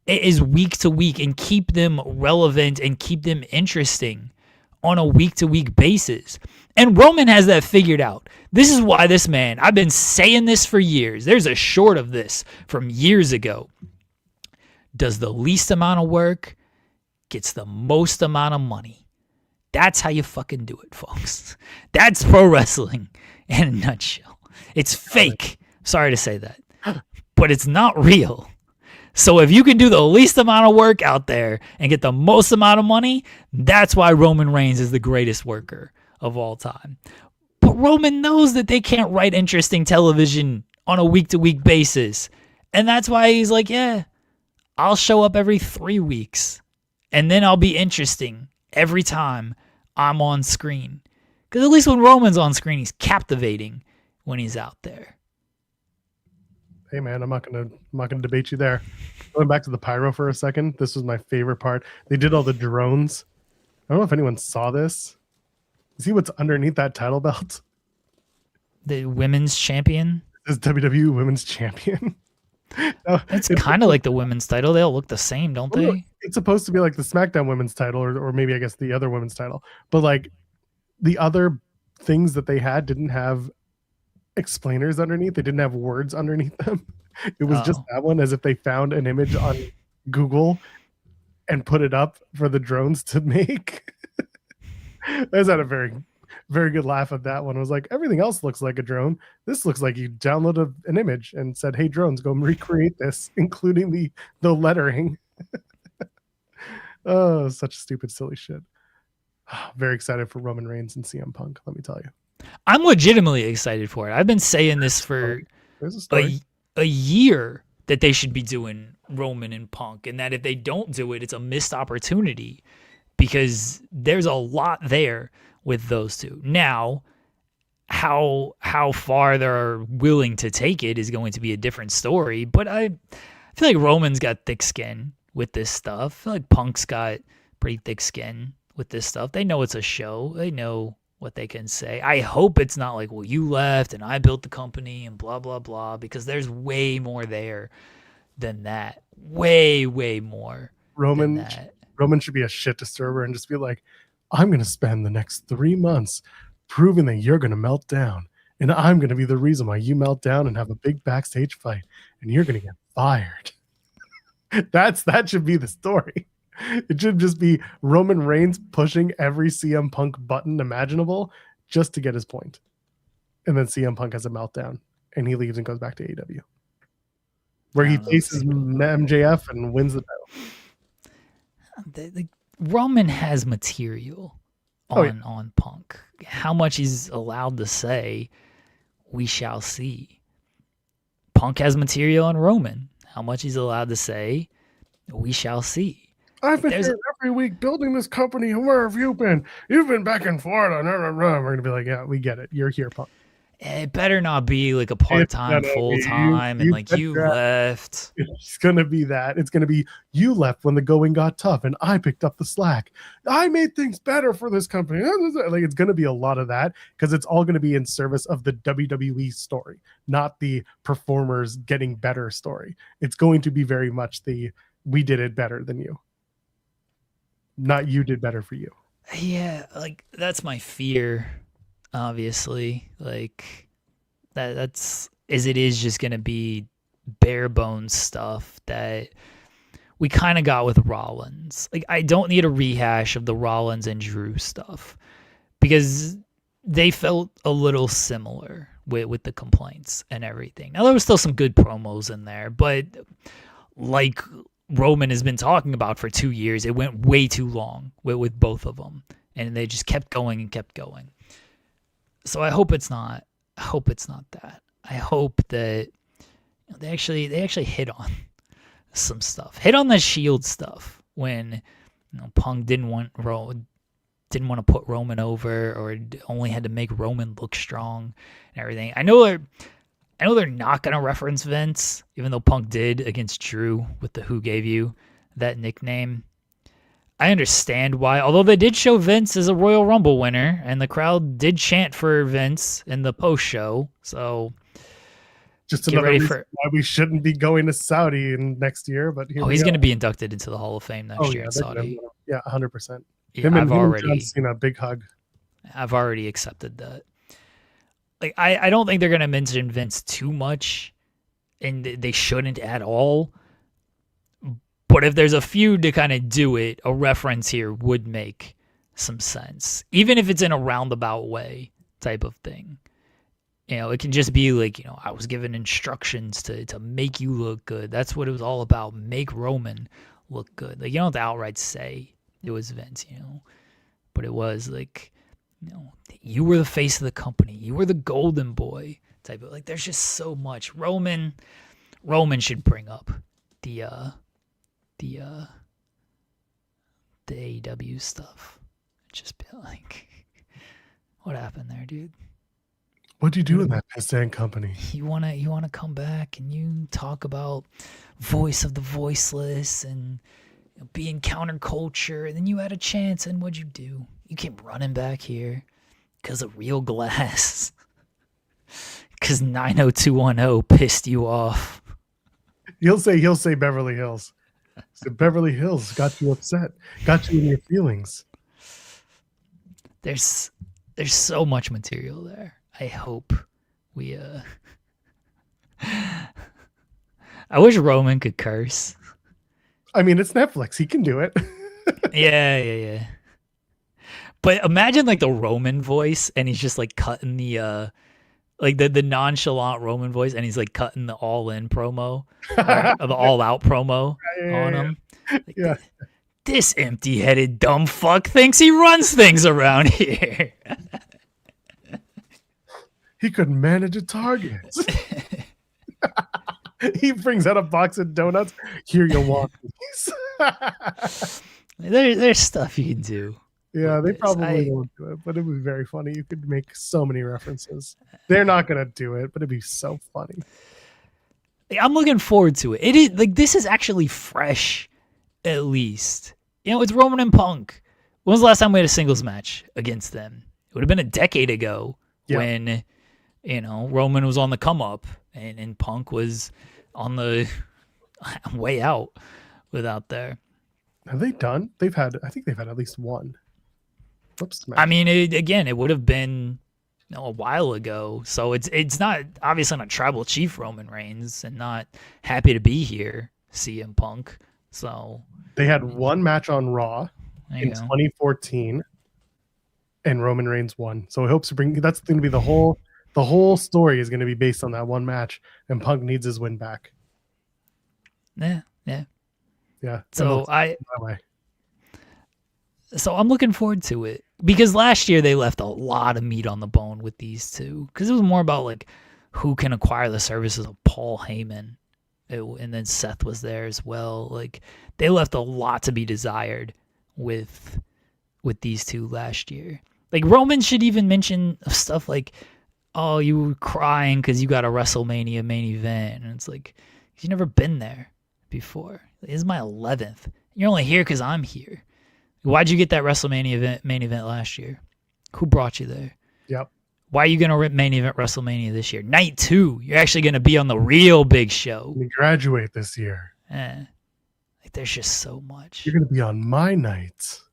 as week to week and keep them relevant and keep them interesting on a week-to-week basis. And Roman has that figured out. This is why this man, I've been saying this for years. There's a short of this from years ago. Does the least amount of work, gets the most amount of money. That's how you fucking do it, folks. That's pro wrestling in a nutshell. It's fake. Sorry to say that. But it's not real. So if you can do the least amount of work out there and get the most amount of money, that's why Roman Reigns is the greatest worker of all time. But Roman knows that they can't write interesting television on a week-to-week basis. And that's why he's like, yeah, I'll show up every 3 weeks. And then I'll be interesting every time I'm on screen. Because at least when Roman's on screen, he's captivating when he's out there. Hey man, I'm not gonna debate you there. Going back to the pyro for a second, this was my favorite part. They did all the drones. I don't know if anyone saw this. See what's underneath that title belt? The women's champion? This is WWE Women's Champion. It's kind of like the women's title. They all look the same, don't they? It's supposed to be like the SmackDown Women's title, or maybe I guess the other women's title. But like the other things that they had didn't have explainers underneath. They didn't have words underneath them. It was just that one, as if they found an image on Google and put it up for the drones to make. I just had a very, very good laugh at that one. I was like, everything else looks like a drone. This looks like you downloaded an image and said, hey, drones, go recreate this, including the lettering. Oh, such stupid, silly shit. Very excited for Roman Reigns and CM Punk, let me tell you. I'm legitimately excited for it. I've been saying this for a year that they should be doing Roman and Punk, and that if they don't do it, it's a missed opportunity because there's a lot there with those two. Now, how far they're willing to take it is going to be a different story, but I feel like Roman's got thick skin with this stuff. I feel like Punk's got pretty thick skin with this stuff. They know it's a show. They know what they can say. I hope it's not like, well, you left and I built the company and blah, blah, blah, because there's way more there than that. Way, way more. Roman should be a shit disturber and just be like, I'm going to spend the next 3 months proving that you're going to melt down. And I'm going to be the reason why you melt down and have a big backstage fight. And you're going to get fired. That should be the story. It should just be Roman Reigns pushing every CM Punk button imaginable just to get his point. And then CM Punk has a meltdown and he leaves and goes back to AEW, where he faces MJF and wins the title. Roman has material on Punk. How much he's allowed to say, we shall see. Punk has material on Roman. How much he's allowed to say, we shall see. I've been here every week building this company, and where have you been? You've been back in Florida. We're going to be like, yeah, we get it. You're here, Punk. It better not be like a part-time, full-time, and like you left. It's going to be that. It's going to be you left when the going got tough, and I picked up the slack. I made things better for this company. Like it's going to be a lot of that because it's all going to be in service of the WWE story, not the performers getting better story. It's going to be very much the we did it better than you. Not you did better for you. Yeah, like that's my fear, obviously. Like that's as it is just gonna be bare bones stuff that we kind of got with Rollins. Like I don't need a rehash of the Rollins and Drew stuff because they felt a little similar with the complaints and everything. Now there was still some good promos in there, but like Roman has been talking about for 2 years, it went way too long with both of them, and they just kept going and kept going. So I hope it's not. I hope it's not that. I hope that they actually hit on some stuff. Hit on the Shield stuff when Punk didn't want to put Roman over, or only had to make Roman look strong and everything. I know they're not going to reference Vince, even though Punk did against Drew with the Who Gave You that nickname. I understand why, although they did show Vince as a Royal Rumble winner, and the crowd did chant for Vince in the post-show, so just another reason why we shouldn't be going to Saudi next year. But he's going to be inducted into the Hall of Fame next year in Saudi. Yeah, 100%. Yeah, him and John Cena, big hug. I've already accepted that. Like I don't think they're going to mention Vince too much, and they shouldn't at all. But if there's a feud to kind of do it, a reference here would make some sense, even if it's in a roundabout way type of thing. You know, it can just be like, you know, I was given instructions to make you look good. That's what it was all about. Make Roman look good. Like, you don't have to outright say it was Vince, you know, but it was like, you know, you were the face of the company. You were the golden boy type of, like, there's just so much. Roman should bring up the AEW stuff. Just be like, what happened there, dude? What'd you do in that piss and company? You wanna come back and you talk about voice of the voiceless and, you know, being counterculture, and then you had a chance, and what'd you do? You came running back here because of Real Glass. Because 90210 pissed you off. He'll say Beverly Hills. So Beverly Hills got you upset, got you in your feelings. There's so much material there. I hope we I wish Roman could curse. I mean, it's Netflix. He can do it. Yeah. But imagine like the Roman voice, and he's just like cutting the like the nonchalant Roman voice, and he's like cutting the all in promo, or the all out promo on him. Like, Yeah. This empty headed dumb fuck thinks he runs things around here. He couldn't manage a target. He brings out a box of donuts. Here you want these. There's stuff you can do. Yeah, they this. probably won't do it, but it would be very funny. You could make so many references. They're not gonna do it, but it'd be so funny. I'm looking forward to it. It is like, this is actually fresh, at least. You know, it's Roman and Punk. When was the last time we had a singles match against them? It would have been a decade ago when, you know, Roman was on the come up and Punk was on the way out without there. Have they done? I think they've had at least one. Whoops. I mean, it would have been, you know, a while ago. So it's not, obviously not Tribal Chief Roman Reigns, and not happy to be here, CM Punk. So they had one match on Raw in 2014, and Roman Reigns won. So he hopes to bring. That's going to be the whole story is going to be based on that one match, and Punk needs his win back. Yeah. So So I'm looking forward to it, because last year they left a lot of meat on the bone with these two, because it was more about like who can acquire the services of Paul Heyman, and then Seth was there as well. Like, they left a lot to be desired with these two last year. Like, Roman should even mention stuff like, oh, you were crying because you got a WrestleMania main event, and it's like, you've never been there before. This is my 11th. You're only here because I'm here. Why'd you get that WrestleMania main event last year? Who brought you there? Yep. Why are you going to main event WrestleMania this year? Night 2. You're actually going to be on the real big show. We graduate this year. Like, there's just so much. You're going to be on my nights.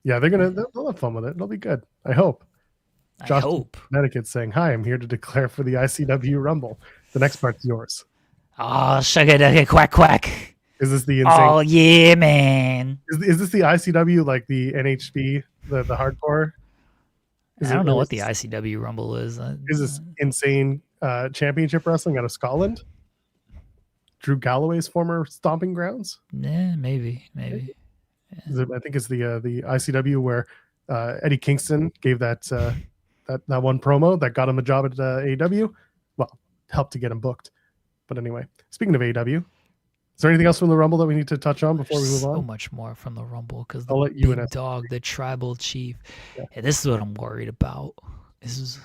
Yeah, they'll have fun with it. It'll be good. I hope. I hope. Connecticut saying, hi, I'm here to declare for the ICW Rumble. The next part's yours. Oh, sugar quack quack. Is this the insane? Oh, yeah, man. Is this the ICW, like the NHB, the hardcore? I don't know what the ICW Rumble is. Is this insane championship wrestling out of Scotland? Drew Galloway's former stomping grounds? Yeah, maybe. Yeah. I think it's the ICW where Eddie Kingston gave that one promo that got him a job at AEW. Well, helped to get him booked. But anyway, speaking of AEW, is there anything else from the Rumble that we need to touch on before we move on? So much more from the Rumble, because I'll the let you big dog, the Tribal Chief. Yeah. Yeah, this is what I'm worried about. This is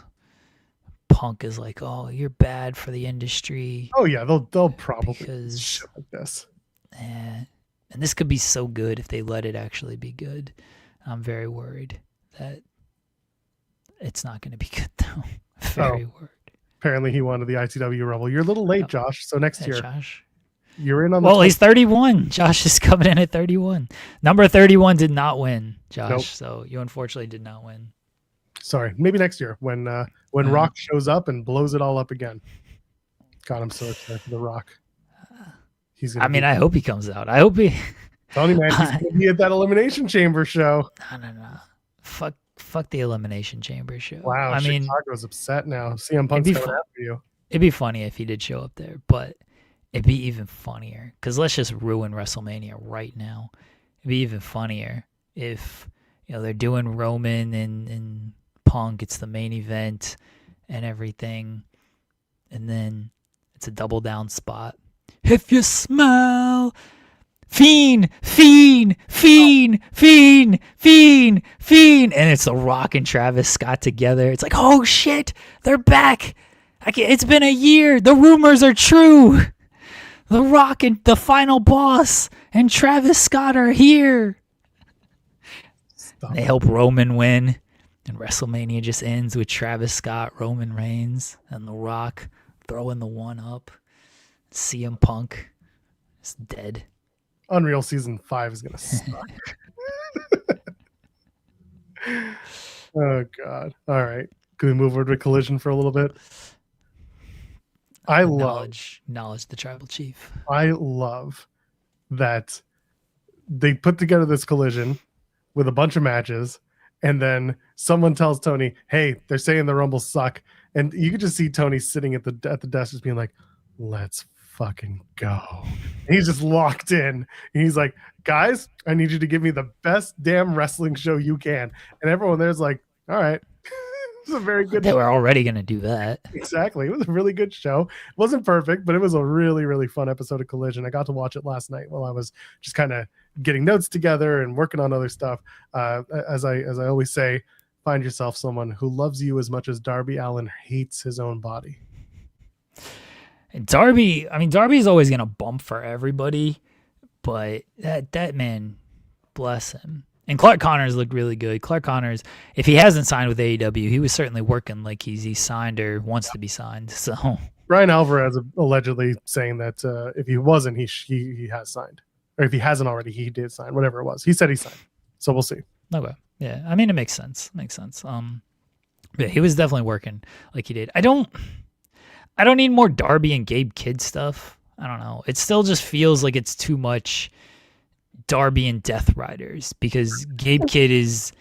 Punk is like, oh, you're bad for the industry. Oh yeah, they'll probably because shit like this. And this could be so good if they let it actually be good. I'm very worried that it's not going to be good though. Very worried. Apparently he wanted the ITW Rumble. You're a little late, Josh. So next year, Josh. You're in on the. Well, he's 31. Josh is coming in at 31. Number 31 did not win, Josh. Nope. So you unfortunately did not win. Sorry, maybe next year when Rock shows up and blows it all up again. God, I'm so excited for the Rock. I hope he comes out. I hope he. Tony, man, he's going to be at that Elimination Chamber show. No. Fuck the Elimination Chamber show. Wow, I mean, Chicago's upset now. CM Punk's coming after you. It'd be funny if he did show up there, but it'd be even funnier because let's just ruin WrestleMania right now. It'd be even funnier if they're doing Roman and Punk. It's the main event and everything, and then it's a double down spot. If you smell Fiend, and it's The Rock and Travis Scott together. It's like, oh shit, they're back. It's been a year. The rumors are true. The Rock and the final boss and Travis Scott are here. They help Roman win, and WrestleMania just ends with Travis Scott, Roman Reigns, and The Rock throwing the one up. CM Punk is dead. Unreal Season 5 is going to suck. Oh, God. All right. Can we move over to Collision for a little bit? Acknowledge the Tribal Chief. I love that they put together this Collision with a bunch of matches, and then someone tells Tony, hey, they're saying the Rumbles suck. And you could just see Tony sitting at the desk just being like, let's fucking go. And he's just locked in. And he's like, guys, I need you to give me the best damn wrestling show you can. And everyone there's like, all right. It was a very good They were already going to do that. Exactly. It was a really good show. It wasn't perfect, but it was a really, really fun episode of Collision. I got to watch it last night while I was just kind of getting notes together and working on other stuff. As I always say, find yourself someone who loves you as much as Darby Allin hates his own body. And Darby is always going to bump for everybody, but that man, bless him. And Clark Connors looked really good. Clark Connors, if he hasn't signed with AEW, he was certainly working like he's signed or wants to be signed. So Brian Alvarez allegedly saying that if he wasn't, he has signed. Or if he hasn't already, he did sign, whatever it was. He said he signed. So we'll see. Okay. Yeah. I mean, it makes sense. Yeah, he was definitely working like he did. I don't need more Darby and Gabe Kidd stuff. I don't know. It still just feels like it's too much Darby and Death Riders because Gabe Kidd he's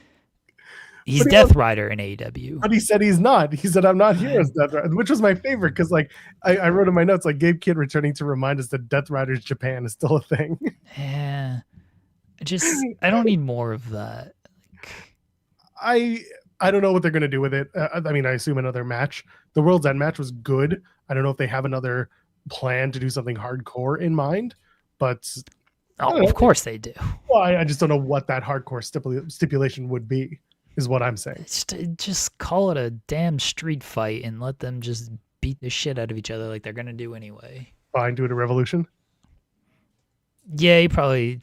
Death Rider in AEW. But he said he's not. He said, I'm not here as Death Rider, which was my favorite because like I wrote in my notes like Gabe Kidd returning to remind us that Death Riders Japan is still a thing. Yeah. I don't need more of that. I don't know what they're going to do with it. I mean, I assume another match. The World's End match was good. I don't know if they have another plan to do something hardcore in mind, but of course they do. Well, I just don't know what that hardcore stipulation would be, is what I'm saying. Just call it a damn street fight and let them just beat the shit out of each other like they're going to do anyway. Fine, do it a Revolution. Yeah, you probably.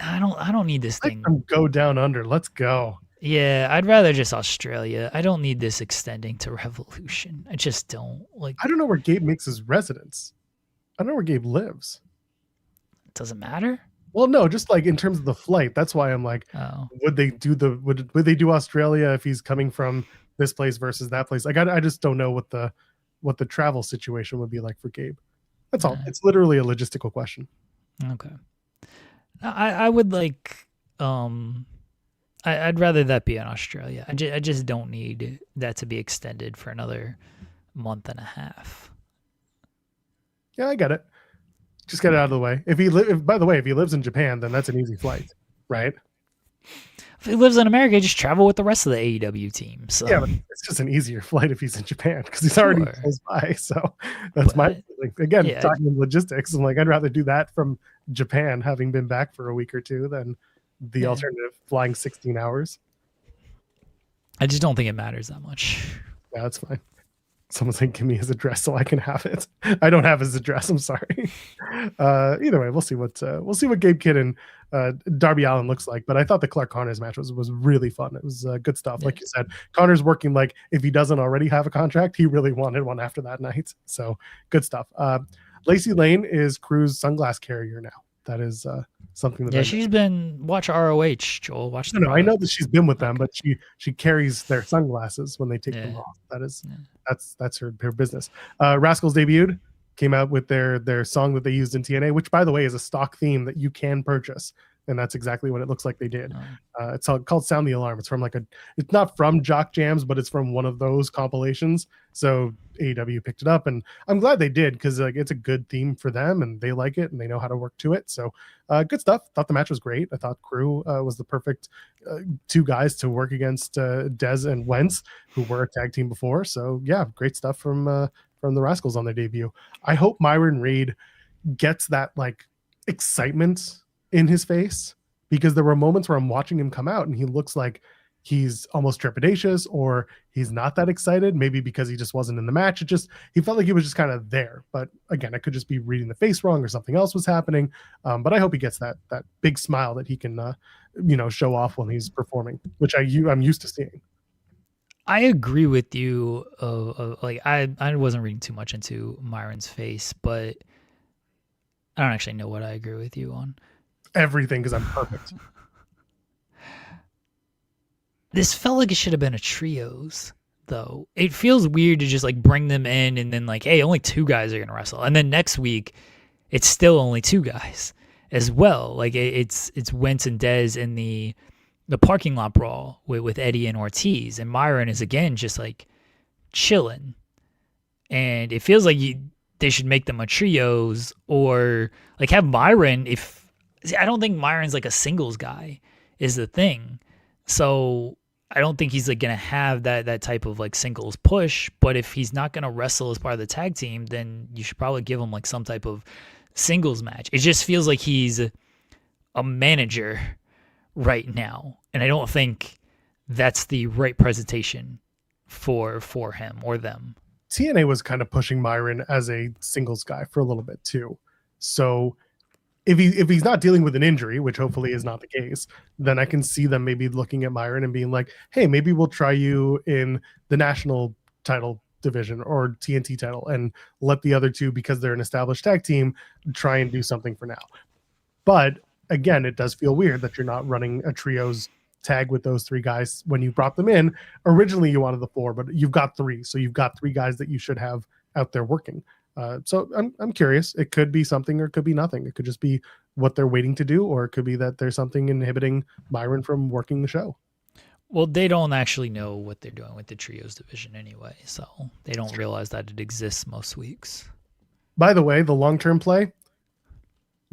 I don't need this thing. Go down under. Let's go. Yeah, I'd rather just Australia. I don't need this extending to Revolution. I just don't like. I don't know where Gabe makes his residence. I don't know where Gabe lives. It doesn't matter. Well, no, just like in terms of the flight. That's why I'm like, would they do Australia if he's coming from this place versus that place? Like, I just don't know what the travel situation would be like for Gabe. That's all. It's literally a logistical question. Okay. I would like. I'd rather that be in Australia. I just don't need that to be extended for another month and a half. Yeah, I get it. Just get it out of the way. By the way, if he lives in Japan, then that's an easy flight, right? If he lives in America, just travel with the rest of the AEW team. So yeah, but it's just an easier flight if he's in Japan because he's already close by. So that's my feeling. Again, talking in logistics. I'm like, I'd rather do that from Japan, having been back for a week or two, than the alternative flying 16 hours. I just don't think it matters that much. Yeah, that's fine. Someone's like, give me his address so I can have it. I don't have his address. I'm sorry. Either way, we'll see what Gabe Kidd and Darby Allin looks like. But I thought the Clark Connors match was really fun. It was good stuff. Like you said, Connors working like if he doesn't already have a contract, he really wanted one after that night. So good stuff. Lacey Lane is Crew's sunglass carrier now. That is something that she's been watch ROH. Joel, watch. No, I know that she's been with them, but she carries their sunglasses when they take them off. That is that's her business. Rascals debuted. came out with their song that they used in TNA, which by the way is a stock theme that you can purchase, and that's exactly what it looks like they did. It's called Sound the Alarm. It's from it's not from Jock Jams, but it's from one of those compilations. So AEW picked it up, and I'm glad they did, because it's a good theme for them, and they like it, and they know how to work to it. So good stuff. Thought the match was great. I thought Crew was the perfect two guys to work against Dez and Wentz, who were a tag team before. So yeah, great stuff from the Rascals on their debut. I hope Myron Reed gets that excitement in his face, because there were moments where I'm watching him come out and he looks like he's almost trepidatious, or he's not that excited, maybe because he just wasn't in the match. He felt like he was just kind of there, but again, I could just be reading the face wrong, or something else was happening. But I hope he gets that big smile that he can show off when he's performing, which I'm used to seeing. I agree with you. I wasn't reading too much into Myron's face, but I don't actually know what I agree with you on. Everything, because I'm perfect. This felt like it should have been a trios, though. It feels weird to just bring them in and then hey, only two guys are gonna wrestle, and then next week it's still only two guys as well. It's Wentz and Dez in the parking lot brawl with Eddie and Ortiz, and Myron is again just chilling, and it feels like they should make them a trios, or have Myron. I don't think Myron's a singles guy is the thing. So I don't think he's gonna have that type of singles push. But if he's not gonna wrestle as part of the tag team, then you should probably give him some type of singles match. It just feels like he's a manager right now, and I don't think that's the right presentation for him or them. TNA was kind of pushing Myron as a singles guy for a little bit too. So if he's not dealing with an injury, which hopefully is not the case, then I can see them maybe looking at Myron and being like, hey, maybe we'll try you in the national title division or TNT title, and let the other two, because they're an established tag team, try and do something for now. But again, it does feel weird that you're not running a trios tag with those three guys when you brought them in. Originally you wanted the four, but you've got three, so you've got three guys that you should have out there working. So I'm curious. It could be something, or it could be nothing. It could just be what they're waiting to do, or it could be that there's something inhibiting Myron from working the show. Well, they don't actually know what they're doing with the trios division anyway, so they don't realize that it exists most weeks. By the way, the long-term play,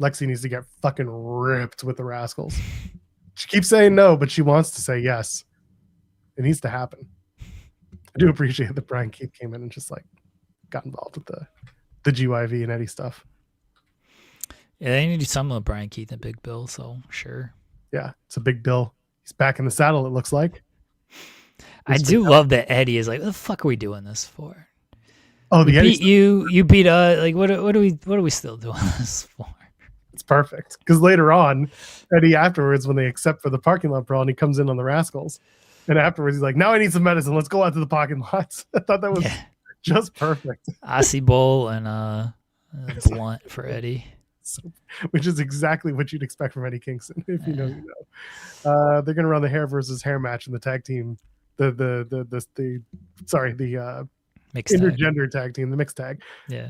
Lexi needs to get fucking ripped with the Rascals. She keeps saying no, but she wants to say yes. It needs to happen. I do appreciate that Brian Keith came in and just got involved with the GYV and Eddie stuff. Yeah, they need to do something with Brian Keith and Big Bill, so sure. Yeah, it's a big Bill. He's back in the saddle, it looks like. I do love that Eddie is what the fuck are we doing this for? Oh, the Eddie beat you beat us. What are we still doing this for? It's perfect, because later on, Eddie afterwards, when they accept for the parking lot brawl, and he comes in on the Rascals, and afterwards he's like, now I need some medicine. Let's go out to the parking lots. I thought that was just perfect. Aussie Bowl and blunt for Eddie. So, which is exactly what you'd expect from Eddie Kingston, if you know, you know. They're gonna run the hair versus hair match in the tag team, the mixed intergender tag team, the mixed tag. Yeah,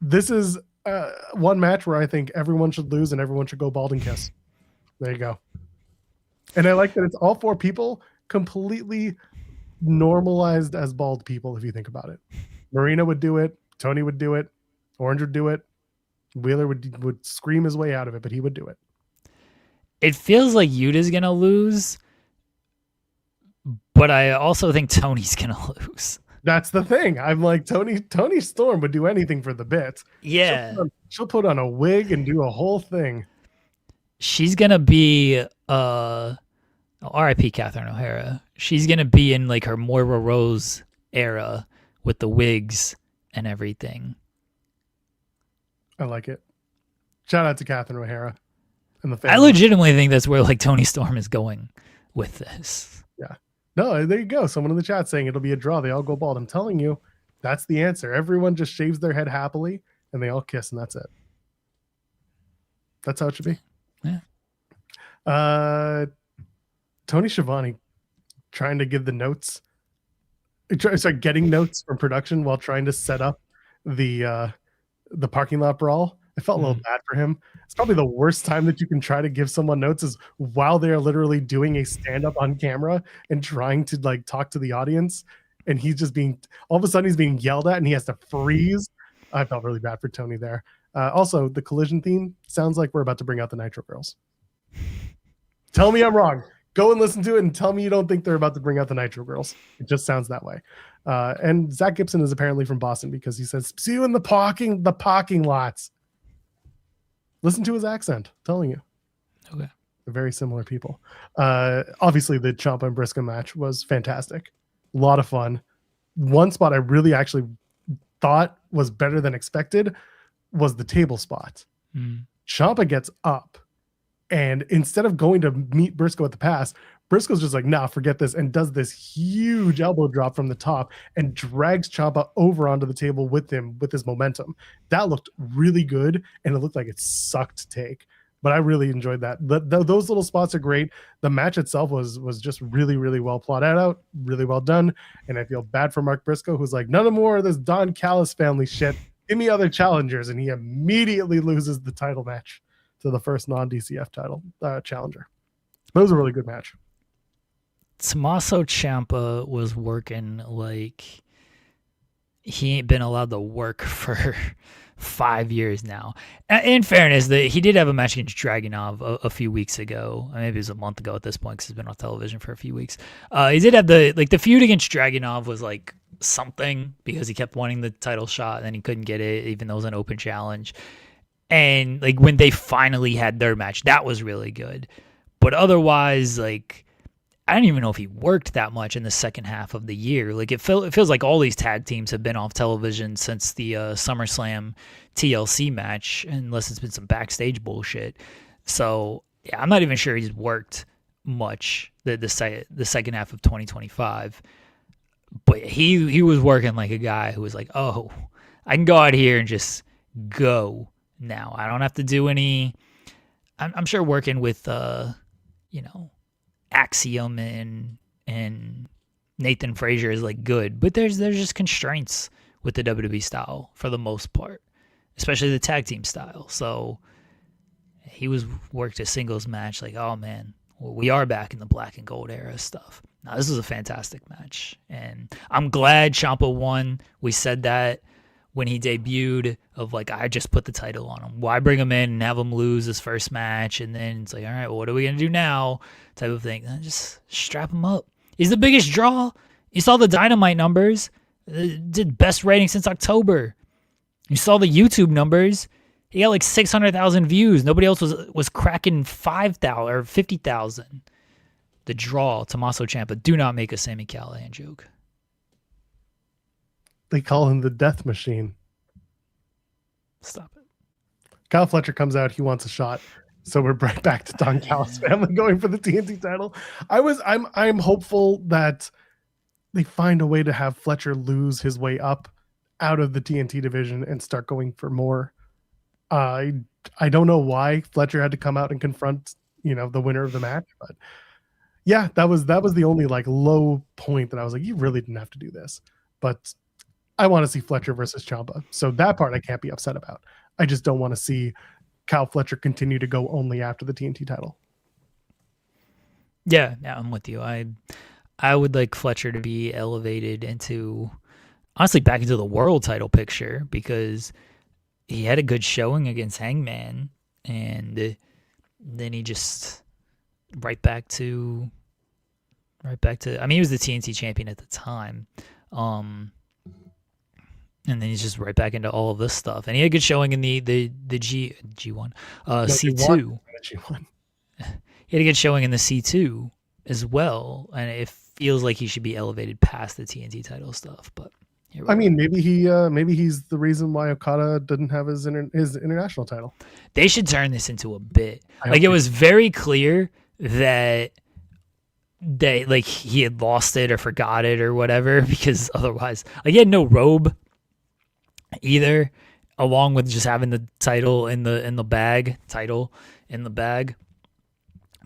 this is one match where I think everyone should lose and everyone should go bald and kiss. There you go. And I like that it's all four people completely normalized as bald people, if you think about it. Marina would do it, Tony would do it, Orange would do it, Wheeler would scream his way out of it, but he would do it. It feels like Yuta's gonna lose, but I also think Tony's gonna lose. That's the thing. I'm like, Tony Storm would do anything for the bit. Yeah, she'll put on a wig and do a whole thing. She's gonna be R.I.P. Catherine O'Hara. She's gonna be in her Moira Rose era with the wigs and everything. I like it. Shout out to Catherine O'Hara and the family. I legitimately think that's where Tony Storm is going with this. Yeah. No, there you go. Someone in the chat saying it'll be a draw. They all go bald. I'm telling you, that's the answer. Everyone just shaves their head happily and they all kiss, and that's it. That's how it should be. Yeah. Tony Schiavone trying to give the notes. Getting notes from production while trying to set up the the parking lot brawl. I felt a little bad for him. It's probably the worst time that you can try to give someone notes is while they are literally doing a stand-up on camera and trying to like talk to the audience, and he's just being all of a sudden he's being yelled at and he has to freeze. I felt really bad for Tony there. Also, the collision theme sounds like we're about to bring out the Nitro Girls. Tell me I'm wrong. Go and listen to it and tell me you don't think they're about to bring out the Nitro Girls. It just sounds that way. And Zach Gibson is apparently from Boston because he says, "See you in the parking lots." Listen to his accent. I'm telling you. Okay. They're very similar people. Obviously, the Ciampa and Briscoe match was fantastic. A lot of fun. One spot I really actually thought was better than expected was the table spot. Ciampa gets up, and instead of going to meet Briscoe at the pass, Briscoe's just like, nah, forget this, and does this huge elbow drop from the top and drags Ciampa over onto the table with him with his momentum. That looked really good, and it looked like it sucked to take. But I really enjoyed that. Those little spots are great. The match itself was just really, really well plotted out, really well done. And I feel bad for Mark Briscoe, who's like, none more of this Don Callis family shit. Give me other challengers. And he immediately loses the title match to the first non-DCF title challenger. That was a really good match. Tommaso Ciampa was working like he ain't been allowed to work for 5 years now. In fairness, he did have a match against Dragunov a few weeks ago. Maybe it was a month ago at this point because he's been on television for a few weeks. He did have the feud against Dragunov was like something because he kept wanting the title shot and then he couldn't get it even though it was an open challenge. And like when they finally had their match, that was really good. But otherwise, like, I don't even know if he worked that much in the second half of the year. Like it feels like all these tag teams have been off television since the SummerSlam TLC match, unless it's been some backstage bullshit. So yeah, I'm not even sure he's worked much the second half of 2025. But he was working like a guy who was like, oh, I can go out here and just go now. I don't have to do any. I'm sure working with Axiom and Nathan Frazier is like good, but there's just constraints with the WWE style for the most part, especially the tag team style. So he worked a singles match like, oh man, well, we are back in the black and gold era stuff. Now this was a fantastic match, and I'm glad Ciampa won. We said that when he debuted of like, I just put the title on him. Why bring him in and have him lose his first match? And then it's like, all right, well, what are we going to do now? Type of thing. Just strap him up. He's the biggest draw. You saw the Dynamite numbers. Did best rating since October. You saw the YouTube numbers. He got like 600,000 views. Nobody else was cracking 5,000 or 50,000. The draw, Tommaso Ciampa. Do not make a Sami Callihan joke. They call him the Death Machine. Stop it. Kyle Fletcher comes out. He wants a shot. So we're right back to Don Callis family going for the TNT title. I'm hopeful that they find a way to have Fletcher lose his way up out of the TNT division and start going for more. I don't know why Fletcher had to come out and confront, the winner of the match, but yeah, that was the only like low point that I was like, you really didn't have to do this. But I want to see Fletcher versus Ciampa. So that part I can't be upset about. I just don't want to see Kyle Fletcher continue to go only after the TNT title. Yeah, I'm with you. I would like Fletcher to be elevated into, honestly, back into the world title picture because he had a good showing against Hangman, and then he just right back to. I mean, he was the TNT champion at the time. And then he's just right back into all of this stuff. And he had a good showing in the G1, C2. G1. He had a good showing in the C2 as well. And it feels like he should be elevated past the TNT title stuff. But I mean, maybe he's the reason why Okada didn't have his international title. They should turn this into a bit. Like it was very clear that he had lost it or forgot it or whatever, because otherwise, like, he had no robe either, along with just having the title in the bag,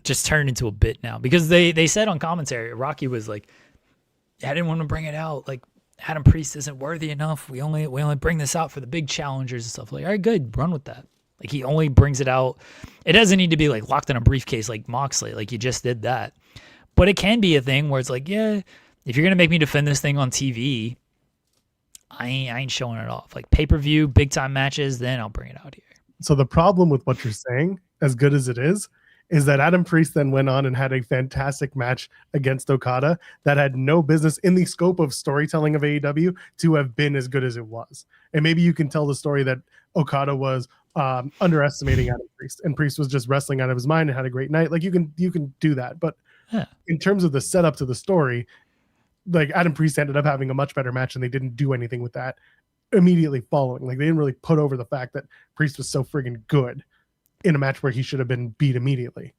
just turned into a bit now, because they said on commentary, Rocky was like, I didn't want to bring it out, like Adam Priest isn't worthy enough. We only bring this out for the big challengers and stuff. Like, all right, good, run with that. Like, he only brings it out. It doesn't need to be like locked in a briefcase like Moxley. Like, you just did that. But it can be a thing where it's like, yeah, if you're gonna make me defend this thing on TV, I ain't showing it off. Like pay-per-view, big time matches, then I'll bring it out here. So the problem with what you're saying, as good as it is that Adam Priest then went on and had a fantastic match against Okada that had no business in the scope of storytelling of AEW to have been as good as it was. And maybe you can tell the story that Okada was underestimating Adam Priest, and Priest was just wrestling out of his mind and had a great night. Like you can do that, but in terms of the setup to the story, like Adam Priest ended up having a much better match, and they didn't do anything with that immediately following. Like they didn't really put over the fact that Priest was so friggin' good in a match where he should have been beat immediately.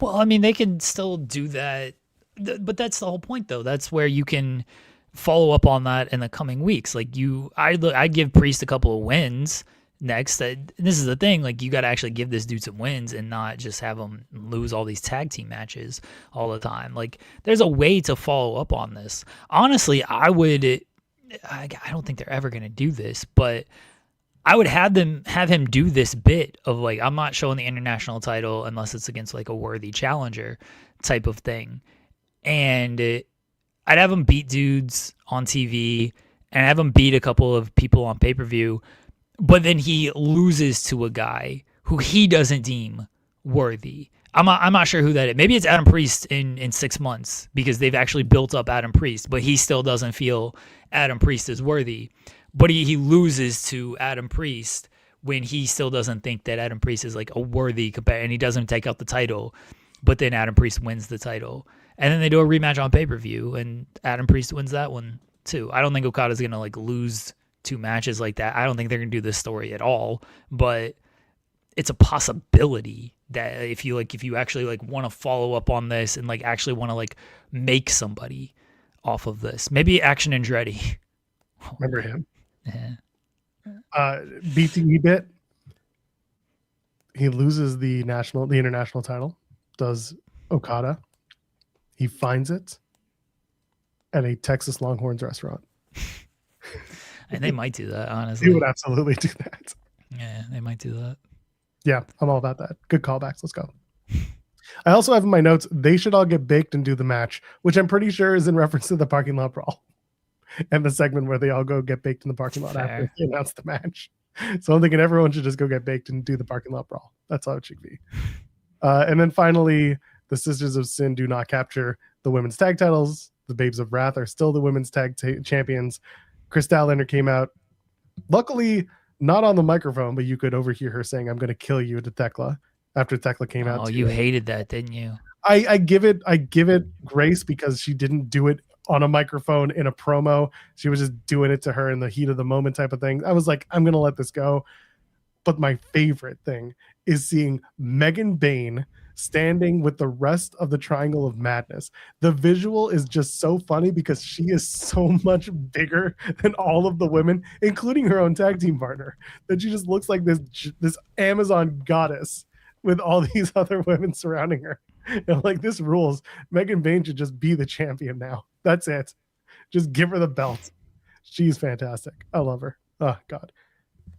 Well, I mean, they can still do that, but that's the whole point, though. That's where you can follow up on that in the coming weeks. Like I give Priest a couple of wins next. This is the thing. Like you got to actually give this dude some wins and not just have him lose all these tag team matches all the time. Like there's a way to follow up on this. Honestly, I don't think they're ever gonna do this, but I would have him do this bit of like, I'm not showing the international title unless it's against like a worthy challenger type of thing. And I'd have him beat dudes on TV and have him beat a couple of people on pay-per-view, but then he loses to a guy who he doesn't deem worthy. I'm not sure who that is. Maybe it's Adam Priest in 6 months because they've actually built up Adam Priest, but he still doesn't feel Adam Priest is worthy. But he loses to Adam Priest when he still doesn't think that Adam Priest is like a worthy competitor, and he doesn't take out the title, but then Adam Priest wins the title. And then they do a rematch on pay-per-view, and Adam Priest wins that one too. I don't think Okada's going to like lose 2 matches like that. I don't think they're going to do this story at all, but it's a possibility that if you actually like want to follow up on this and like actually want to like make somebody off of this, maybe Action Andretti. Remember him? Yeah. BTE bit. He loses the international title. Does Okada? He finds it at a Texas Longhorns restaurant. And they might do that, honestly. He would absolutely do that. Yeah, they might do that. Yeah, I'm all about that. Good callbacks. Let's go. I also have in my notes, they should all get baked and do the match, which I'm pretty sure is in reference to the parking lot brawl and the segment where they all go get baked in the parking lot after they announce the match. So I'm thinking everyone should just go get baked and do the parking lot brawl. That's all it should be. And then finally, the Sisters of Sin do not capture the women's tag titles. The Babes of Wrath are still the women's tag champions. Chris Statlander came out, luckily not on the microphone, but you could overhear her saying, "I'm going to kill you" to Tekla after Tekla came out. Oh, you hated that, didn't you? I give it grace because she didn't do it on a microphone in a promo. She was just doing it to her in the heat of the moment type of thing. I was like, I'm going to let this go. But my favorite thing is seeing Megan Bayne standing with the rest of the Triangle of Madness. The visual is just so funny because she is so much bigger than all of the women, including her own tag team partner, that she just looks like this Amazon goddess with all these other women surrounding her. And like, this rules. Megan Bayne should just be the champion now. That's it. Just give her the belt. She's fantastic. I love her. Oh God.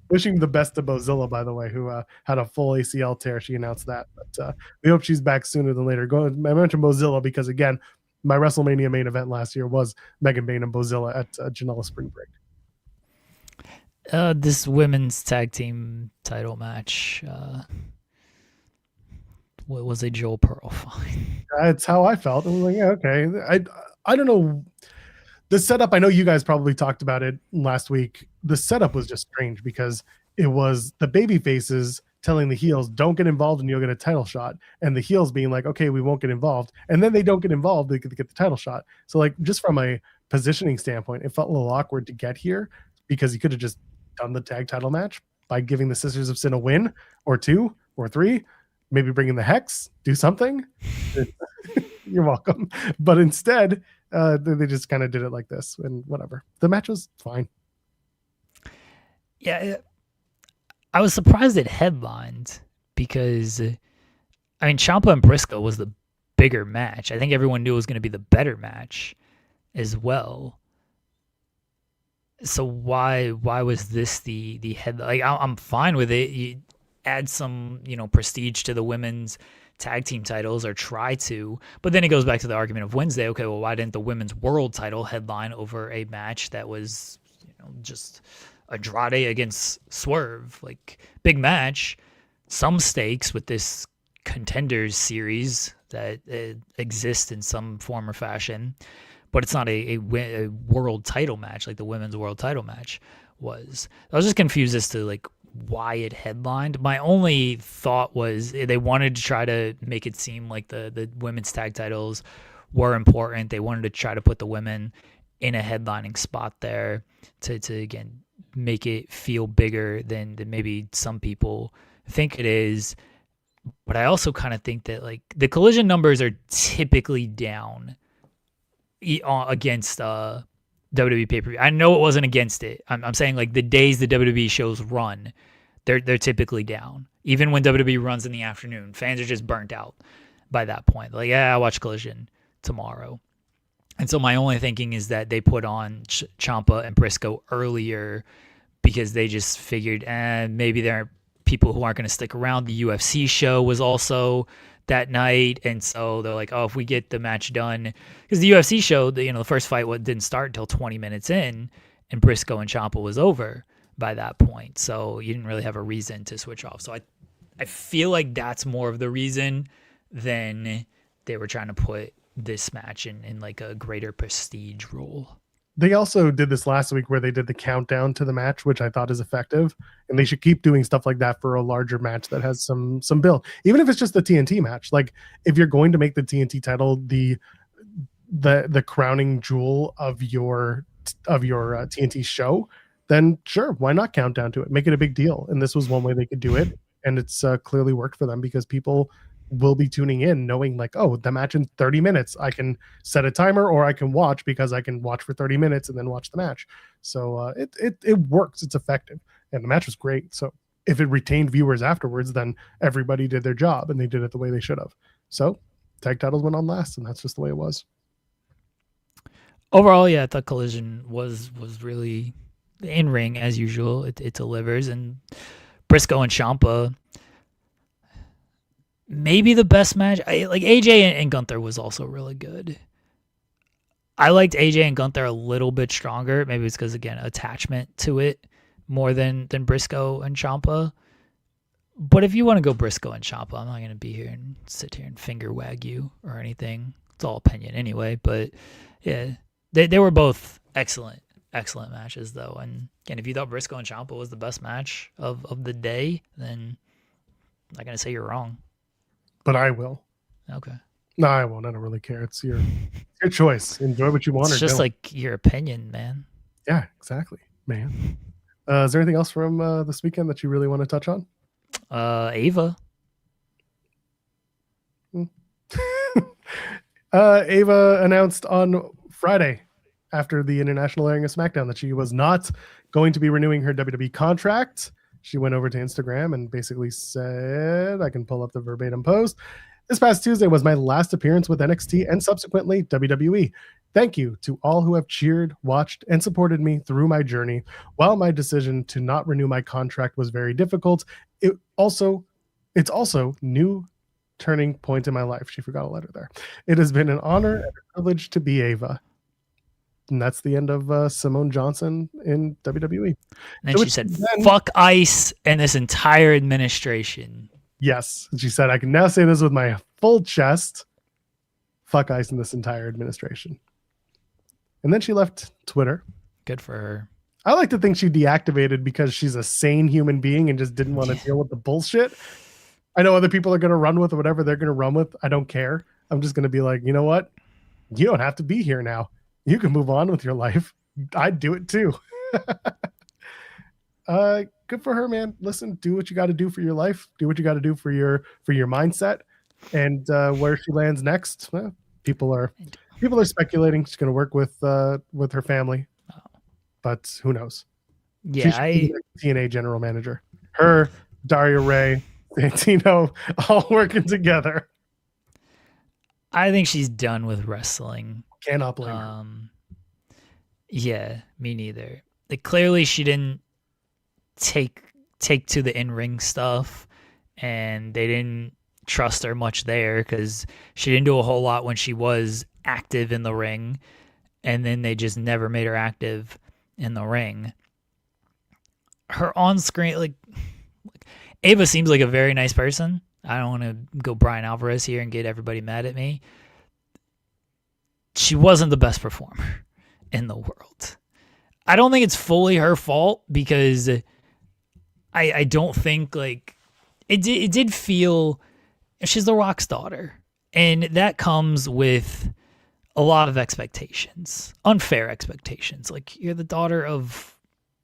Wishing the best to Mozilla, by the way, who had a full ACL tear. She announced that. But we hope she's back sooner than later. I mentioned Mozilla because, again, my WrestleMania main event last year was Megan Bayne and Mozilla at Janela Spring Break. This women's tag team title match was a Joel Pearl fight. That's how I felt. I was like, yeah, okay. I don't know. The setup, I know you guys probably talked about it last week. The setup was just strange because it was the baby faces telling the heels, don't get involved and you'll get a title shot. And the heels being like, okay, we won't get involved. And then they don't get involved, they get the title shot. So like, just from a positioning standpoint, it felt a little awkward to get here because you could have just done the tag title match by giving the Sisters of Sin a win or 2 or 3, maybe bring in the Hex, do something. You're welcome. But instead, they just kind of did it like this and whatever. The match was fine. Yeah, I was surprised it headlined because, I mean, Ciampa and Briscoe was the bigger match. I think everyone knew it was going to be the better match as well. So why was this the head? Like I'm fine with it. You add some prestige to the women's tag team titles or try to, but then it goes back to the argument of Wednesday. Okay, well, why didn't the women's world title headline over a match that was just Andrade against Swerve? Like, big match, some stakes with this contenders series that exists in some form or fashion, but it's not a world title match like the women's world title match was. I was just confused as to like why it headlined. My only thought was they wanted to try to make it seem like the women's tag titles were important. They wanted to try to put the women in a headlining spot there to again make it feel bigger than maybe some people think it is. But I also kind of think that like the collision numbers are typically down against WWE pay-per-view. I know it wasn't against it. I'm saying like the days the WWE shows run, they're typically down. Even when WWE runs in the afternoon, fans are just burnt out by that point. Like, yeah, I'll watch Collision tomorrow. And so my only thinking is that they put on Ciampa and Briscoe earlier because they just figured, maybe there are people who aren't going to stick around. The UFC show was also that night, and so they're like, oh, if we get the match done, because the UFC show, the first fight didn't start until 20 minutes in, and Briscoe and Ciampa was over by that point, so you didn't really have a reason to switch off. So I feel like that's more of the reason than they were trying to put this match in like a greater prestige role. They also did this last week where they did the countdown to the match, which I thought is effective. And they should keep doing stuff like that for a larger match that has some build. Even if it's just the TNT match. Like, if you're going to make the TNT title the crowning jewel of your TNT show, then sure, why not count down to it? Make it a big deal. And this was one way they could do it. And it's clearly worked for them because people will be tuning in knowing like, oh, the match in 30 minutes, I can set a timer or I can watch because I can watch for 30 minutes and then watch the match. So it works. It's effective. And the match was great. So if it retained viewers afterwards, then everybody did their job and they did it the way they should have. So tag titles went on last, and that's just the way it was. Overall, yeah, I thought Collision was really in ring as usual. It delivers, and Briscoe and Ciampa, maybe the best match. Like AJ and Gunther was also really good. I liked AJ and Gunther a little bit stronger. Maybe it's because, again, attachment to it more than Briscoe and Ciampa. But if you want to go Briscoe and Ciampa, I'm not going to be here and sit here and finger wag you or anything. It's all opinion anyway. But yeah, they were both excellent matches though. And again, if you thought Briscoe and Ciampa was the best match of the day, then I'm not going to say you're wrong. But I will. Okay. No, I won't. I don't really care. It's your choice. Enjoy what you want. It's just don't. Like your opinion, man. Yeah, exactly, man. Is there anything else from this weekend that you really want to touch on? Ava. Ava announced on Friday after the international airing of SmackDown that she was not going to be renewing her WWE contract. She went over to Instagram and basically said, I can pull up the verbatim post. This past Tuesday was my last appearance with NXT and subsequently WWE. Thank you to all who have cheered, watched, and supported me through my journey. While my decision to not renew my contract was very difficult, it's also new turning point in my life. She forgot a letter there. It has been an honor and a privilege to be Ava. And that's the end of Simone Johnson in WWE. And then she said, fuck ICE and this entire administration. Yes. She said, I can now say this with my full chest. Fuck ICE and this entire administration. And then she left Twitter. Good for her. I like to think she deactivated because she's a sane human being and just didn't want to deal with the bullshit. I know other people are going to run with whatever they're going to run with. I don't care. I'm just going to be like, you know what? You don't have to be here now. You can move on with your life. I'd do it too. Good for her, man. Listen, do what you got to do for your life. Do what you got to do for your mindset. And where she lands next, people are speculating she's going to work with her family, but who knows? Yeah, TNA general manager. Her, Daria Ray, Santino, all working together. I think she's done with wrestling. Cannot blame her. Yeah, me neither. like clearly she didn't take to the in-ring stuff, and they didn't trust her much there because she didn't do a whole lot when she was active in the ring, and then they just never made her active in the ring. Her on-screen, like Ava seems like a very nice person. I don't want to go Brian Alvarez here and get everybody mad at me. She wasn't the best performer in the world. I don't think it's fully her fault because I don't think like it did feel she's the Rock's daughter, and that comes with a lot of expectations, unfair expectations. Like you're the daughter of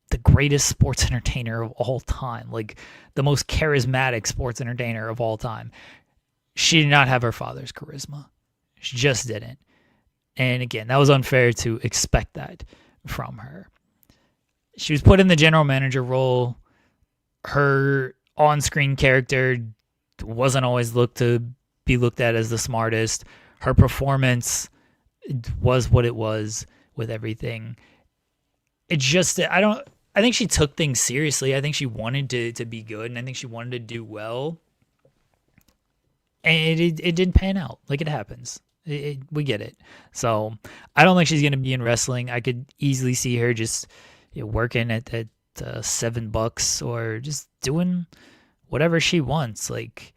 the greatest sports entertainer of all time, like the most charismatic sports entertainer of all time. She did not have her father's charisma. She just didn't. And again, that was unfair to expect that from her. She was put in the general manager role. Her on-screen character wasn't always looked at as the smartest. Her performance was what it was with everything. It just, I think she took things seriously. I think she wanted to be good, and I think she wanted to do well. And it didn't pan out. Like, it happens. We get it. So I don't think she's going to be in wrestling. I could easily see her just working at $7 or just doing whatever she wants. Like,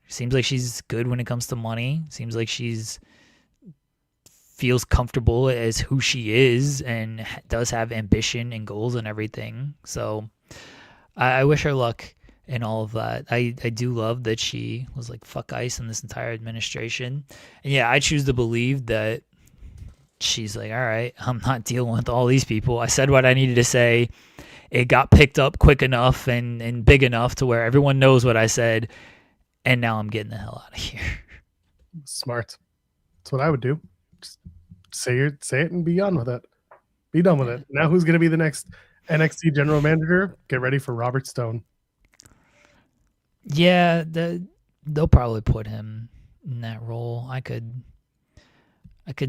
seems like she's good when it comes to money. Seems like feels comfortable as who she is and does have ambition and goals and everything. So I wish her luck in all of that. I do love that she was like, fuck ICE in this entire administration. And yeah, I choose to believe that she's like, all right, I'm not dealing with all these people. I said what I needed to say. It got picked up quick enough and big enough to where everyone knows what I said. And now I'm getting the hell out of here. Smart. That's what I would do. Just say it and be done with it. Be done with it. Now who's going to be the next NXT general manager? Get ready for Robert Stone. Yeah, they'll probably put him in that role. I could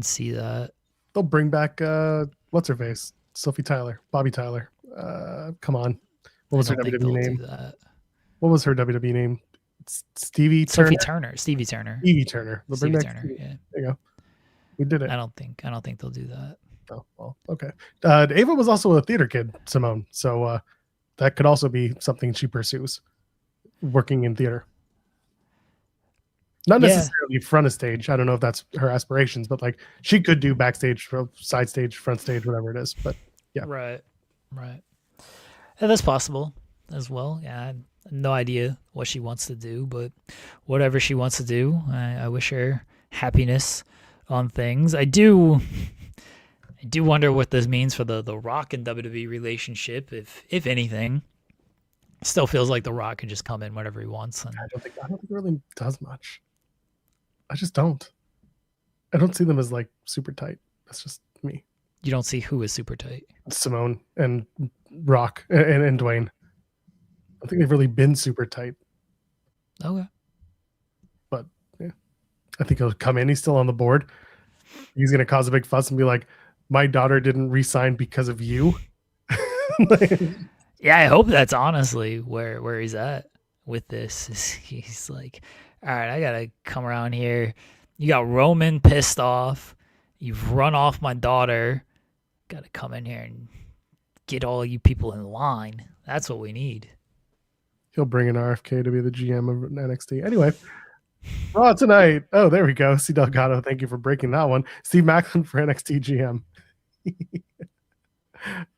see that. They'll bring back what's her face? Bobby Tyler. Come on. What was her WWE name? What was her WWE name? Stevie Turner. Stevie Turner. They'll bring back Stevie. Yeah. There you go. We did it. I don't think they'll do that. Oh, well, okay. Ava was also a theater kid, Simone. So that could also be something she pursues. Working in theater. Not necessarily front of stage. I don't know if that's her aspirations, but like she could do backstage, side stage, front stage, whatever it is. But yeah. Right. Yeah, that's possible as well. Yeah, I have no idea what she wants to do, but whatever she wants to do, I wish her happiness on things. I do wonder what this means for the Rock and WWE relationship, if anything. Still feels like The Rock can just come in whenever he wants. And I don't think it really does much. I just don't. I don't see them as like super tight. That's just me. You don't see who is super tight? Simone and Rock and Dwayne. I think they've really been super tight. Okay. But yeah, I think he'll come in. He's still on the board. He's going to cause a big fuss and be like, my daughter didn't re-sign because of you. Yeah, I hope that's honestly where he's at with this. He's like, all right, I got to come around here. You got Roman pissed off. You've run off my daughter. Got to come in here and get all you people in line. That's what we need. He'll bring in RFK to be the GM of NXT. Anyway, Raw tonight. Oh, there we go. C. Delgado, thank you for breaking that one. Steve Macklin for NXT GM.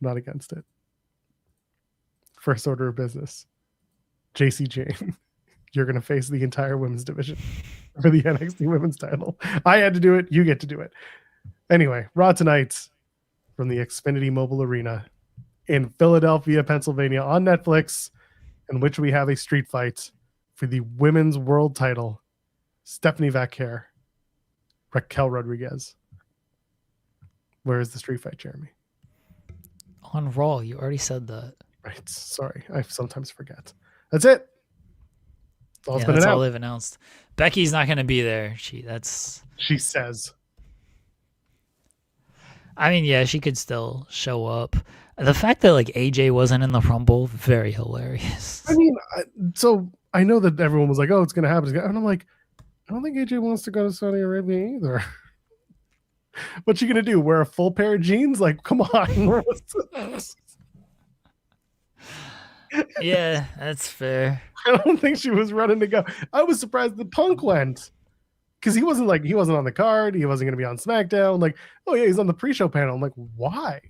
Not against it. First order of business. JC Jane, you're going to face the entire women's division for the NXT women's title. I had to do it. You get to do it. Anyway, Raw tonight from the Xfinity Mobile Arena in Philadelphia, Pennsylvania on Netflix, in which we have a street fight for the women's world title. Stephanie Vaquer, Raquel Rodriguez. Where is the street fight, Jeremy? On Raw, you already said that. Right. Sorry. I sometimes forget. That's it. That's all they've announced. Becky's not going to be there. She says. I mean, yeah, she could still show up. The fact that like AJ wasn't in the Rumble, very hilarious. I mean, so I know that everyone was like, "Oh, it's gonna happen," and I'm like, I don't think AJ wants to go to Saudi Arabia either. What's she gonna do? Wear a full pair of jeans? Like, come on. Yeah, that's fair. I don't think she was running to go. I was surprised that Punk went because he wasn't on the card. He wasn't going to be on SmackDown. Like, oh yeah, he's on the pre-show panel. I'm like, why?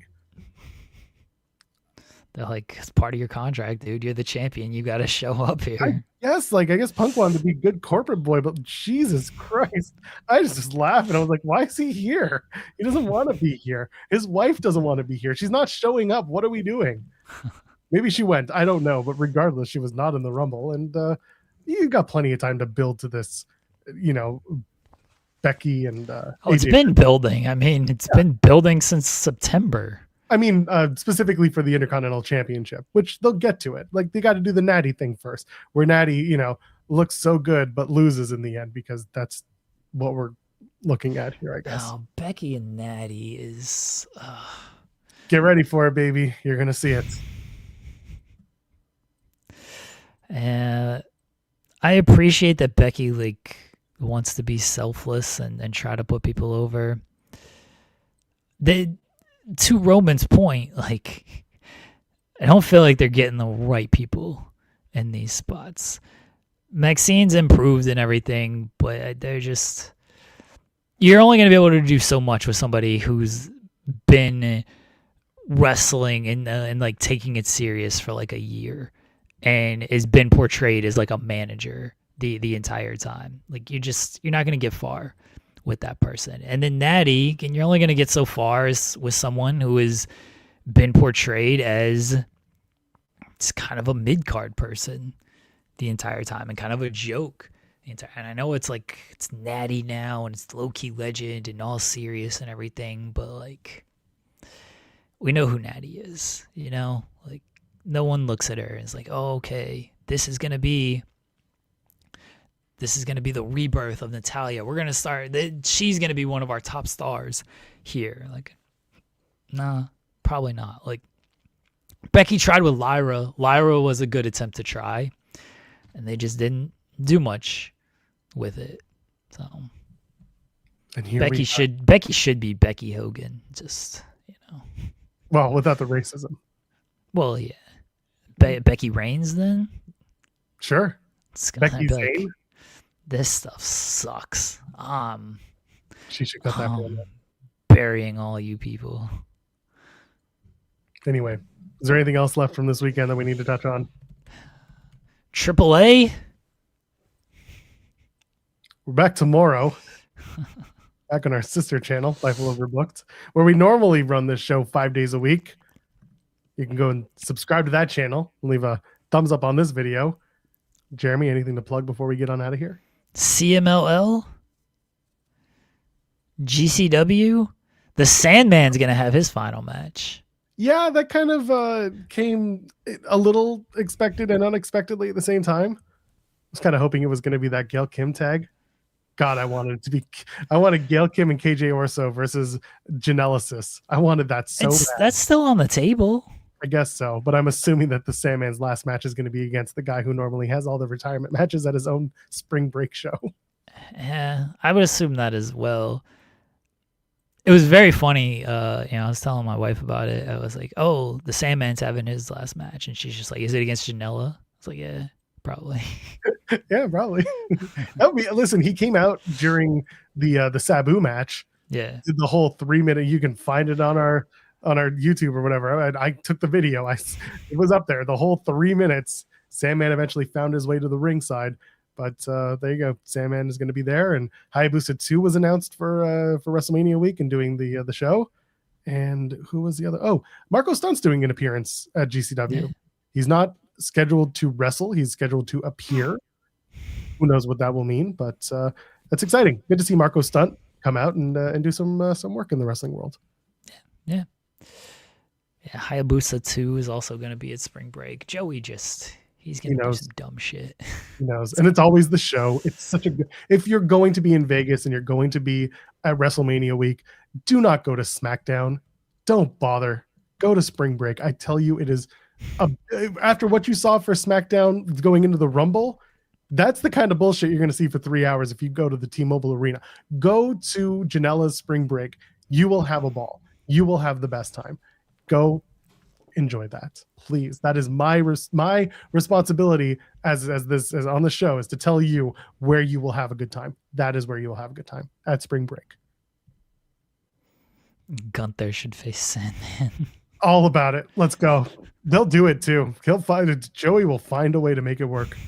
They're like, it's part of your contract, dude. You're the champion. You got to show up here. I guess Punk wanted to be good corporate boy, but Jesus Christ, I just laughed and I was like, why is he here? He doesn't want to be here. His wife doesn't want to be here. She's not showing up. What are we doing? Maybe she went. I don't know. But regardless, she was not in the Rumble. And you got plenty of time to build to this, Becky and it's been building. I mean, it's been building since September. I mean, specifically for the Intercontinental Championship, which they'll get to it. Like, they got to do the Natty thing first, where Natty, looks so good, but loses in the end, because that's what we're looking at here, I guess. Oh, Becky and Natty is... Get ready for it, baby. You're going to see it. I appreciate that Becky wants to be selfless and try to put people over. To Roman's point, I don't feel like they're getting the right people in these spots. Maxine's improved and everything, but they're just... You're only going to be able to do so much with somebody who's been wrestling and taking it serious for a year, and has been portrayed as a manager the entire time. You're not going to get far with that person. And then Natty, and you're only going to get so far as with someone who has been portrayed as it's kind of a mid-card person the entire time and kind of a joke. And I know it's it's Natty now and it's low-key legend and all serious and everything, but we know who Natty is, no one looks at her and is like, oh, okay, this is gonna be the rebirth of Natalya. We're gonna start. She's gonna be one of our top stars here. Nah, probably not. Becky tried with Lyra. Lyra was a good attempt to try, and they just didn't do much with it. So, and here Becky should be Becky Hogan. Just Well, without the racism. Well, yeah. Becky Reigns then? Sure. Becky Zane? This stuff sucks. She should cut that one. Burying all you people. Anyway, is there anything else left from this weekend that we need to touch on? AAA? We're back tomorrow. Back on our sister channel, Life Overbooked, where we normally run this show 5 days a week. You can go and subscribe to that channel and leave a thumbs up on this video. Jeremy, anything to plug before we get on out of here? CMLL? GCW? The Sandman's going to have his final match. Yeah, that kind of came a little expected and unexpectedly at the same time. I was kind of hoping it was going to be that Gail Kim tag. God, I wanted Gail Kim and KJ Orso versus Genesis. I wanted that so bad. That's still on the table. I guess so, but I'm assuming that the Sandman's last match is going to be against the guy who normally has all the retirement matches at his own spring break show. Yeah, I would assume that as well. It was very funny. I was telling my wife about it. I was like, "Oh, the Sandman's having his last match," and she's just like, "Is it against Janela?" I was like, "Yeah, probably." Yeah, probably. Listen, he came out during the Sabu match. Yeah, did the whole 3 minute. You can find it on our YouTube or whatever. I took the video. It was up there. The whole 3 minutes. Sandman eventually found his way to the ringside. But there you go. Sandman is going to be there, and Hayabusa 2 was announced for WrestleMania week and doing the show. And who was the other? Oh, Marco Stunt's doing an appearance at GCW. Yeah. He's not scheduled to wrestle. He's scheduled to appear. Who knows what that will mean? But that's exciting. Good to see Marco Stunt come out and do some work in the wrestling world. Yeah. Hayabusa 2 is also going to be at spring break. Joey he's going to do some dumb shit. He knows. And it's always the show. It's such a good... If you're going to be in Vegas and you're going to be at WrestleMania week, Do not go to SmackDown. Don't bother. Go to Spring Break. I tell you, it is after what you saw for SmackDown going into the Rumble. That's the kind of bullshit you're going to see for 3 hours if you go to the T-Mobile Arena. Go to Janela's Spring Break. You will have a ball. You will have the best time. Go enjoy that, please. That is my responsibility as on the show, is to tell you where you will have a good time. That is where you will have a good time, at Spring Break. Gunther should face Sandman. All about it. Let's go. They'll do it too. Joey will find a way to make it work.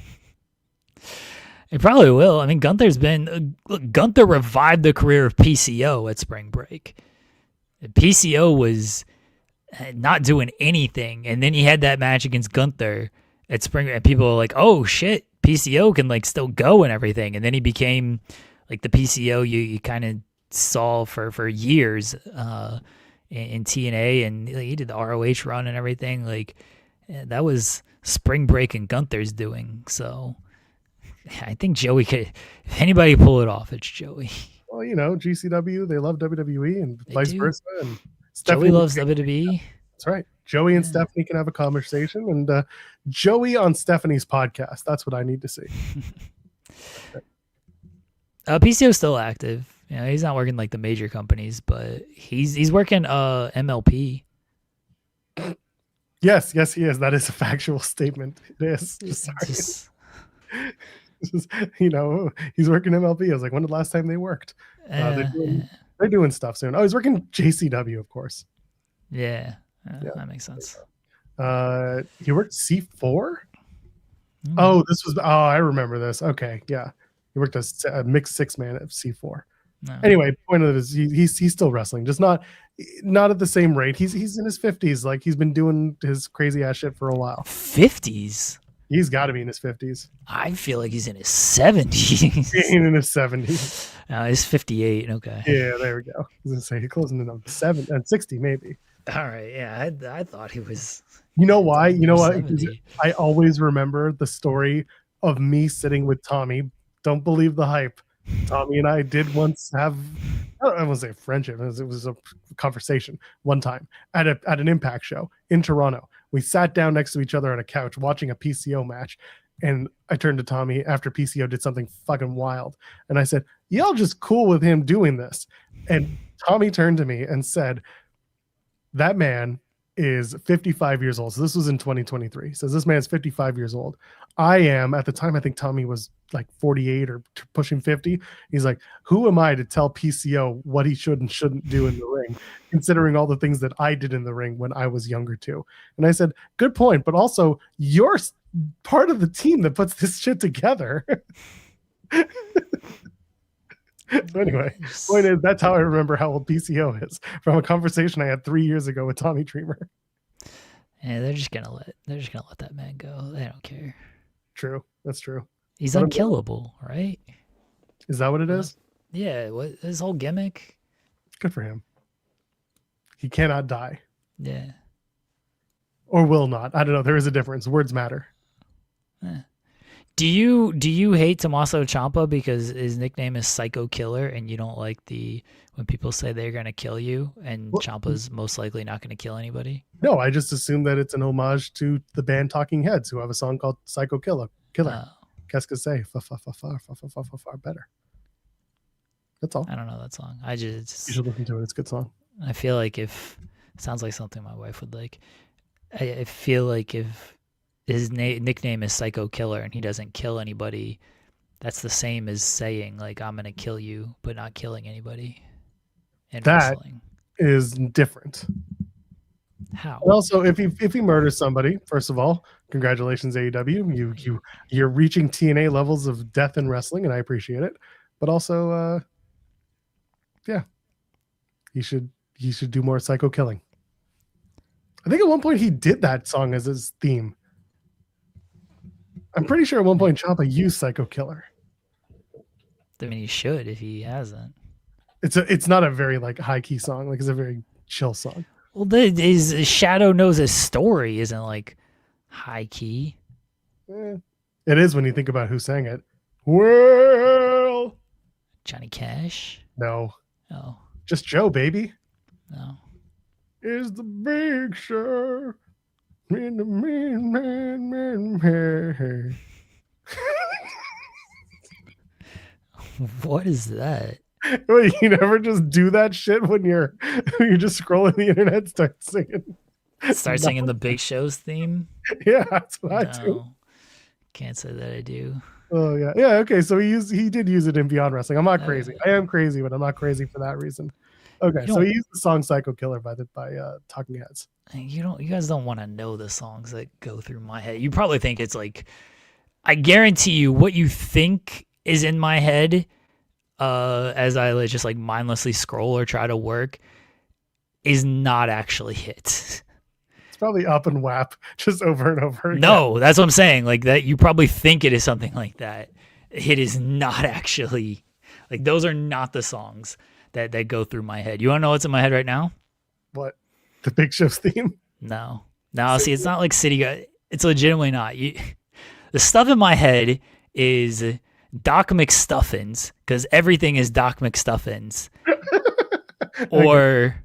It probably will. I mean, Gunther revived the career of PCO at Spring Break. PCO was not doing anything, and then he had that match against Gunther at Spring, and people were like, "Oh shit, PCO can like still go and everything." And then he became like the PCO you kind of saw for years in TNA, and he did the ROH run and everything. Like that was Spring Break and Gunther's doing. So I think Joey could, if anybody pull it off, it's Joey. Well, GCW, they love WWE and vice versa. And Joey loves WWE. That's right. Joey and Stephanie can have a conversation, and Joey on Stephanie's podcast. That's what I need to see. PCO's still active. He's not working like the major companies, but he's working MLP. Yes, he is. That is a factual statement. It is. Sorry. He's working MLP. I was like, when did the last time they worked? They're doing stuff soon. Oh, he's working JCW, of course. Yeah, that makes sense. He worked C4. Mm-hmm. Oh, I remember this. Okay, yeah, he worked a mixed 6-man at C4. No. Anyway, point of it is he's still wrestling, just not at the same rate. He's in his 50s. Like, he's been doing his crazy ass shit for a while. 50s. He's got to be in his 50s. I feel like he's in his 70s. He's in his 70s. He's 58. Okay. Yeah, there we go. I was gonna say he's closing in on 60, maybe. All right. Yeah, I thought he was. You know why? You know what? I always remember the story of me sitting with Tommy. Don't believe the hype. Tommy and I did once have, I won't say friendship. It was a conversation one time at an Impact show in Toronto. We sat down next to each other on a couch watching a PCO match, and I turned to Tommy after PCO did something fucking wild, and I said, "Y'all just cool with him doing this?" And Tommy turned to me and said, "That man is 55 years old." So this was in 2023. He says, "This man's 55 years old. I am," at the time, I think Tommy was like 48 or pushing 50. He's like, "Who am I to tell PCO what he should and shouldn't do in the ring, considering all the things that I did in the ring when I was younger too?" And I said, "Good point, but also you're part of the team that puts this shit together." So anyway, point is, that's how I remember how old PCO is, from a conversation I had 3 years ago with Tommy Dreamer. Yeah, they're just gonna let that man go. They don't care. True, that's true. He's unkillable, right? Is that what it is? Yeah, what his whole gimmick? Good for him. He cannot die. Yeah. Or will not. I don't know. There is a difference. Words matter. Do you hate Tommaso Ciampa because his nickname is Psycho Killer, and you don't like when people say they're gonna kill you, and Ciampa's most likely not gonna kill anybody? No, I just assume that it's an homage to the band Talking Heads, who have a song called Psycho Killer. Qu'est-ce que c'est? Far better. That's all. I don't know that song. You should listen to it. It's a good song. I feel like it sounds like something my wife would like. I feel like if his nickname is Psycho Killer and he doesn't kill anybody, that's the same as saying, like, I'm gonna kill you but not killing anybody in wrestling. Is different. How? And also, if he murders somebody, first of all, congratulations, AEW. You're reaching TNA levels of death in wrestling, and I appreciate it. But also, he should do more psycho killing. I think at one point he did that song as his theme. I'm pretty sure at one point Ciampa used Psycho Killer. I mean, he should if he hasn't. It's not a very like high key song. Like, it's a very chill song. Well, his Shadow Knows His Story isn't like high key. It is when you think about who sang it. Well, Johnny Cash? No. Oh. Just Joe, baby. No. Is the big show in the man. What is that? Wait, you never just do that shit when you're just scrolling the internet, start singing. Start singing the Big Show's theme? Yeah, that's what I do. No. Can't say that I do. Oh yeah. Yeah, okay. So he did use it in Beyond Wrestling. I'm not crazy. I am crazy, but I'm not crazy for that reason. Okay, so he used the song Psycho Killer by Talking Heads. You guys don't want to know the songs that go through my head. You probably think it's like, I guarantee you what you think is in my head as I just like mindlessly scroll or try to work is not actually it. It's probably Up and WAP just over and over again. No, that's what I'm saying. Like that, you probably think it is something like that. It is not actually. Like those are not the songs that go through my head. You want to know what's in my head right now? What? The Big Show's theme? No. See, it's not like City Guy. It's legitimately not. The stuff in my head is Doc McStuffins, because everything is Doc McStuffins. Or,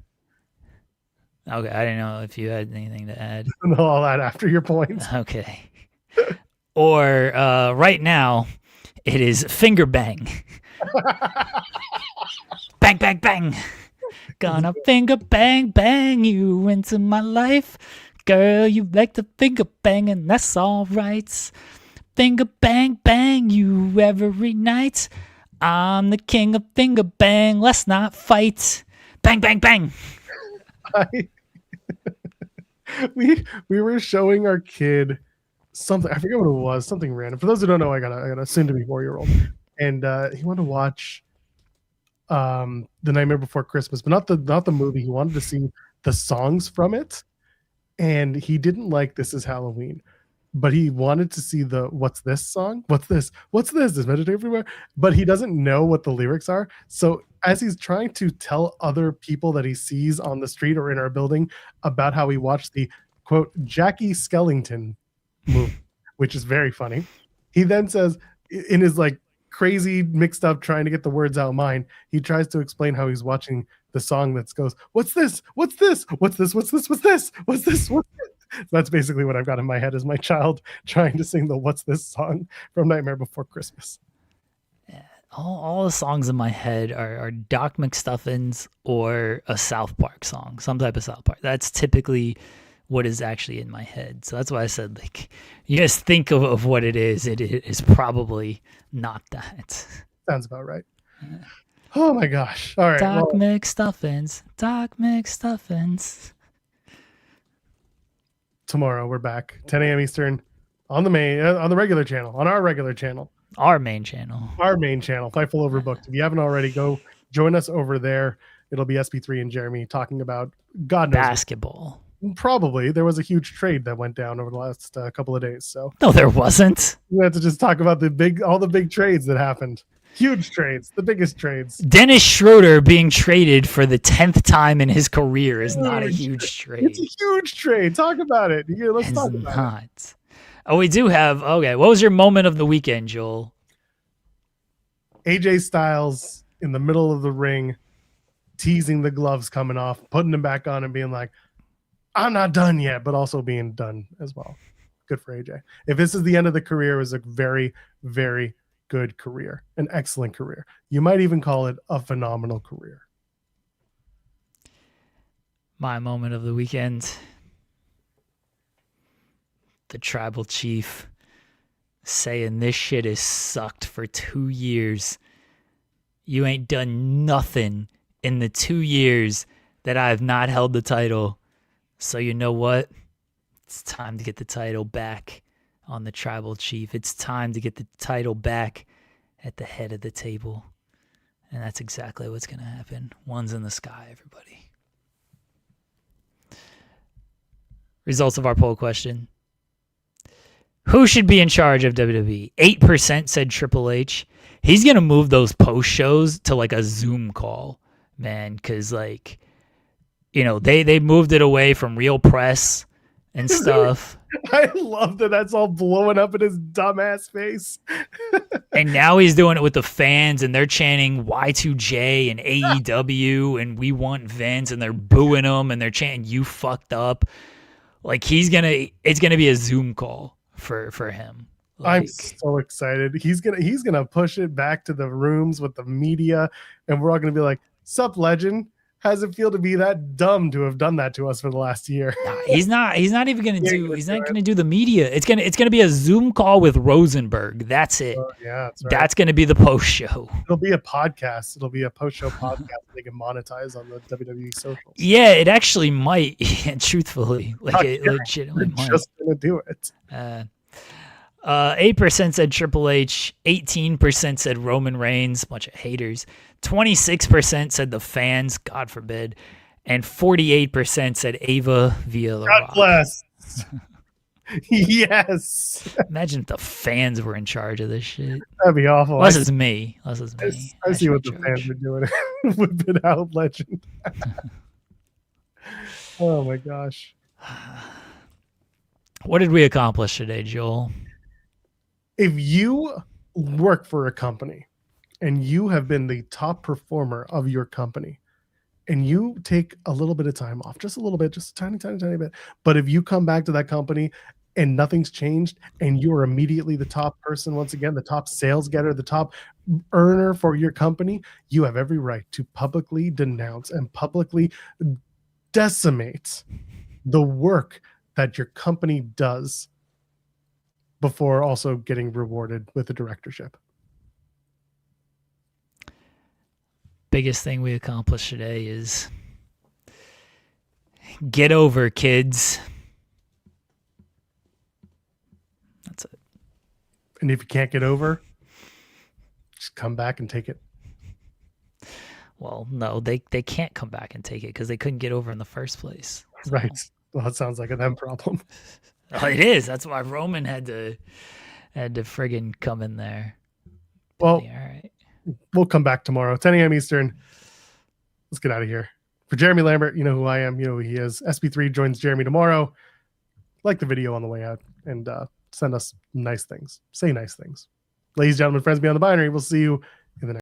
okay, I didn't know if you had anything to add. No, I'll add after your points. Okay. Or right now, it is Finger Bang. Bang, bang, bang. Gonna finger bang, bang you into my life. Girl, you like to finger bang, and that's all right. Finger bang, bang you every night. I'm the king of finger bang. Let's not fight. Bang, bang, bang. We were showing our kid something. I forget what it was. Something random. For those who don't know, I got a soon-to-be 4-year-old, and he wanted to watch The Nightmare Before Christmas, but not the movie. He wanted to see the songs from it, and he didn't like This Is Halloween, but he wanted to see the What's This song? What's this? This meditate everywhere. But he doesn't know what the lyrics are. So as he's trying to tell other people that he sees on the street or in our building about how he watched the quote Jackie Skellington movie, which is very funny, he then says in his like crazy mixed up trying to get the words out of mind, he tries to explain how he's watching the song that goes, what's this? What's this? What's this? What's this? What's this? What's this? What's this? So that's basically what I've got in my head as my child trying to sing the What's This song from Nightmare Before Christmas. Yeah, all the songs in my head are Doc McStuffins or a South Park song, some type of South Park. That's typically what is actually in my head. So that's why I said, like, you guys think of what it is. It is probably not that. Sounds about right. Oh my gosh. All right. Doc McStuffins. Doc McStuffins. Tomorrow we're back 10 a.m. Eastern on the regular channel, on our regular channel, our main channel, Fightful Overbooked. If you haven't already, go join us over there. It'll be SP3 and Jeremy talking about God knows basketball. Probably there was a huge trade that went down over the last couple of days. So no, there wasn't. We have to just talk about all the big trades that happened. Huge trades, the biggest trades. Dennis Schroeder being traded for the 10th time in his career is not a huge trade. It's a huge trade. Talk about it. Let's talk about it. Oh, we do have. Okay, what was your moment of the weekend, Joel? AJ Styles in the middle of the ring, teasing the gloves coming off, putting them back on, and being like, "I'm not done yet," but also being done as well. Good for AJ. If this is the end of the career, it was a very, very good career, an excellent career. You might even call it a phenomenal career. My moment of the weekend, the tribal chief saying this shit is sucked for 2 years. You ain't done nothing in the 2 years that I have not held the title. So you know what? It's time to get the title back on the tribal chief. It's time to get the title back at the head of the table. And that's exactly what's going to happen. One's in the sky, everybody. Results of our poll question. Who should be in charge of WWE? 8% said Triple H. He's going to move those post shows to like a Zoom call, man, because like, you know, they moved it away from real press and stuff. I love that that's all blowing up in his dumbass face. And now he's doing it with the fans, and they're chanting Y2J and AEW, and we want Vince, and they're booing him, and they're chanting "you fucked up." Like it's gonna be a Zoom call for him. I'm so excited. He's gonna push it back to the rooms with the media, and we're all gonna be like, "Sup, legend? How's it feel to be that dumb to have done that to us for the last year?" Nah, he's not even gonna do. He's not gonna do the media. It's gonna be a Zoom call with Rosenberg. That's it. Yeah, that's right. That's gonna be the post show. It'll be a podcast. It'll be a post show podcast they can monetize on the WWE socials. Yeah, it actually might. Truthfully, like it We're legitimately might. just gonna do it. 8% said Triple H, 18% said Roman Reigns, bunch of haters, 26% said the fans, God forbid, and 48% said Ava via The God Rock. bless. Yes. Imagine if the fans were in charge of this shit. That'd be awful. Unless it's me. I see what the fans are doing. Whip it out, legend. Oh my gosh. What did we accomplish today, Joel? If you work for a company and you have been the top performer of your company and you take a little bit of time off, just a little bit, just a tiny bit, but if you come back to that company and nothing's changed and you are immediately the top person, once again, the top sales getter, the top earner for your company, you have every right to publicly denounce and publicly decimate the work that your company does before also getting rewarded with the directorship. Biggest thing we accomplished today is get over, kids. That's it. And if you can't get over, just come back and take it. Well, no, they can't come back and take it because they couldn't get over in the first place. So. Right. Well, it sounds like a them problem. Oh, it is. That's why Roman had to friggin' come in there. Well, all right. We'll come back tomorrow, 10 a.m. Eastern. Let's get out of here. For Jeremy Lambert, you know who I am. You know who he is. SB3 joins Jeremy tomorrow. Like the video on the way out and send us nice things. Say nice things. Ladies, gentlemen, friends beyond the binary, we'll see you in the next.